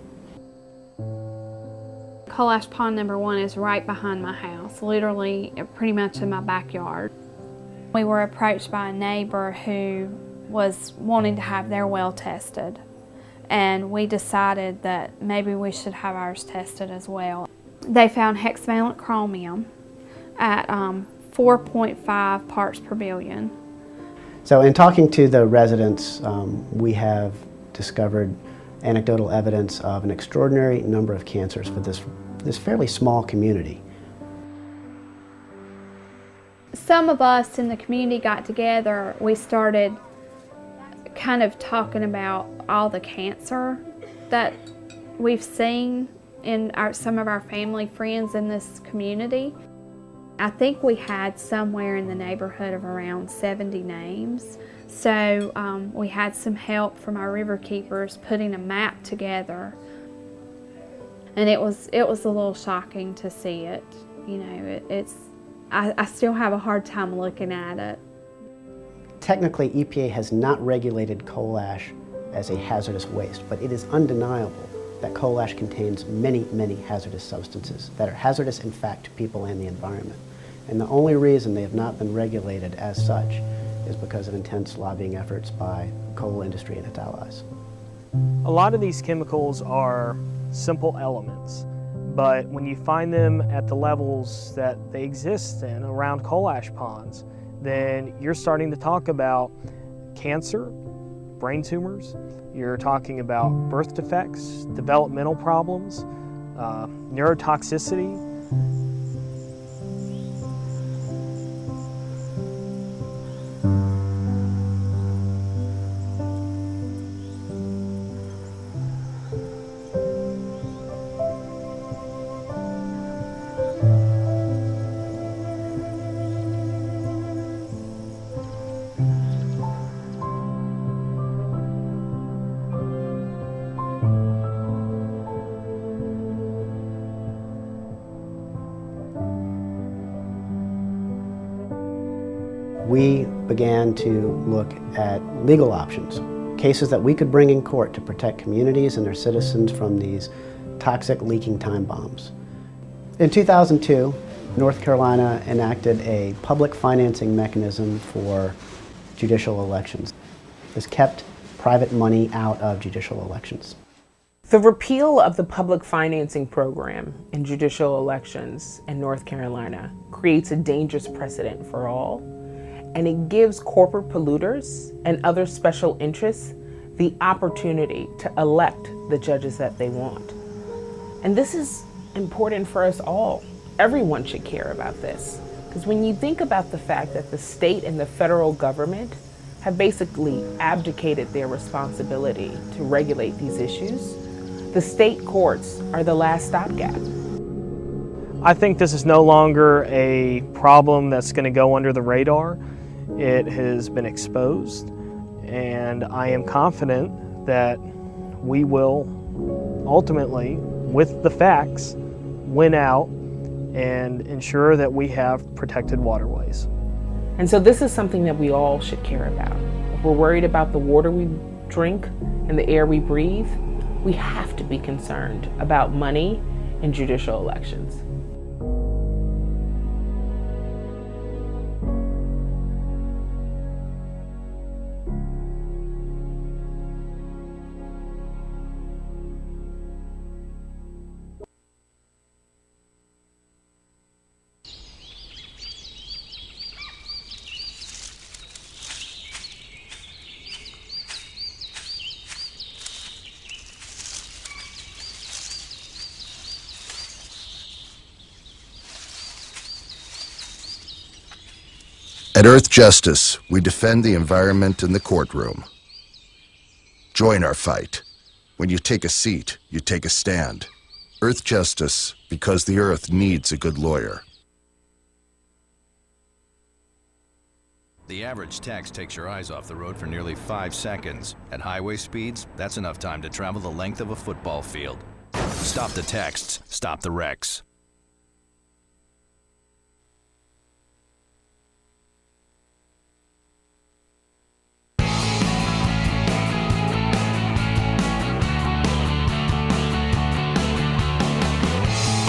Coal ash pond number 1 is right behind my house, literally pretty much in my backyard. We were approached by a neighbor who was wanting to have their well tested, and we decided that maybe we should have ours tested as well. They found hexavalent chromium at 4.5 parts per billion. So in talking to the residents, we have discovered anecdotal evidence of an extraordinary number of cancers for this fairly small community. Some of us in the community got together. We started kind of talking about all the cancer that we've seen in some of our family friends in this community. I think we had somewhere in the neighborhood of around 70 names. So we had some help from our river keepers putting a map together, and it was a little shocking to see it. You know, I still have a hard time looking at it. Technically, EPA has not regulated coal ash as a hazardous waste, but it is undeniable that coal ash contains many, many hazardous substances that are hazardous, in fact, to people and the environment. And the only reason they have not been regulated as such is because of intense lobbying efforts by the coal industry and its allies. A lot of these chemicals are simple elements, but when you find them at the levels that they exist in around coal ash ponds, then you're starting to talk about cancer, brain tumors, you're talking about birth defects, developmental problems, neurotoxicity. We began to look at legal options, cases that we could bring in court to protect communities and their citizens from these toxic leaking time bombs. In 2002, North Carolina enacted a public financing mechanism for judicial elections. This kept private money out of judicial elections. The repeal of the public financing program in judicial elections in North Carolina creates a dangerous precedent for all, and it gives corporate polluters and other special interests the opportunity to elect the judges that they want. And this is important for us all. Everyone should care about this, because when you think about the fact that the state and the federal government have basically abdicated their responsibility to regulate these issues, the state courts are the last stopgap. I think this is no longer a problem that's going to go under the radar. It has been exposed, and I am confident that we will ultimately, with the facts, win out and ensure that we have protected waterways. And so this is something that we all should care about. If we're worried about the water we drink and the air we breathe, we have to be concerned about money in judicial elections. At Earth Justice, we defend the environment in the courtroom. Join our fight. When you take a seat, you take a stand. Earth Justice, because the Earth needs a good lawyer. The average text takes your eyes off the road for nearly 5 seconds. At highway speeds, that's enough time to travel the length of a football field. Stop the texts, stop the wrecks.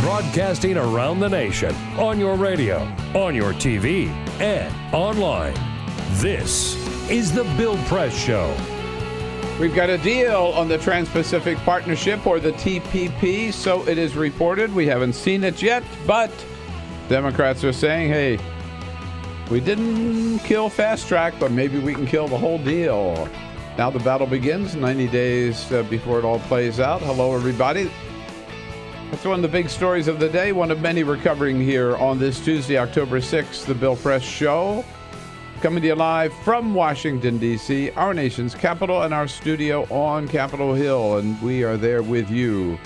Broadcasting around the nation, on your radio, on your TV, and online. This is the Bill Press Show. We've got a deal on the Trans-Pacific Partnership, or the TPP, so it is reported. We haven't seen it yet, but Democrats are saying, hey, we didn't kill fast track, but maybe we can kill the whole deal. Now the battle begins, 90 days before it all plays out. Hello, everybody. That's one of the big stories of the day, one of many we're covering here on this Tuesday, October 6th, the Bill Press Show. Coming to you live from Washington, D.C., our nation's capital, and our studio on Capitol Hill. And we are there with you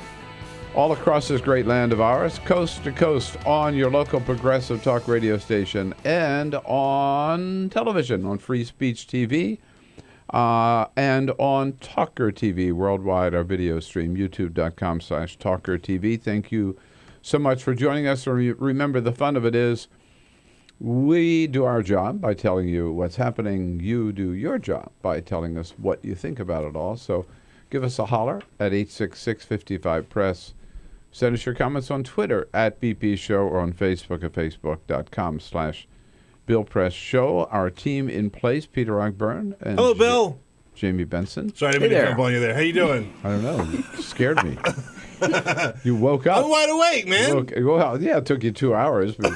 all across this great land of ours, coast to coast, on your local progressive talk radio station and on television, on Free Speech TV. And on Talker TV worldwide, our video stream, youtube.com/Talker TV. Thank you so much for joining us. Remember, the fun of it is we do our job by telling you what's happening. You do your job by telling us what you think about it all. So give us a holler at 866-55-PRESS. Send us your comments on Twitter at BP Show or on Facebook at facebook.com/Bill Press Show. Our team in place, Peter Ogburn and hello, Bill. Jamie Benson. Sorry, I didn't mean to jump on you there. How you doing? I don't know. You scared me. You woke up. I'm wide awake, man. Well, yeah, it took you 2 hours. But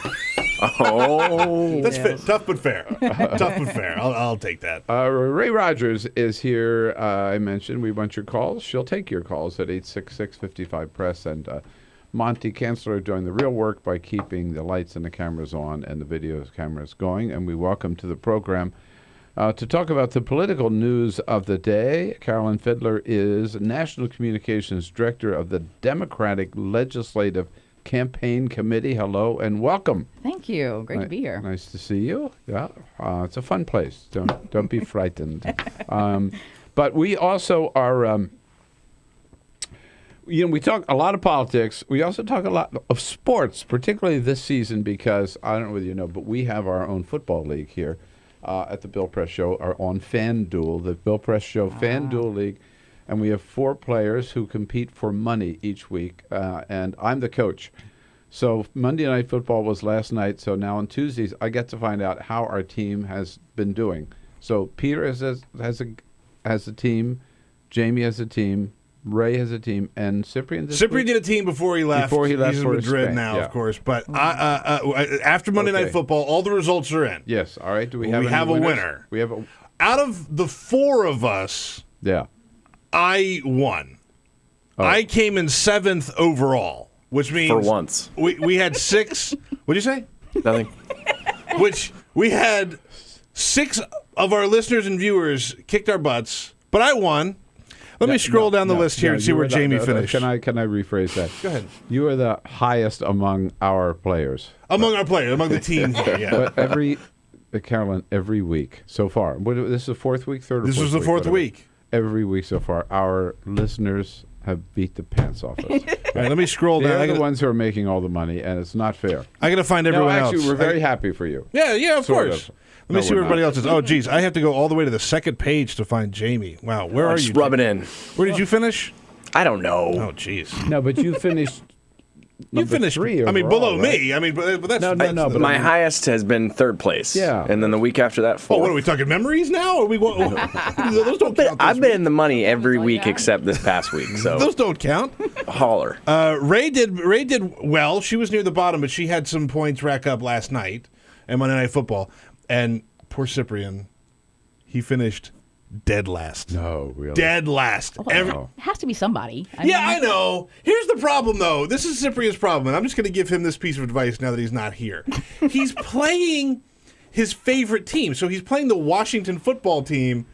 that's tough but fair. Tough but fair. I'll take that. Ray Rogers is here. I mentioned we want your calls. She'll take your calls at 866-55-PRESS. And Monty Kanzler doing the real work by keeping the lights and the cameras on and the video cameras going. And we welcome to the program to talk about the political news of the day. Carolyn Fiddler is National Communications Director of the Democratic Legislative Campaign Committee. Hello and welcome. Thank you. Great to be here. Nice to see you. Yeah, it's a fun place. Don't be frightened. But we also are. We talk a lot of politics. We also talk a lot of sports, particularly this season, because I don't know whether you know, but we have our own football league here at the Bill Press Show, or on FanDuel, the Bill Press Show FanDuel League. And we have 4 players who compete for money each week, and I'm the coach. So Monday Night Football was last night, so now on Tuesdays I get to find out how our team has been doing. So Peter has a team, Jamie has a team, Ray has a team, and Cyprian did a team before he left. He's in Madrid now, of course. But after Monday Night Football, all the results are in. Yes. All right. Do we have a winner? We have out of the 4 of us. Yeah. I won. Oh. I came in 7th overall, which means for once we had 6. What'd you say? Nothing. Which we had 6 of our listeners and viewers kicked our butts, but I won. Let me scroll down the list here and see where Jamie finished. Can I rephrase that? Go ahead. You are the highest among our players. Among the team here, yeah. But Carolyn, every week so far. This is the 4th week, 3rd or 4th week? This was the 4th week. Every week so far, our listeners have beat the pants off us. All right, let me scroll down. They're the ones who are making all the money, and it's not fair. I got to find everyone else. Actually, we're very happy for you. Yeah, of course. Let me see where everybody else is. Oh, geez, I have to go all the way to the second page to find Jamie. Wow, where are you? Just rub it in. Where did you finish? I don't know. Oh, jeez. No, but you finished. You finished 3 I mean, overall, below right? me. I mean, but that's No, but my highest has been 3rd place. Yeah. And then the week after that, 4th. Oh, what are we talking memories now? Or are we? Those don't count. I've been in the money every week except this past week. So Those don't count. Holler. Ray did well. She was near the bottom, but she had some points rack up last night and Monday Night Football. And poor Cyprian, he finished dead last. No, really. Dead last. It has to be somebody. I know. Here's the problem, though. This is Cyprian's problem, and I'm just going to give him this piece of advice now that he's not here. He's playing his favorite team. So he's playing the Washington football team.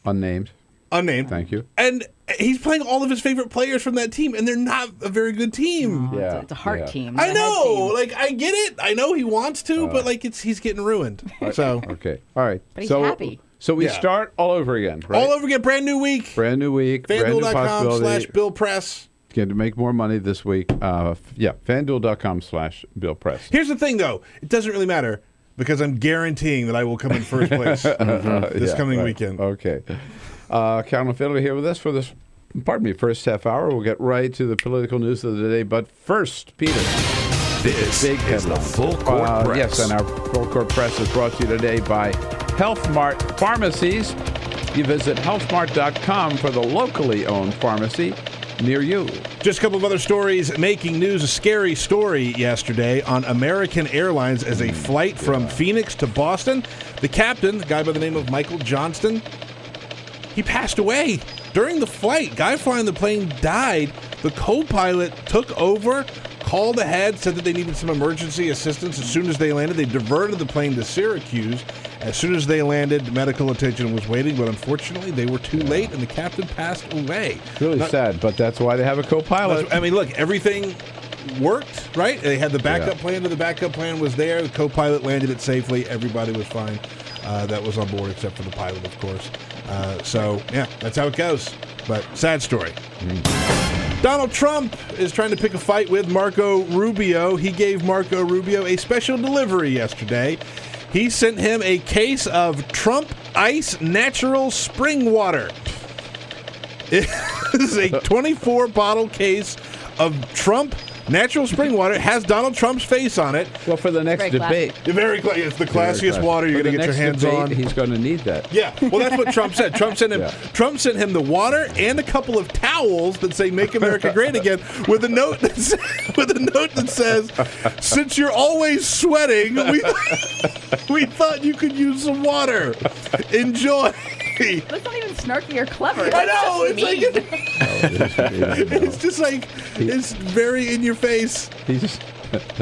Unnamed. Thank you. And he's playing all of his favorite players from that team, and they're not a very good team. It's a heart team. I know. Like, I get it. I know he wants to, but like he's getting ruined. So okay. All right. But he's happy. So we start all over again, right? All over again. Brand new week. Brand new week. Brand new possibility. FanDuel.com/BillPress. Get to make more money this week. FanDuel.com/BillPress. Here's the thing, though. It doesn't really matter because I'm guaranteeing that I will come in first place this coming weekend. Okay. Carolyn Fiddler here with us for this, first half hour. We'll get right to the political news of the day. But first, Peter. This is the Full Court Press. Yes, and our Full Court Press is brought to you today by HealthMart Pharmacies. You visit healthmart.com for the locally owned pharmacy near you. Just a couple of other stories making news. A scary story yesterday on American Airlines as a flight from Phoenix to Boston. The captain, a guy by the name of Michael Johnston, he passed away during the flight. Guy flying the plane died. The co-pilot took over, called ahead, said that they needed some emergency assistance. As soon as they landed, they diverted the plane to Syracuse. As soon as they landed, medical attention was waiting, but unfortunately they were too late, and the captain passed away. Really sad, but that's why they have a co-pilot. I mean, look, everything worked, right? They had the backup plan, and the backup plan was there. The co-pilot landed it safely. Everybody was fine. That was on board, except for the pilot, of course. So, yeah, that's how it goes. But sad story. Donald Trump is trying to pick a fight with Marco Rubio. He gave Marco Rubio a special delivery yesterday. He sent him a case of Trump Ice Natural Spring Water. It is a 24-bottle case of Trump Natural Spring Water. It has Donald Trump's face on it. Well, for the next debate. It's the classiest water you're going to get your hands on. He's going to need that. Yeah, well, that's what Trump said. Trump sent him the water and a couple of towels that say "Make America Great Again" with a note that says, "Since you're always sweating, we thought you could use some water. Enjoy." That's not even snarky or clever. I know. It's just like it's very in your face.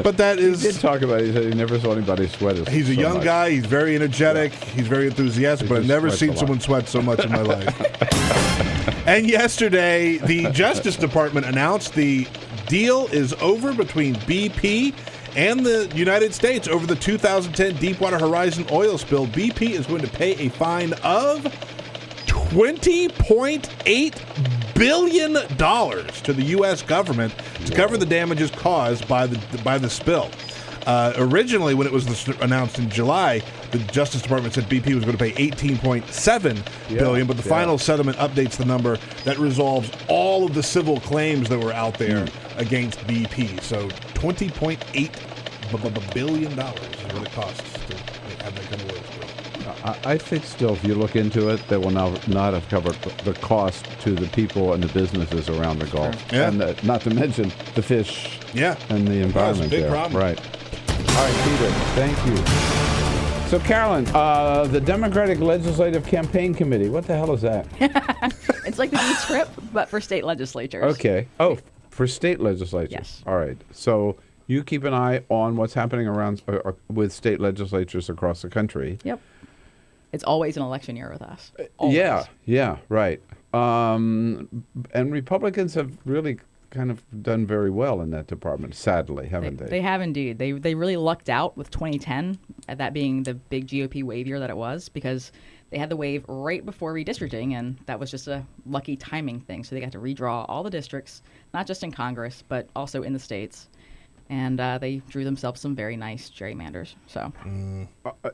But that is. He did talk about it. He said he never saw anybody sweat as He's a so young much. guy. He's very energetic. He's very enthusiastic. But I've never seen someone sweat so much in my life. And yesterday, the Justice Department announced the deal is over between BP and the United States over the 2010 Deepwater Horizon oil spill. BP is going to pay a fine of $20.8 billion to the U.S. government to cover the damages caused by the spill. Originally, when it was announced in July, the Justice Department said BP was going to pay $18.7 billion, but the final settlement updates the number that resolves all of the civil claims that were out there against BP. So $20.8 billion is what it costs to have that kind of oil spill. I think still, if you look into it, they will not have covered the cost to the people and the businesses around the Gulf. Yeah. And not to mention the fish and the environment it's a big there. problem. Right. All right, Peter, thank you. So, Carolyn, the Democratic Legislative Campaign Committee, what the hell is that? It's like the D-Trip, but for state legislatures. Okay. Oh, for state legislatures. Yes. All right. So you keep an eye on what's happening around with state legislatures across the country. Yep. It's always an election year with us. Always. Yeah, right. And Republicans have really kind of done very well in that department, sadly, haven't they? They have indeed. They really lucked out with 2010, that being the big GOP wave year that it was, because they had the wave right before redistricting, and that was just a lucky timing thing. So they got to redraw all the districts, not just in Congress, but also in the states. And they drew themselves some very nice gerrymanders. So,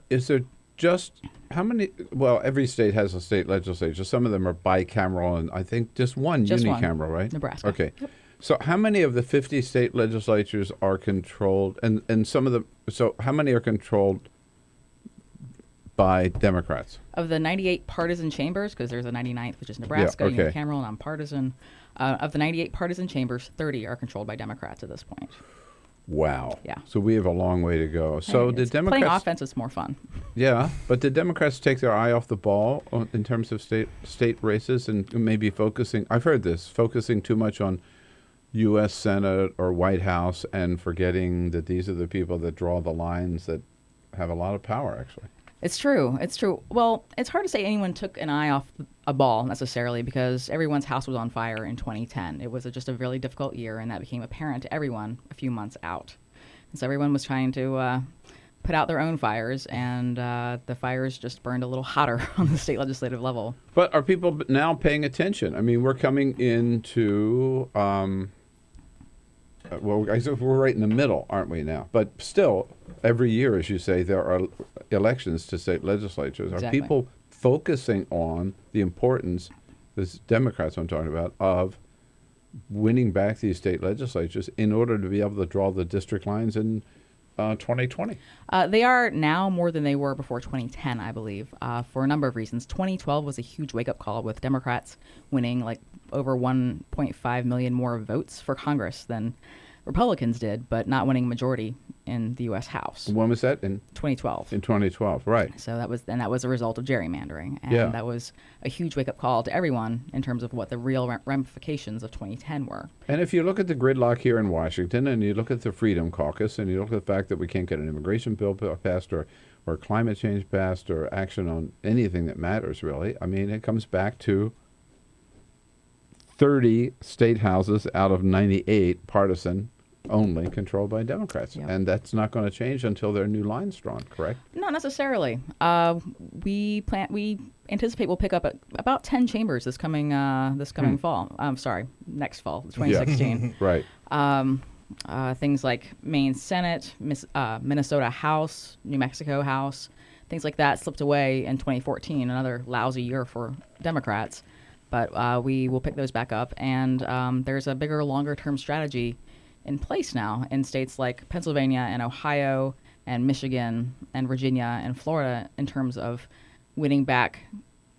is there just how many? Well, every state has a state legislature. Some of them are bicameral, and I think just one unicameral, right? Nebraska. Okay. Yep. So how many of the 50 state legislatures are controlled, and some of them? So how many are controlled by Democrats? Of the 98 partisan chambers, because there's a 99th, which is Nebraska, unicameral, nonpartisan. Of the 98 partisan chambers, 30 are controlled by Democrats at this point. Wow. Yeah. So we have a long way to go. So did Democrats playing offense is more fun? Yeah, but did Democrats take their eye off the ball in terms of state races and maybe focusing? I've heard this, focusing too much on U.S. Senate or White House and forgetting that these are the people that draw the lines that have a lot of power, actually. It's true. It's true. Well, it's hard to say anyone took an eye off a ball necessarily because everyone's house was on fire in 2010. It was just a really difficult year, and that became apparent to everyone a few months out. And so everyone was trying to put out their own fires, and the fires just burned a little hotter on the state legislative level. But are people now paying attention? I mean, we're coming into, well, I guess we're right in the middle, aren't we now? But still, every year, as you say, there are elections to state legislatures. Exactly. Are people focusing on the importance, this Democrats I'm talking about, of winning back these state legislatures in order to be able to draw the district lines in 2020? They are now more than they were before 2010, I believe, for a number of reasons. 2012 was a huge wake-up call with Democrats winning like over 1.5 million more votes for Congress than Republicans did, but not winning a majority in the U.S. House. When was that? In 2012. In 2012, right. So that was a result of gerrymandering. And Yeah. that was a huge wake-up call to everyone in terms of what the real ramifications of 2010 were. And if you look at the gridlock here in Washington, and you look at the Freedom Caucus, and you look at the fact that we can't get an immigration bill passed or climate change passed or action on anything that matters, really, I mean, it comes back to 30 state houses out of 98 partisan only controlled by Democrats. Yep. And that's not going to change until there are new lines drawn, correct? Not necessarily. We anticipate we'll pick up about 10 chambers this coming fall. Next fall, 2016. Right. Things like Maine Senate, Minnesota House, New Mexico House, things like that slipped away in 2014, another lousy year for Democrats. But we will pick those back up, and there's a bigger, longer-term strategy in place now in states like Pennsylvania and Ohio and Michigan and Virginia and Florida in terms of winning back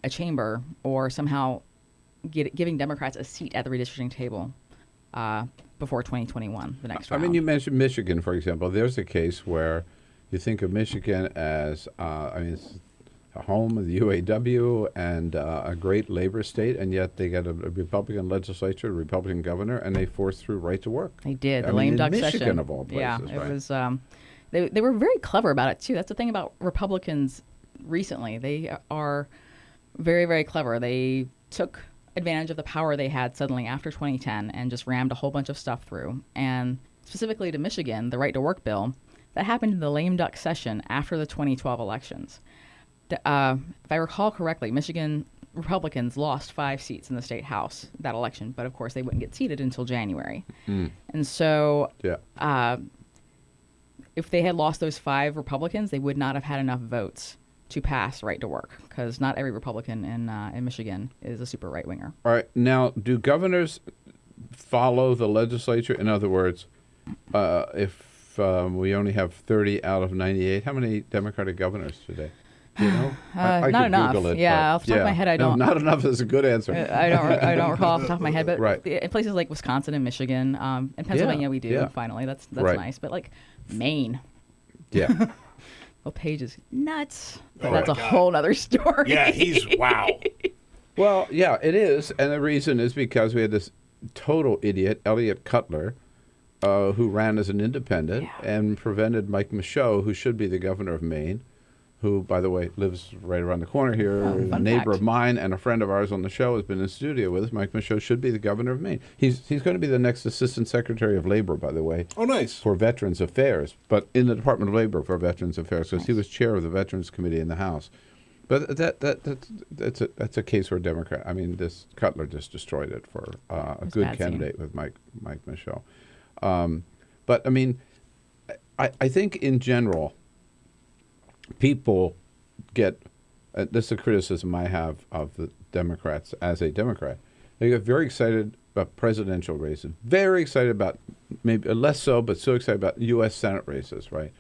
a chamber or somehow giving Democrats a seat at the redistricting table before 2021, the next round. I mean, you mentioned Michigan, for example. There's a case where you think of Michigan as, it's a home of the UAW and a great labor state, and yet they got a Republican legislature, a Republican governor, and they forced through right to work. They did, the lame duck Michigan session. Of all places, yeah, it right? was. They were very clever about it too. That's the thing about Republicans recently. They are very, very clever. They took advantage of the power they had suddenly after 2010 and just rammed a whole bunch of stuff through. And specifically to Michigan, the right to work bill, that happened in the lame duck session after the 2012 elections. If I recall correctly, Michigan Republicans lost 5 seats in the state house that election, but of course they wouldn't get seated until January. And so if they had lost those 5 Republicans, they would not have had enough votes to pass right to work, because not every Republican in Michigan is a super right-winger. All right. Now, do governors follow the legislature? In other words, if we only have 30 out of 98, how many Democratic governors today? You know? I Not could enough. Google it, Yeah, off the top of my head, I don't. No, not enough is a good answer. I don't recall off the top of my head, but Right. in places like Wisconsin and Michigan, and Pennsylvania, we do. yeah. Finally, that's Right. nice. But like Maine, Yeah. well, Page is nuts. But Oh that's my a God. whole other story. Yeah, he's wow. Well, yeah, it is. And the reason is because we had this total idiot, Elliot Cutler, who ran as an independent and prevented Mike Michaud, who should be the governor of Maine, who, by the way, lives right around the corner here, a fun neighbor fact. of mine and a friend of ours on the show, has been in the studio with us. Mike Michaud should be the governor of Maine. He's going to be the next Assistant Secretary of Labor, by the way. Oh, nice. For Veterans Affairs, but in the Department of Labor for Veterans Affairs, because he was chair of the Veterans Committee in the House. But that's a case where Democrat. I mean, this Cutler just destroyed it for a good bad scene. candidate with Mike Michaud. But I mean, I think in general, people get, this is a criticism I have of the Democrats as a Democrat. They get very excited about presidential races, very excited about, maybe less so, but so excited about U.S. Senate races, right?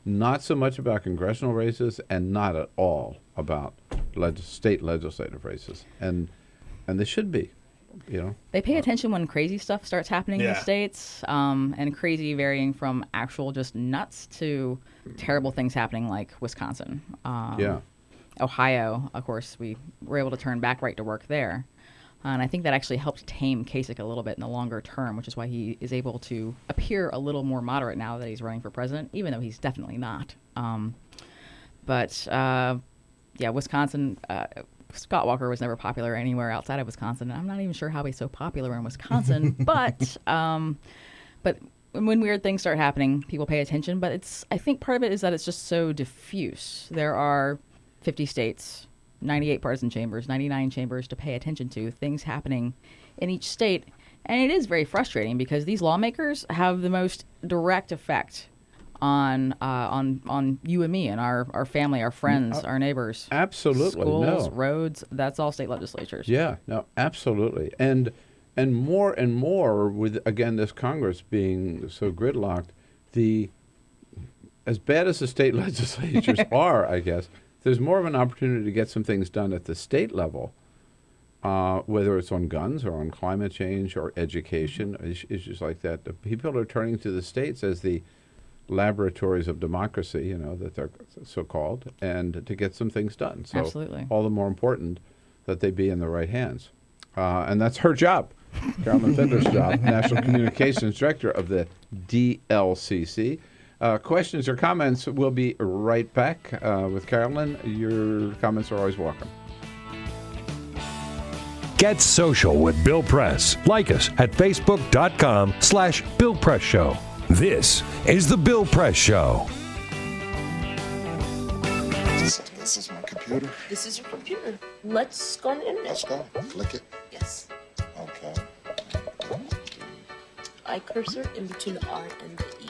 Not so much about congressional races, and not at all about state legislative races. And they should be, you know. They pay attention when crazy stuff starts happening in the Yeah. states, and crazy varying from actual just nuts to terrible things happening like Wisconsin. Yeah. Ohio, of course, we were able to turn back right to work there. And I think that actually helped tame Kasich a little bit in the longer term, which is why he is able to appear a little more moderate now that he's running for president, even though he's definitely not. Yeah, Wisconsin, Scott Walker was never popular anywhere outside of Wisconsin. I'm not even sure how he's so popular in Wisconsin, but when weird things start happening, people pay attention. But I think part of it is that it's just so diffuse. There are 50 states, 98 partisan chambers, 99 chambers to pay attention to, things happening in each state. And it is very frustrating because these lawmakers have the most direct effect on you and me and our family, our friends, our neighbors. Absolutely. Schools, No. roads, that's all state legislatures. Yeah, no, absolutely. And more with, again, this Congress being so gridlocked, as bad as the state legislatures are, I guess, there's more of an opportunity to get some things done at the state level, whether it's on guns or on climate change or education, issues like that. The people are turning to the states as the laboratories of democracy, you know, that they're so-called, and to get some things done. So Absolutely. all the more important that they be in the right hands. And that's her job, Carolyn Fiddler's job, National Communications Director of the DLCC. Questions or comments, we'll be right back with Carolyn. Your comments are always welcome. Get social with Bill Press. Like us at facebook.com/Bill Press Show. This is the Bill Press Show. This is my computer. This is your computer. Let's go on the internet. Let's go. Click it. Yes. Okay. I cursor in between the R and the E.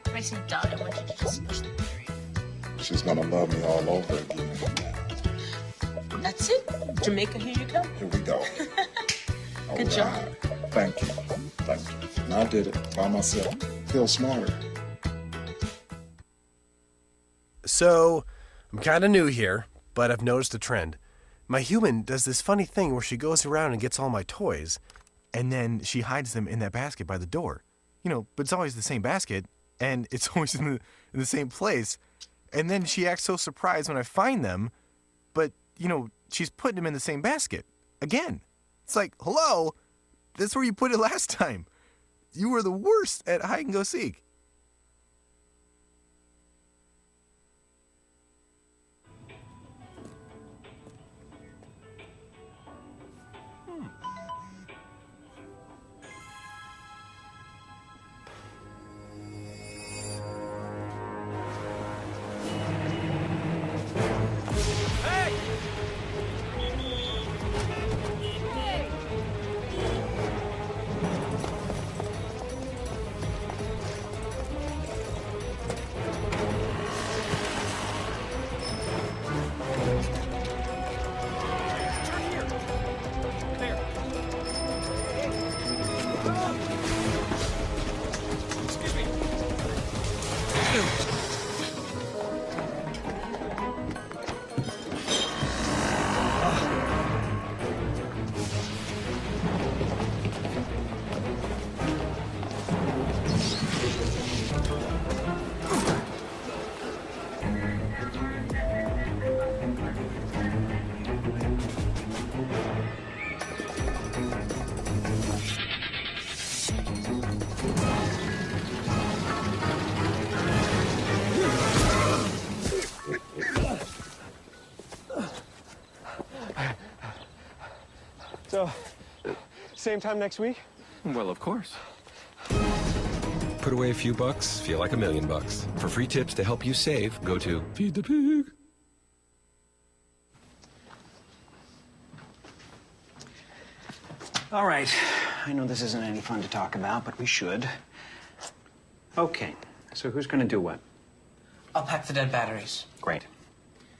Pressing dot, I want you to just push the period. She's gonna love me all over again. That's it. Jamaica, here you come. Here we go. Good job. Thank you. Thank you. And I did it by myself. Feel smarter. So, I'm kind of new here, but I've noticed a trend. My human does this funny thing where she goes around and gets all my toys, and then she hides them in that basket by the door. You know, but it's always the same basket, and it's always in the same place. And then she acts so surprised when I find them, but, you know, she's putting them in the same basket. Again. It's like, hello? That's where you put it last time. You were the worst at hide and go seek. So, same time next week? Well, of course. Put away a few bucks, feel like $1 million. For free tips to help you save, go to Feed the Pig. All right. I know this isn't any fun to talk about, but we should. Okay. So who's going to do what? I'll pack the dead batteries. Great.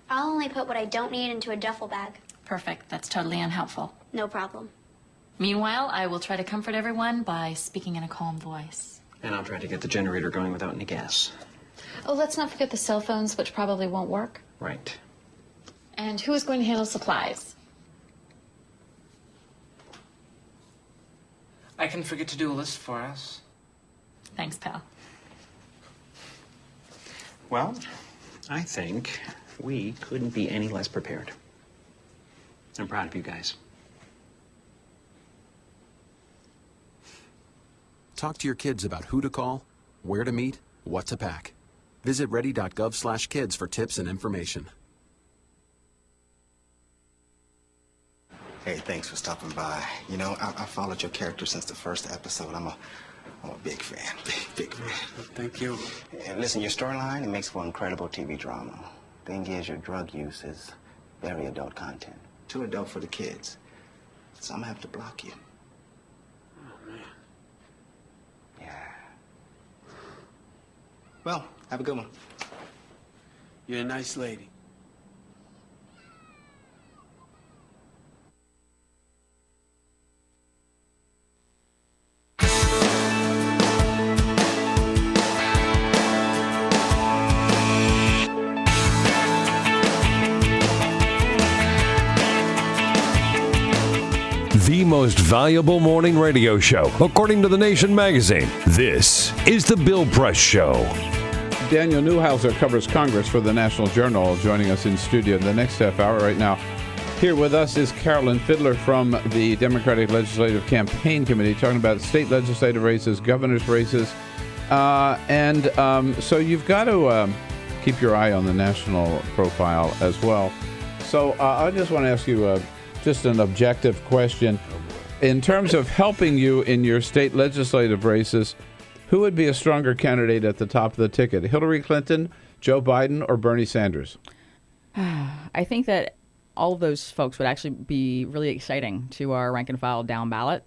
I'll only put what I don't need into a duffel bag. Perfect. That's totally unhelpful. No problem. Meanwhile, I will try to comfort everyone by speaking in a calm voice. And I'll try to get the generator going without any gas. Oh, let's not forget the cell phones, which probably won't work. Right. And who is going to handle supplies? I can forget to do a list for us. Thanks, pal. Well, I think we couldn't be any less prepared. I'm proud of you guys. Talk to your kids about who to call, where to meet, what to pack. Visit ready.gov/kids for tips and information. Hey, thanks for stopping by. You know, I followed your character since the first episode. I'm a big fan. Big fan. Thank you. And listen, your storyline, it makes for incredible TV drama. Thing is, your drug use is very adult content. Too adult for the kids. So I'm gonna have to block you. Oh, man. Yeah. Well, have a good one. You're a nice lady. The most valuable morning radio show, according to The Nation magazine. This is The Bill Press Show. Daniel Newhauser covers Congress for the National Journal, joining us in studio in the next half hour right now. Here with us is Carolyn, Fiddler from the Democratic Legislative Campaign Committee, talking about state legislative races, governor's races. So you've got to keep your eye on the national profile as well. So I just want to ask you just an objective question. In terms of helping you in your state legislative races, who would be a stronger candidate at the top of the ticket? Hillary Clinton, Joe Biden, or Bernie Sanders? I think that all of those folks would actually be really exciting to our rank and file down ballot.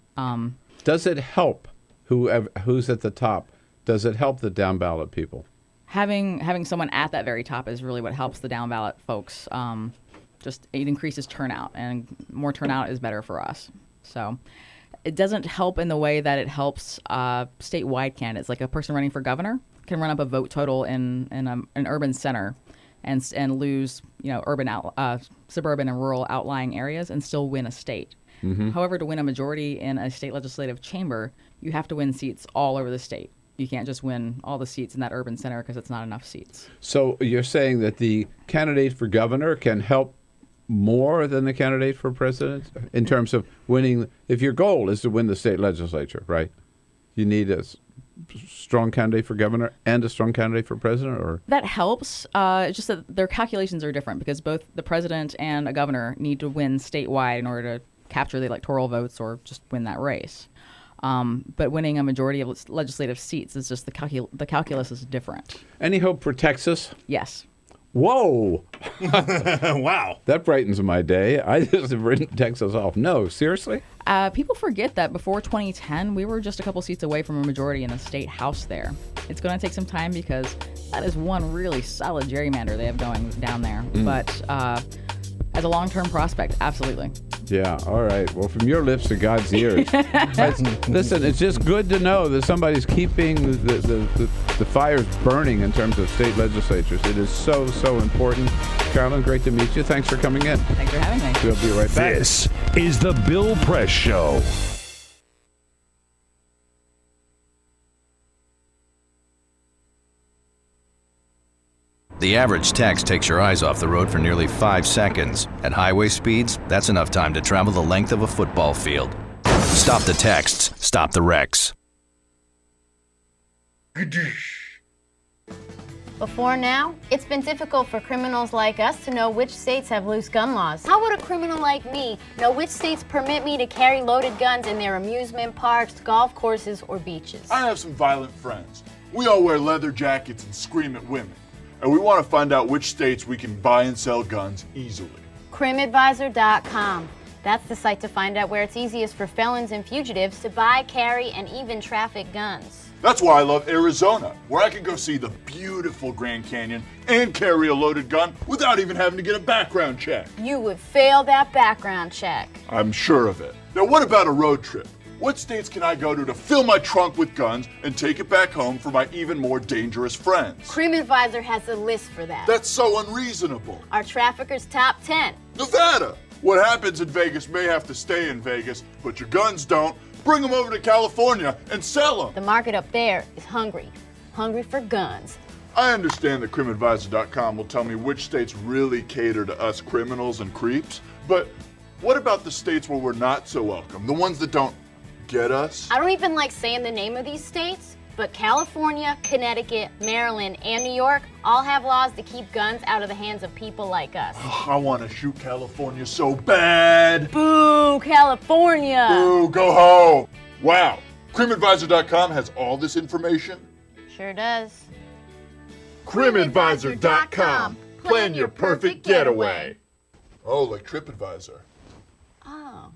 Does it help who's at the top? Does it help the down ballot people? Having someone at that very top is really what helps the down ballot folks. Just it increases turnout, and more turnout is better for us. So it doesn't help in the way that it helps statewide candidates. Like a person running for governor can run up a vote total in an urban center and lose, suburban and rural outlying areas and still win a state. Mm-hmm. However, to win a majority in a state legislative chamber, you have to win seats all over the state. You can't just win all the seats in that urban center because it's not enough seats. So you're saying that the candidate for governor can help more than the candidate for president in terms of winning? If your goal is to win the state legislature, right? You need a strong candidate for governor and a strong candidate for president, or that helps. It's just that their calculations are different because both the president and a governor need to win statewide in order to capture the electoral votes or just win that race. But winning a majority of legislative seats is just the calculus is different. Any hope for Texas? Yes. Whoa! Wow. That brightens my day. I just have written Texas off. No, seriously? People forget that before 2010, we were just a couple seats away from a majority in the state house there. It's going to take some time because that is one really solid gerrymander they have going down there. But as a long-term prospect, absolutely. Yeah, all right. Well, from your lips to God's ears. Listen, it's just good to know that somebody's keeping the fires burning in terms of state legislatures. It is so, so important. Carolyn, great to meet you. Thanks for coming in. Thanks for having me. We'll be right back. This is The Bill Press Show. The average text takes your eyes off the road for nearly 5 seconds. At highway speeds, that's enough time to travel the length of a football field. Stop the texts, stop the wrecks. Before now, it's been difficult for criminals like us to know which states have loose gun laws. How would a criminal like me know which states permit me to carry loaded guns in their amusement parks, golf courses, or beaches? I have some violent friends. We all wear leather jackets and scream at women. And we want to find out which states we can buy and sell guns easily. CrimAdvisor.com. That's the site to find out where it's easiest for felons and fugitives to buy, carry, and even traffic guns. That's why I love Arizona, where I can go see the beautiful Grand Canyon and carry a loaded gun without even having to get a background check. You would fail that background check. I'm sure of it. Now, what about a road trip? What states can I go to fill my trunk with guns and take it back home for my even more dangerous friends? Crime Advisor has a list for that. That's so unreasonable. Our traffickers' top 10. Nevada! What happens in Vegas may have to stay in Vegas, but your guns don't. Bring them over to California and sell them. The market up there is hungry. Hungry for guns. I understand that CrimAdvisor.com will tell me which states really cater to us criminals and creeps, but what about the states where we're not so welcome? The ones that don't get us? I don't even like saying the name of these states, but California, Connecticut, Maryland, and New York all have laws to keep guns out of the hands of people like us. I want to shoot California so bad. Boo, California. Boo, go home. Wow. CrimAdvisor.com has all this information? Sure does. CrimAdvisor.com. Plan your perfect getaway. Oh, like TripAdvisor. Oh.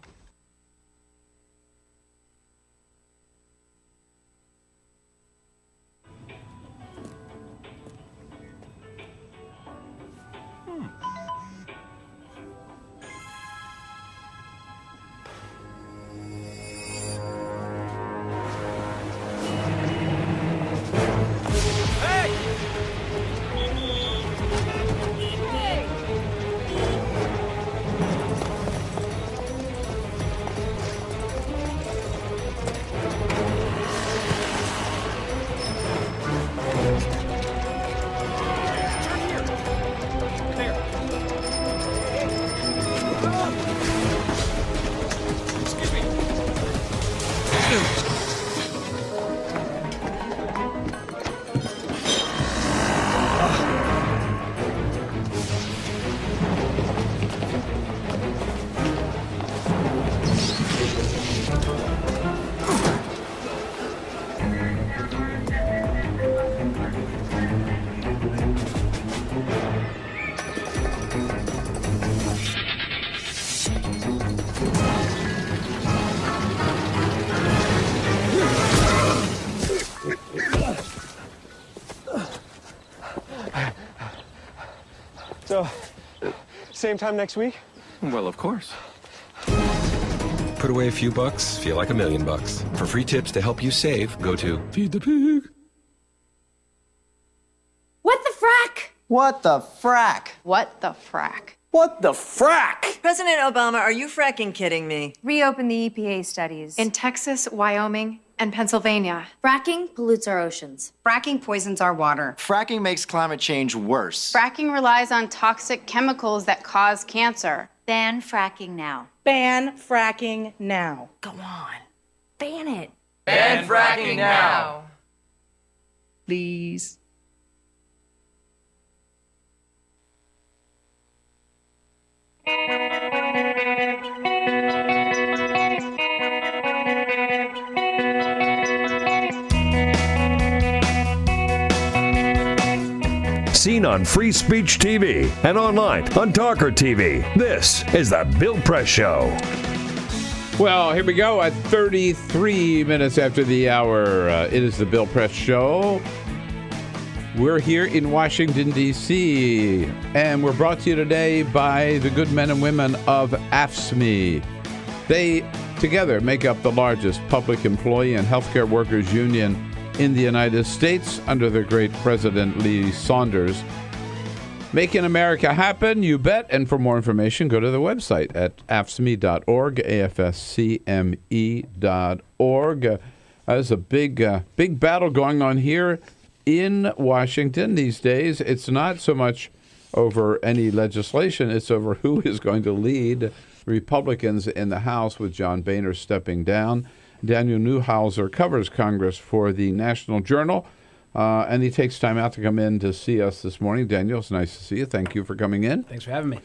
So, same time next week? Well, of course. Put away a few bucks, feel like $1 million. For free tips to help you save, go to Feed the Pig. What the frack? What the frack? What the frack? What the frack? President Obama, are you fracking kidding me? Reopen the EPA studies. In Texas, Wyoming, and Pennsylvania. Fracking pollutes our oceans. Fracking poisons our water. Fracking makes climate change worse. Fracking relies on toxic chemicals that cause cancer. Ban fracking now. Ban fracking now. Go on. Ban it. Ban fracking now. Please. Seen on Free Speech TV and online on Talker TV. This is the Bill Press Show. Well, here we go at 33 minutes after the hour. It is the Bill Press Show. We're here in Washington, D.C., and we're brought to you today by the good men and women of AFSCME. They together make up the largest public employee and healthcare workers union in the United States under the great President Lee Saunders. Making America happen, you bet. And for more information, go to the website at afscme.org, afscme.org. There's a big battle going on here in Washington these days. It's not so much over any legislation, it's over who is going to lead Republicans in the House, with John Boehner stepping down. Daniel Newhauser covers Congress for the National Journal, and he takes time out to come in to see us this morning. Daniel, it's nice to see you. Thank you for coming in. Thanks for having me.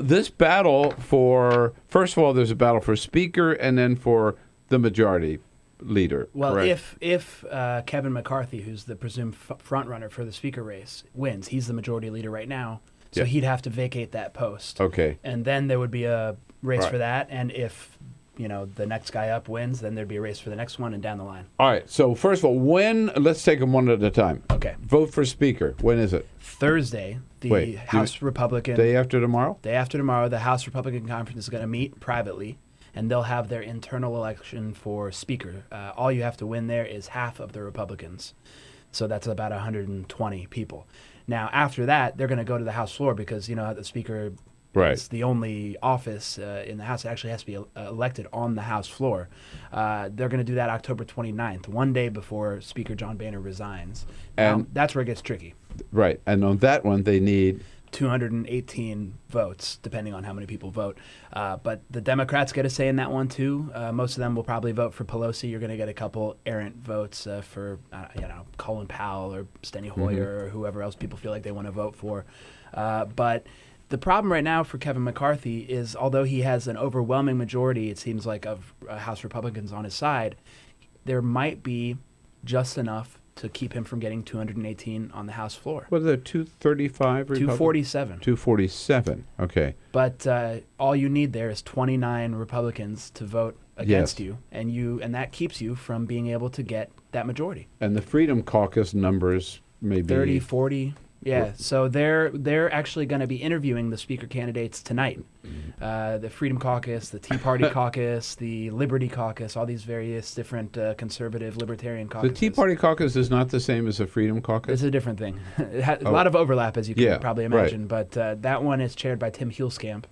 This battle for, first of all, there's a battle for Speaker and then for the majority leader. Well, correct? if Kevin McCarthy, who's the presumed front runner for the Speaker race, wins, he's the majority leader right now, so he'd have to vacate that post. Okay. And then there would be a race for that, and if the next guy up wins, then there'd be a race for the next one and down the line. All right. So first of all, let's take them one at a time. Okay. Vote for Speaker. When is it? Thursday, the House Republican... Day after tomorrow? Day after tomorrow, the House Republican Conference is going to meet privately, and they'll have their internal election for Speaker. All you have to win there is half of the Republicans. So that's about 120 people. Now, after that, they're going to go to the House floor because, the Speaker... Right. It's the only office in the House that actually has to be elected on the House floor. They're going to do that October 29th, one day before Speaker John Boehner resigns. And that's where it gets tricky. Right. And on that one, they need 218 votes, depending on how many people vote. But the Democrats get a say in that one, too. Most of them will probably vote for Pelosi. You're going to get a couple errant votes for, Colin Powell or Steny Hoyer or whoever else people feel like they want to vote for. But the problem right now for Kevin McCarthy is, although he has an overwhelming majority, it seems like, of House Republicans on his side, there might be just enough to keep him from getting 218 on the House floor. What are there, 235? 247. 247, okay. But all you need there is 29 Republicans to vote against you, and that keeps you from being able to get that majority. And the Freedom Caucus numbers maybe 30, 40. Yeah, so they're actually going to be interviewing the Speaker candidates tonight. The Freedom Caucus, the Tea Party Caucus, the Liberty Caucus, all these various different conservative libertarian caucuses. The Tea Party Caucus is not the same as the Freedom Caucus? It's a different thing. It has a lot of overlap, as you can probably imagine, right. but that one is chaired by Tim Huelskamp.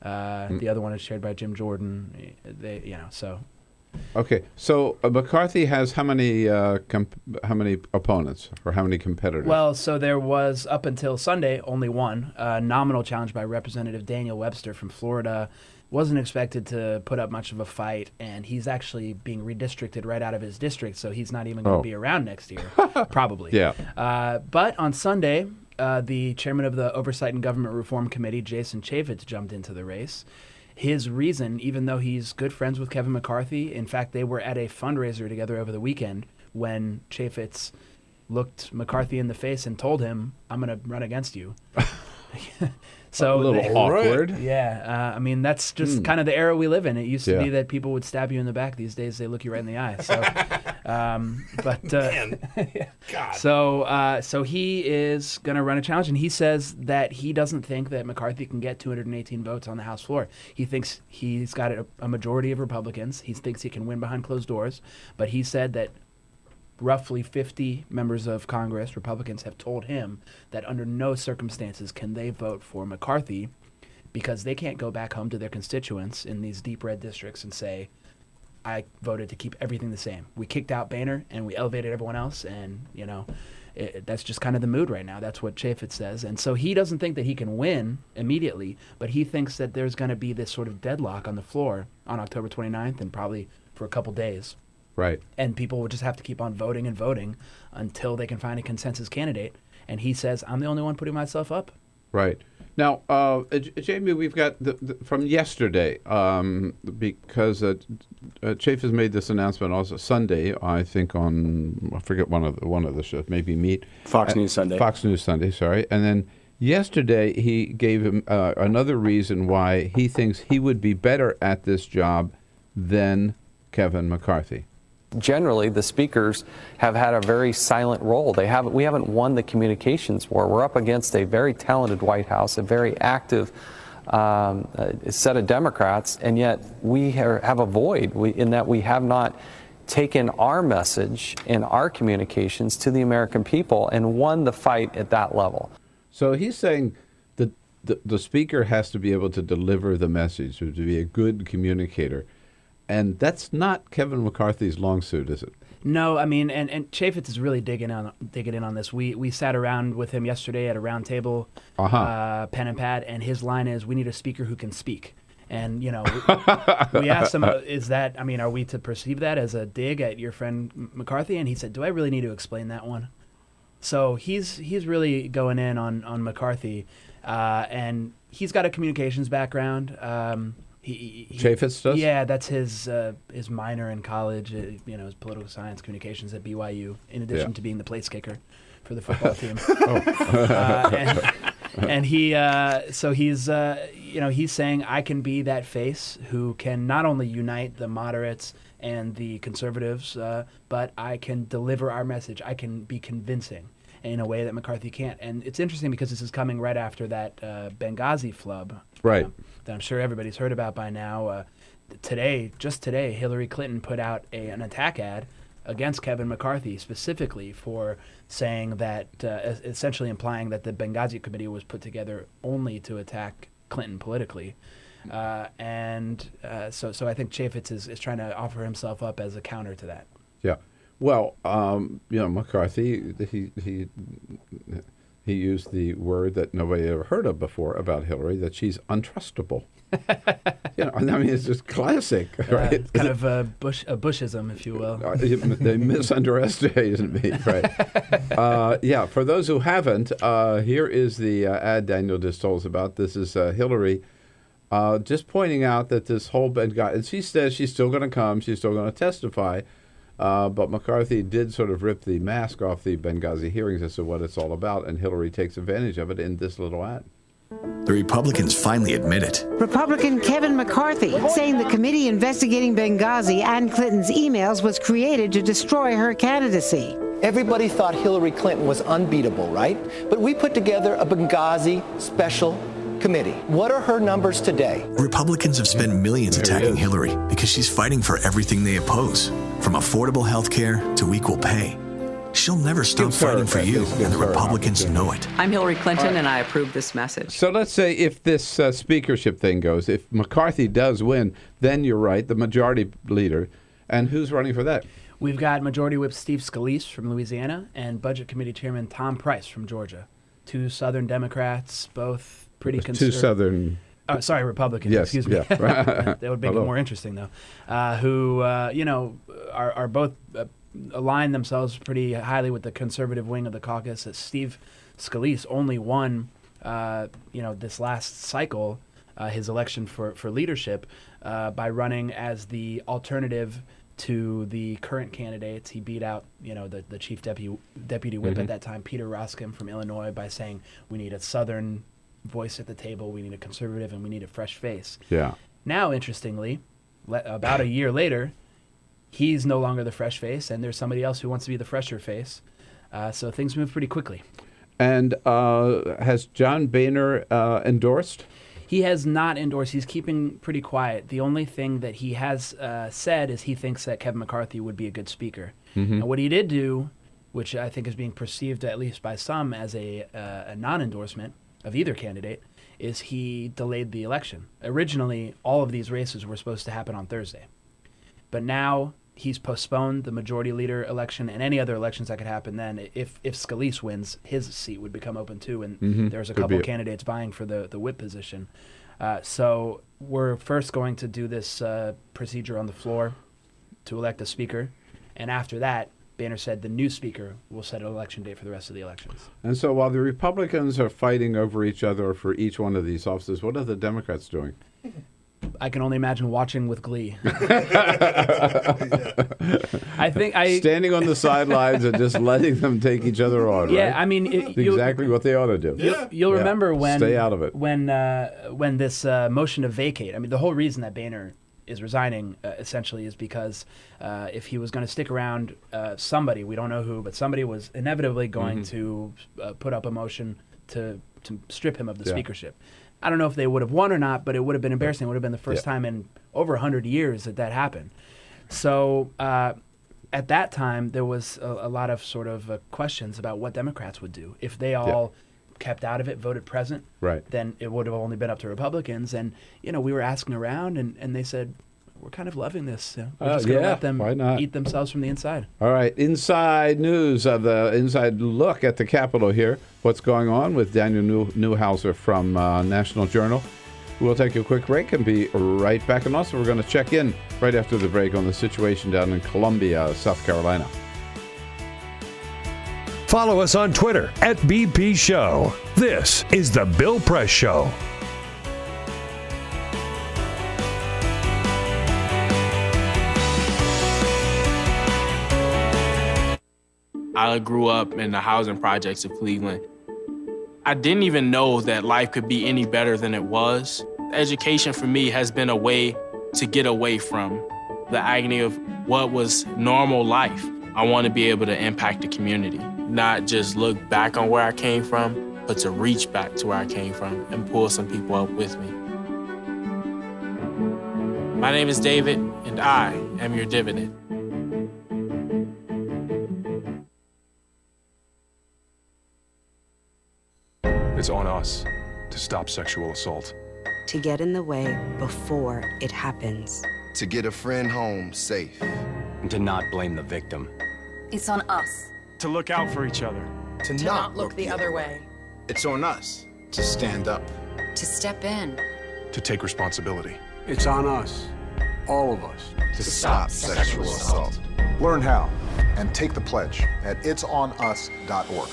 The other one is chaired by Jim Jordan. Okay, so McCarthy has how many opponents or how many competitors? Well, so there was, up until Sunday, only one nominal challenge by Representative Daniel Webster from Florida. Wasn't expected to put up much of a fight, and he's actually being redistricted right out of his district, so he's not even going to be around next year, probably. Yeah. But on Sunday, the chairman of the Oversight and Government Reform Committee, Jason Chaffetz, jumped into the race. His reason, even though he's good friends with Kevin McCarthy, in fact, they were at a fundraiser together over the weekend when Chaffetz looked McCarthy in the face and told him, "I'm going to run against you." So a little awkward. Yeah, I mean, that's just kind of the era we live in. It used to be that people would stab you in the back. These days, they look you right in the eye. So, so he is going to run a challenge, and he says that he doesn't think that McCarthy can get 218 votes on the House floor. He thinks he's got a majority of Republicans. He thinks he can win behind closed doors, but he said that roughly 50 members of Congress, Republicans, have told him that under no circumstances can they vote for McCarthy because they can't go back home to their constituents in these deep red districts and say, I voted to keep everything the same. We kicked out Boehner and we elevated everyone else, and, that's just kind of the mood right now. That's what Chaffetz says. And so he doesn't think that he can win immediately, but he thinks that there's going to be this sort of deadlock on the floor on October 29th and probably for a couple days. Right. And people will just have to keep on voting and voting until they can find a consensus candidate. And he says, I'm the only one putting myself up. Right. Now, Jamie, we've got from yesterday, because Chaffetz made this announcement also Sunday, I think on, I forget one of the shows, maybe Meet. Fox News Sunday. Fox News Sunday, sorry. And then yesterday he gave him another reason why he thinks he would be better at this job than Kevin McCarthy. Generally, the speakers have had a very silent role. We haven't won the communications war. We're up against a very talented White House, a very active set of Democrats, and yet we have a void in that we have not taken our message and our communications to the American people and won the fight at that level. So he's saying that the speaker has to be able to deliver the message, to be a good communicator. And that's not Kevin McCarthy's long suit, is it? No, I mean, and Chaffetz is really digging in on this. We sat around with him yesterday at a round table, pen and pad, and his line is, "We need a speaker who can speak." And we asked him, are we to perceive that as a dig at your friend McCarthy? And he said, "Do I really need to explain that one?" So he's really going in on McCarthy, and he's got a communications background. Chaffetz does? Yeah, that's his minor in college, his political science communications at BYU, in addition to being the place kicker for the football team. And he's saying, I can be that face who can not only unite the moderates and the conservatives, but I can deliver our message. I can be convincing in a way that McCarthy can't. And it's interesting because this is coming right after that Benghazi flub. Right. That I'm sure everybody's heard about by now. Just today, Hillary Clinton put out an attack ad against Kevin McCarthy specifically for saying that, essentially implying that the Benghazi committee was put together only to attack Clinton politically. So I think Chaffetz is trying to offer himself up as a counter to that. Yeah. Well, McCarthy, he used the word that nobody ever heard of before about Hillary, that she's untrustable. It's just classic, right? Kind of a Bushism, if you will. They misunderestimated me, right? For those who haven't, here is the ad Daniel just told us about. This is Hillary just pointing out that this whole Benghazi, and she says she's still going to come, she's still going to testify, but McCarthy did sort of rip the mask off the Benghazi hearings as to what it's all about, and Hillary takes advantage of it in this little ad. The Republicans finally admit it. Republican Kevin McCarthy saying the committee investigating Benghazi and Clinton's emails was created to destroy her candidacy. Everybody thought Hillary Clinton was unbeatable, right? But we put together a Benghazi special committee. What are her numbers today? Republicans have spent millions attacking Hillary because she's fighting for everything they oppose, from affordable health care to equal pay. She'll never stop fighting for you, and the Republicans know it. I'm Hillary Clinton, and I approve this message. So let's say if this speakership thing goes, if McCarthy does win, then you're right, the majority leader. And who's running for that? We've got Majority Whip Steve Scalise from Louisiana and Budget Committee Chairman Tom Price from Georgia. Two Southern Democrats, both pretty conservative. Two Southern... Republicans, yes, excuse me. Yeah. That would make it more interesting, though. Who are both... align themselves pretty highly with the conservative wing of the caucus. Steve Scalise only won, this last cycle, his election for leadership, by running as the alternative to the current candidates. He beat out, the chief deputy whip at that time, Peter Roskin from Illinois, by saying we need a Southern voice at the table, we need a conservative, and we need a fresh face. Yeah. Now, interestingly, about a year later, he's no longer the fresh face, and there's somebody else who wants to be the fresher face. So things move pretty quickly. And has John Boehner endorsed? He has not endorsed. He's keeping pretty quiet. The only thing that he has said is he thinks that Kevin McCarthy would be a good speaker. Mm-hmm. And what he did do, which I think is being perceived at least by some as a non-endorsement of either candidate, is he delayed the election. Originally, all of these races were supposed to happen on Thursday. But now he's postponed the majority leader election and any other elections that could happen then. If Scalise wins, his seat would become open too, and there's a couple candidates vying for the whip position. So we're first going to do this procedure on the floor to elect a speaker, and after that, Boehner said the new speaker will set an election date for the rest of the elections. And so while the Republicans are fighting over each other for each one of these offices, what are the Democrats doing? I can only imagine watching with glee. Standing on the sidelines and just letting them take each other on. Yeah, right? I mean, exactly what they ought to do. You'll remember when stay out of it. When this motion to vacate. I mean, the whole reason that Boehner is resigning essentially is because if he was going to stick around, somebody, we don't know who, but somebody was inevitably going to put up a motion to strip him of the speakership. I don't know if they would have won or not, but it would have been embarrassing. It would have been the first time in over 100 years that happened. So at that time, there was a lot of sort of questions about what Democrats would do. If they all kept out of it, voted present, then it would have only been up to Republicans. And, we were asking around, and they said, we're kind of loving this. We're just going to let them eat themselves from the inside. All right. Inside news of the inside look at the Capitol here. What's going on with Daniel Newhauser from National Journal. We'll take a quick break and be right back. And also, we're going to check in right after the break on the situation down in Columbia, South Carolina. Follow us on Twitter @BP Show. This is The Bill Press Show. I grew up in the housing projects of Cleveland. I didn't even know that life could be any better than it was. Education for me has been a way to get away from the agony of what was normal life. I want to be able to impact the community, not just look back on where I came from, but to reach back to where I came from and pull some people up with me. My name is David, and I am your dividend. It's on us to stop sexual assault. To get in the way before it happens. To get a friend home safe. And to not blame the victim. It's on us. To look out for each other. To not look the other way. It's on us to stand up. To step in. To take responsibility. It's on us, all of us, to stop sexual assault. Learn how and take the pledge at itsonus.org.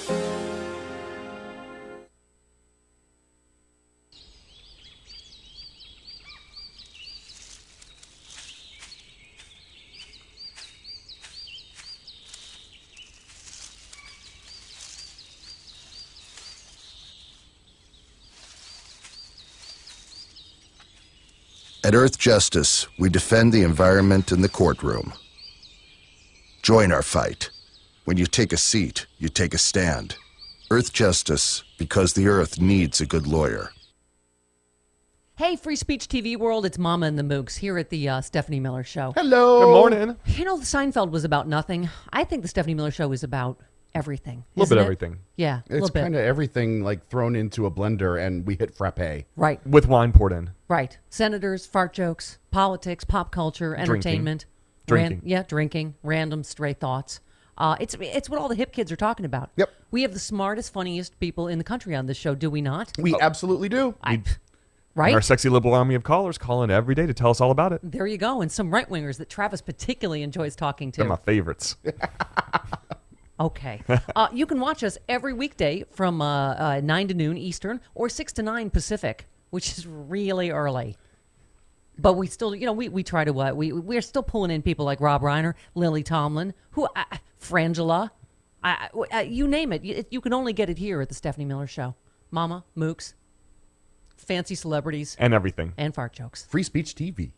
At Earth Justice, we defend the environment in the courtroom. Join our fight. When you take a seat, you take a stand. Earth Justice, because the Earth needs a good lawyer. Hey, Free Speech TV world, it's Mama and the Mooks here at the Stephanie Miller Show. Hello. Good morning. You know, Seinfeld was about nothing. I think the Stephanie Miller Show is about everything. A little bit isn't it? everything. Yeah, a It's little bit. kind of everything like thrown into a blender and we hit frappe. Right. With wine poured in. Right. Senators, fart jokes, politics, pop culture, entertainment. Drinking. Drinking, random stray thoughts. It's what all the hip kids are talking about. Yep. We have the smartest, funniest people in the country on this show, do we not? We absolutely do. Right? Our sexy liberal army of callers call in every day to tell us all about it. There you go. And some right-wingers that Travis particularly enjoys talking to. They're my favorites. Okay. You can watch us every weekday from 9 to noon Eastern or 6 to 9 Pacific, which is really early. But we still, we try to, we're still pulling in people like Rob Reiner, Lily Tomlin, Frangela, you name it. You can only get it here at the Stephanie Miller Show. Mama, Mooks, fancy celebrities. And everything. And fart jokes. Free Speech TV.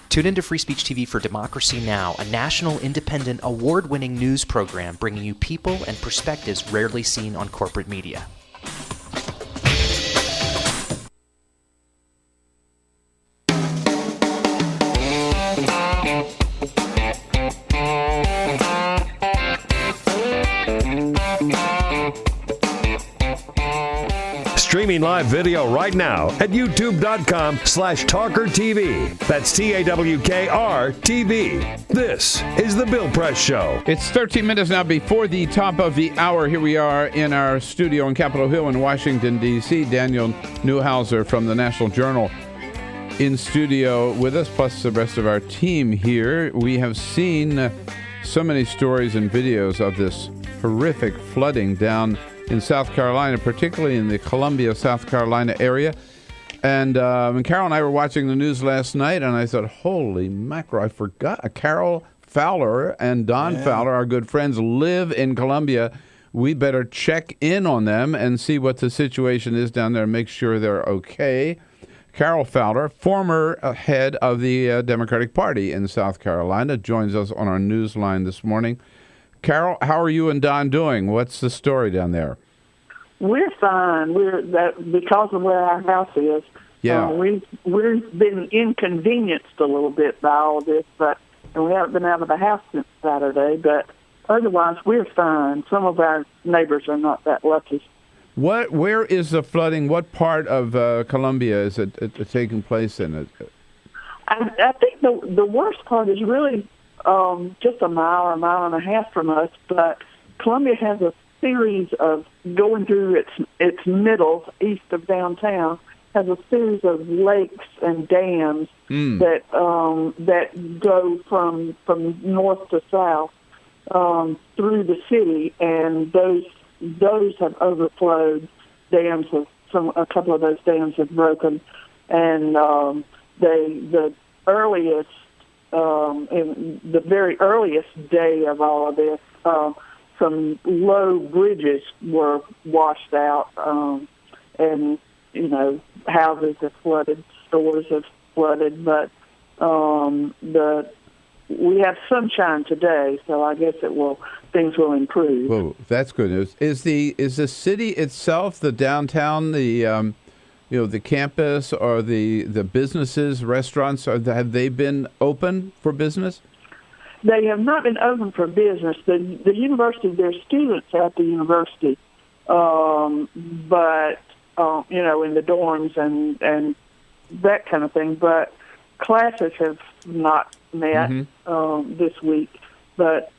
Tune into Free Speech TV for Democracy Now!, a national, independent, award-winning news program bringing you people and perspectives rarely seen on corporate media. Streaming live video right now at youtube.com/TalkerTV. That's TAWKR TV. This is The Bill Press Show. It's 13 minutes now before the top of the hour. Here we are in our studio on Capitol Hill in Washington, D.C. Daniel Newhauser from the National Journal in studio with us, plus the rest of our team here. We have seen so many stories and videos of this horrific flooding down in South Carolina, particularly in the Columbia, South Carolina area. And Carol and I were watching the news last night, and I thought, holy mackerel, I forgot. Carol Fowler and Don Fowler, our good friends, live in Columbia. We better check in on them and see what the situation is down there and make sure they're okay. Carol Fowler, former head of the Democratic Party in South Carolina, joins us on our news line this morning. Carol, how are you and Don doing? What's the story down there? We're fine. Because of where our house is. Yeah. We've been inconvenienced a little bit by all this, and we haven't been out of the house since Saturday. But otherwise, we're fine. Some of our neighbors are not that lucky. Where is the flooding? What part of Columbia is it taking place in? I think the worst part is really just a mile and a half from us, but Columbia has a series of, going through its middle, east of downtown, has a series of lakes and dams that go from north to south through the city, and those have overflowed. A couple of those dams have broken, and the earliest, in the very earliest day of all of this, some low bridges were washed out, and houses have flooded, stores have flooded, but we have sunshine today, so I guess things will improve. Whoa, that's good news. Is the city itself, the downtown, the the campus, or the businesses, restaurants, have they been open for business? They have not been open for business. The university, there's students at the university, but in the dorms and that kind of thing. But classes have not met this week. But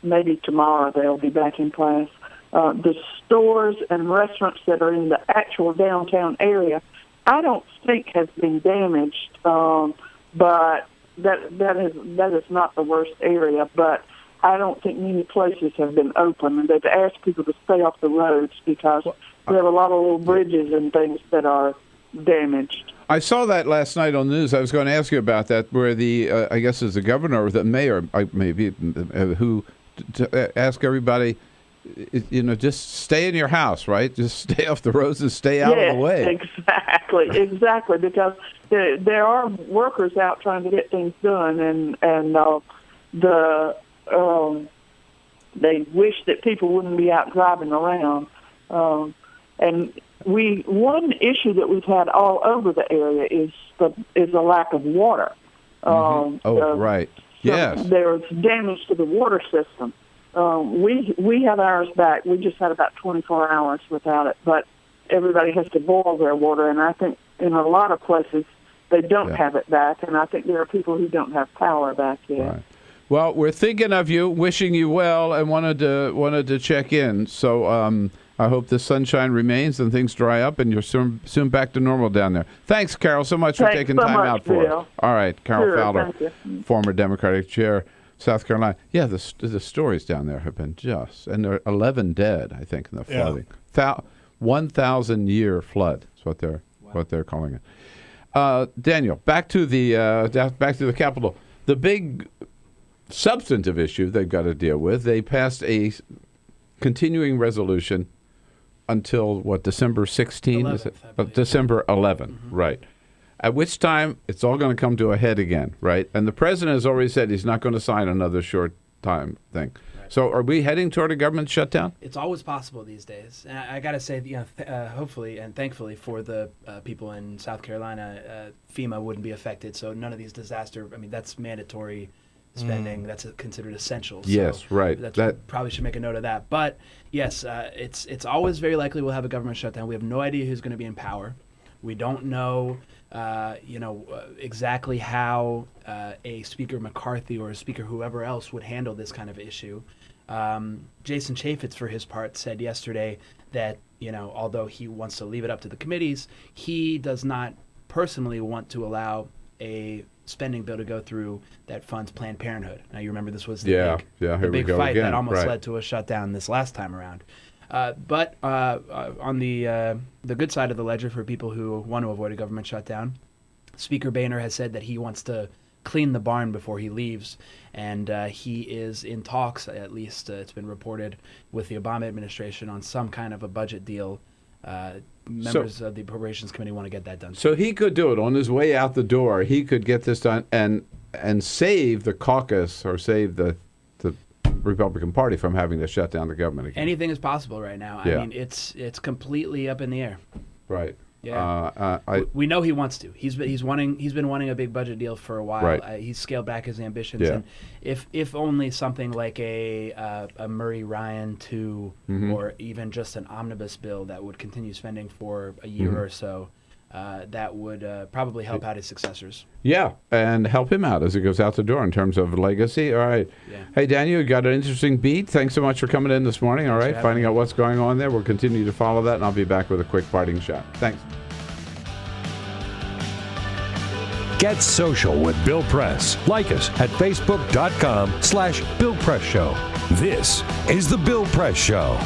maybe tomorrow they'll be back in class. The stores and restaurants that are in the actual downtown area, I don't think has been damaged, but that is not the worst area. But I don't think many places have been open, and they've asked people to stay off the roads because we have a lot of little bridges and things that are damaged. I saw that last night on the news. I was going to ask you about that, where the I guess it's the governor or the mayor, maybe, who ask everybody, just stay in your house, right? Just stay off the roads and stay out of the way. Exactly, because there are workers out trying to get things done, and they wish that people wouldn't be out driving around. And one issue that we've had all over the area is the lack of water. Right. Yes. There's damage to the water system. We have ours back. We just had about 24 hours without it, but everybody has to boil their water, and I think in a lot of places they don't have it back, and I think there are people who don't have power back yet. Right. Well, we're thinking of you, wishing you well, and wanted to check in. So I hope the sunshine remains and things dry up, and you're soon back to normal down there. Thanks, Carol, so much for taking time out for us. All right, Carol Fowler, former Democratic chair, South Carolina. Yeah, the stories down there have been and there are 11 dead, I think, in the flooding. 1,000-year flood is what they're calling it. Daniel, back to the Capitol. The big substantive issue they've got to deal with. They passed a continuing resolution until December 16? 11th, is it? December 11, right? At which time it's all going to come to a head again, right? And the president has already said he's not going to sign another short time thing. Right. So are we heading toward a government shutdown? It's always possible these days. And I got to say, hopefully and thankfully for the people in South Carolina, FEMA wouldn't be affected. So none of these that's mandatory spending. That's considered essential. So yes, right. Probably should make a note of that. But yes, it's always very likely we'll have a government shutdown. We have no idea who's going to be in power. We don't know, exactly how a Speaker McCarthy or a Speaker whoever else would handle this kind of issue. Jason Chaffetz, for his part, said yesterday that although he wants to leave it up to the committees, he does not personally want to allow a spending bill to go through that funds Planned Parenthood. Now, you remember this was the big fight that almost led to a shutdown this last time around. But on the good side of the ledger for people who want to avoid a government shutdown, Speaker Boehner has said that he wants to clean the barn before he leaves, and he is in talks, at least it's been reported, with the Obama administration on some kind of a budget deal. Members of the Appropriations Committee want to get that done. So he could do it on his way out the door. He could get this done and save the caucus or save the Republican Party from having to shut down the government again. Anything is possible right now. Yeah. I mean, it's completely up in the air. Right. Yeah. We know he wants to. He's been wanting a big budget deal for a while. Right. He's scaled back his ambitions, Yeah. and if only something like a Murray Ryan 2 or even just an omnibus bill that would continue spending for a year or so, that would probably help out his successors. Yeah, and help him out as he goes out the door in terms of legacy. All right. Yeah. Hey, Daniel, you got an interesting beat. Thanks so much for coming in this morning. All right, finding out what's going on there. We'll continue to follow that, and I'll be back with a quick parting shot. Thanks. Get social with Bill Press. Like us at facebook.com/Bill Press Show. This is The Bill Press Show.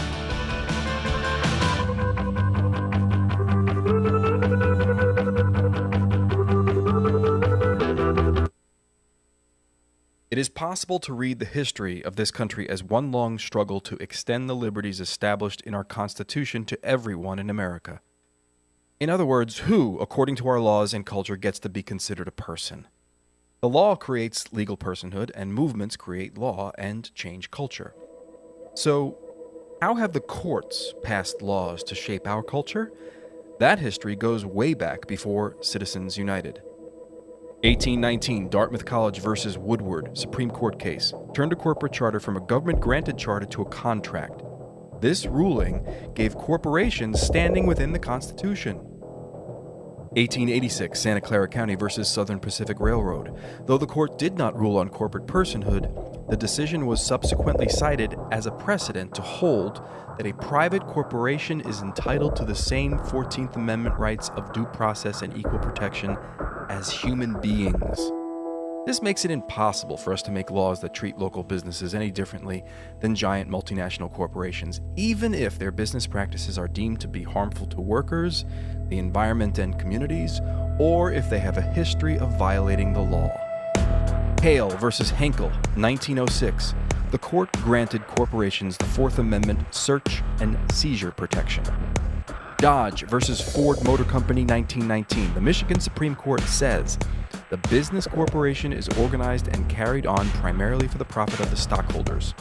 is possible to read the history of this country as one long struggle to extend the liberties established in our Constitution to everyone in America. In other words, who, according to our laws and culture, gets to be considered a person? The law creates legal personhood, and movements create law and change culture. So, how have the courts passed laws to shape our culture? That history goes way back before Citizens United. 1819, Dartmouth College versus Woodward, Supreme Court case, turned a corporate charter from a government-granted charter to a contract. This ruling gave corporations standing within the Constitution. 1886, Santa Clara County versus Southern Pacific Railroad. Though the court did not rule on corporate personhood, the decision was subsequently cited as a precedent to hold that a private corporation is entitled to the same 14th Amendment rights of due process and equal protection as human beings. This makes it impossible for us to make laws that treat local businesses any differently than giant multinational corporations, even if their business practices are deemed to be harmful to workers, the environment and communities, or if they have a history of violating the law. Hale versus Henkel, 1906. The court granted corporations the Fourth Amendment search and seizure protection. Dodge versus Ford Motor Company, 1919. The Michigan Supreme Court says the business corporation is organized and carried on primarily for the profit of the stockholders.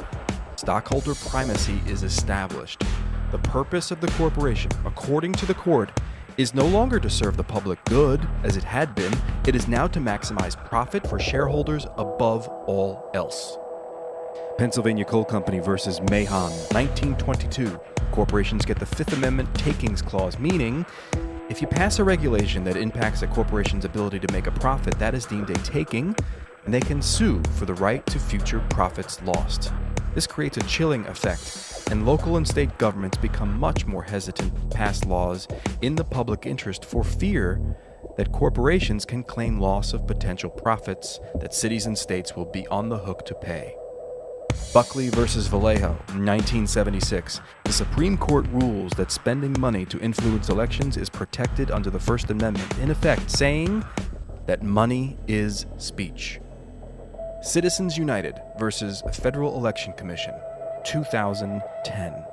Stockholder primacy is established. The purpose of the corporation, according to the court, is no longer to serve the public good, as it had been. It is now to maximize profit for shareholders above all else. Pennsylvania Coal Company versus Mahon, 1922. Corporations get the Fifth Amendment takings clause, meaning if you pass a regulation that impacts a corporation's ability to make a profit, that is deemed a taking, and they can sue for the right to future profits lost. This creates a chilling effect, and local and state governments become much more hesitant to pass laws in the public interest for fear that corporations can claim loss of potential profits that cities and states will be on the hook to pay. Buckley versus Vallejo, 1976. The Supreme Court rules that spending money to influence elections is protected under the First Amendment, in effect saying that money is speech. Citizens United versus Federal Election Commission, 2010.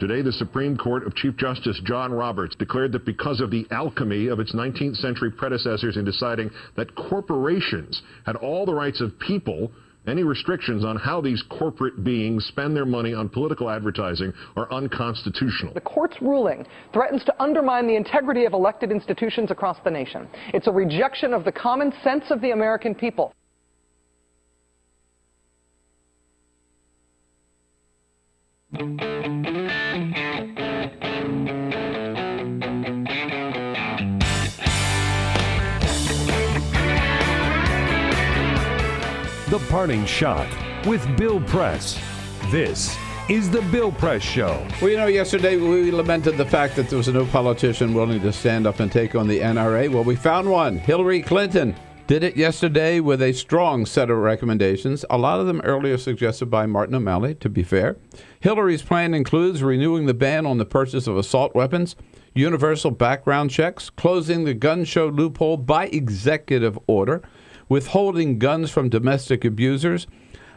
Today, the Supreme Court of Chief Justice John Roberts declared that because of the alchemy of its 19th century predecessors in deciding that corporations had all the rights of people, any restrictions on how these corporate beings spend their money on political advertising are unconstitutional. The court's ruling threatens to undermine the integrity of elected institutions across the nation. It's a rejection of the common sense of the American people. The Parting Shot with Bill Press. This is the Bill Press Show. Well, yesterday we lamented the fact that there was no politician willing to stand up and take on the NRA. Well, we found one. Hillary Clinton did it yesterday with a strong set of recommendations, a lot of them earlier suggested by Martin O'Malley, to be fair. Hillary's plan includes renewing the ban on the purchase of assault weapons, universal background checks, closing the gun show loophole by executive order, withholding guns from domestic abusers,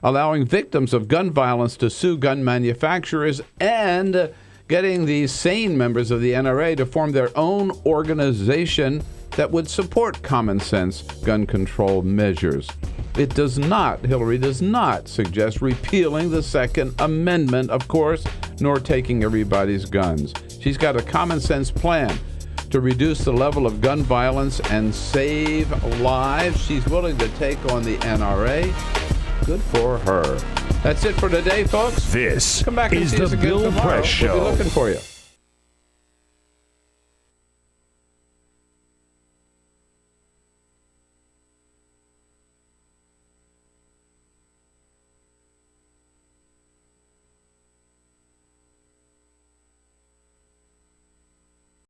allowing victims of gun violence to sue gun manufacturers, and getting these sane members of the NRA to form their own organization that would support common sense gun control measures. Hillary does not suggest repealing the Second Amendment, of course, nor taking everybody's guns. She's got a common sense plan to reduce the level of gun violence and save lives. She's willing to take on the NRA. Good for her. That's it for today, folks. This Come back and is see us the again Bill tomorrow. Press Show. We'll be looking for you.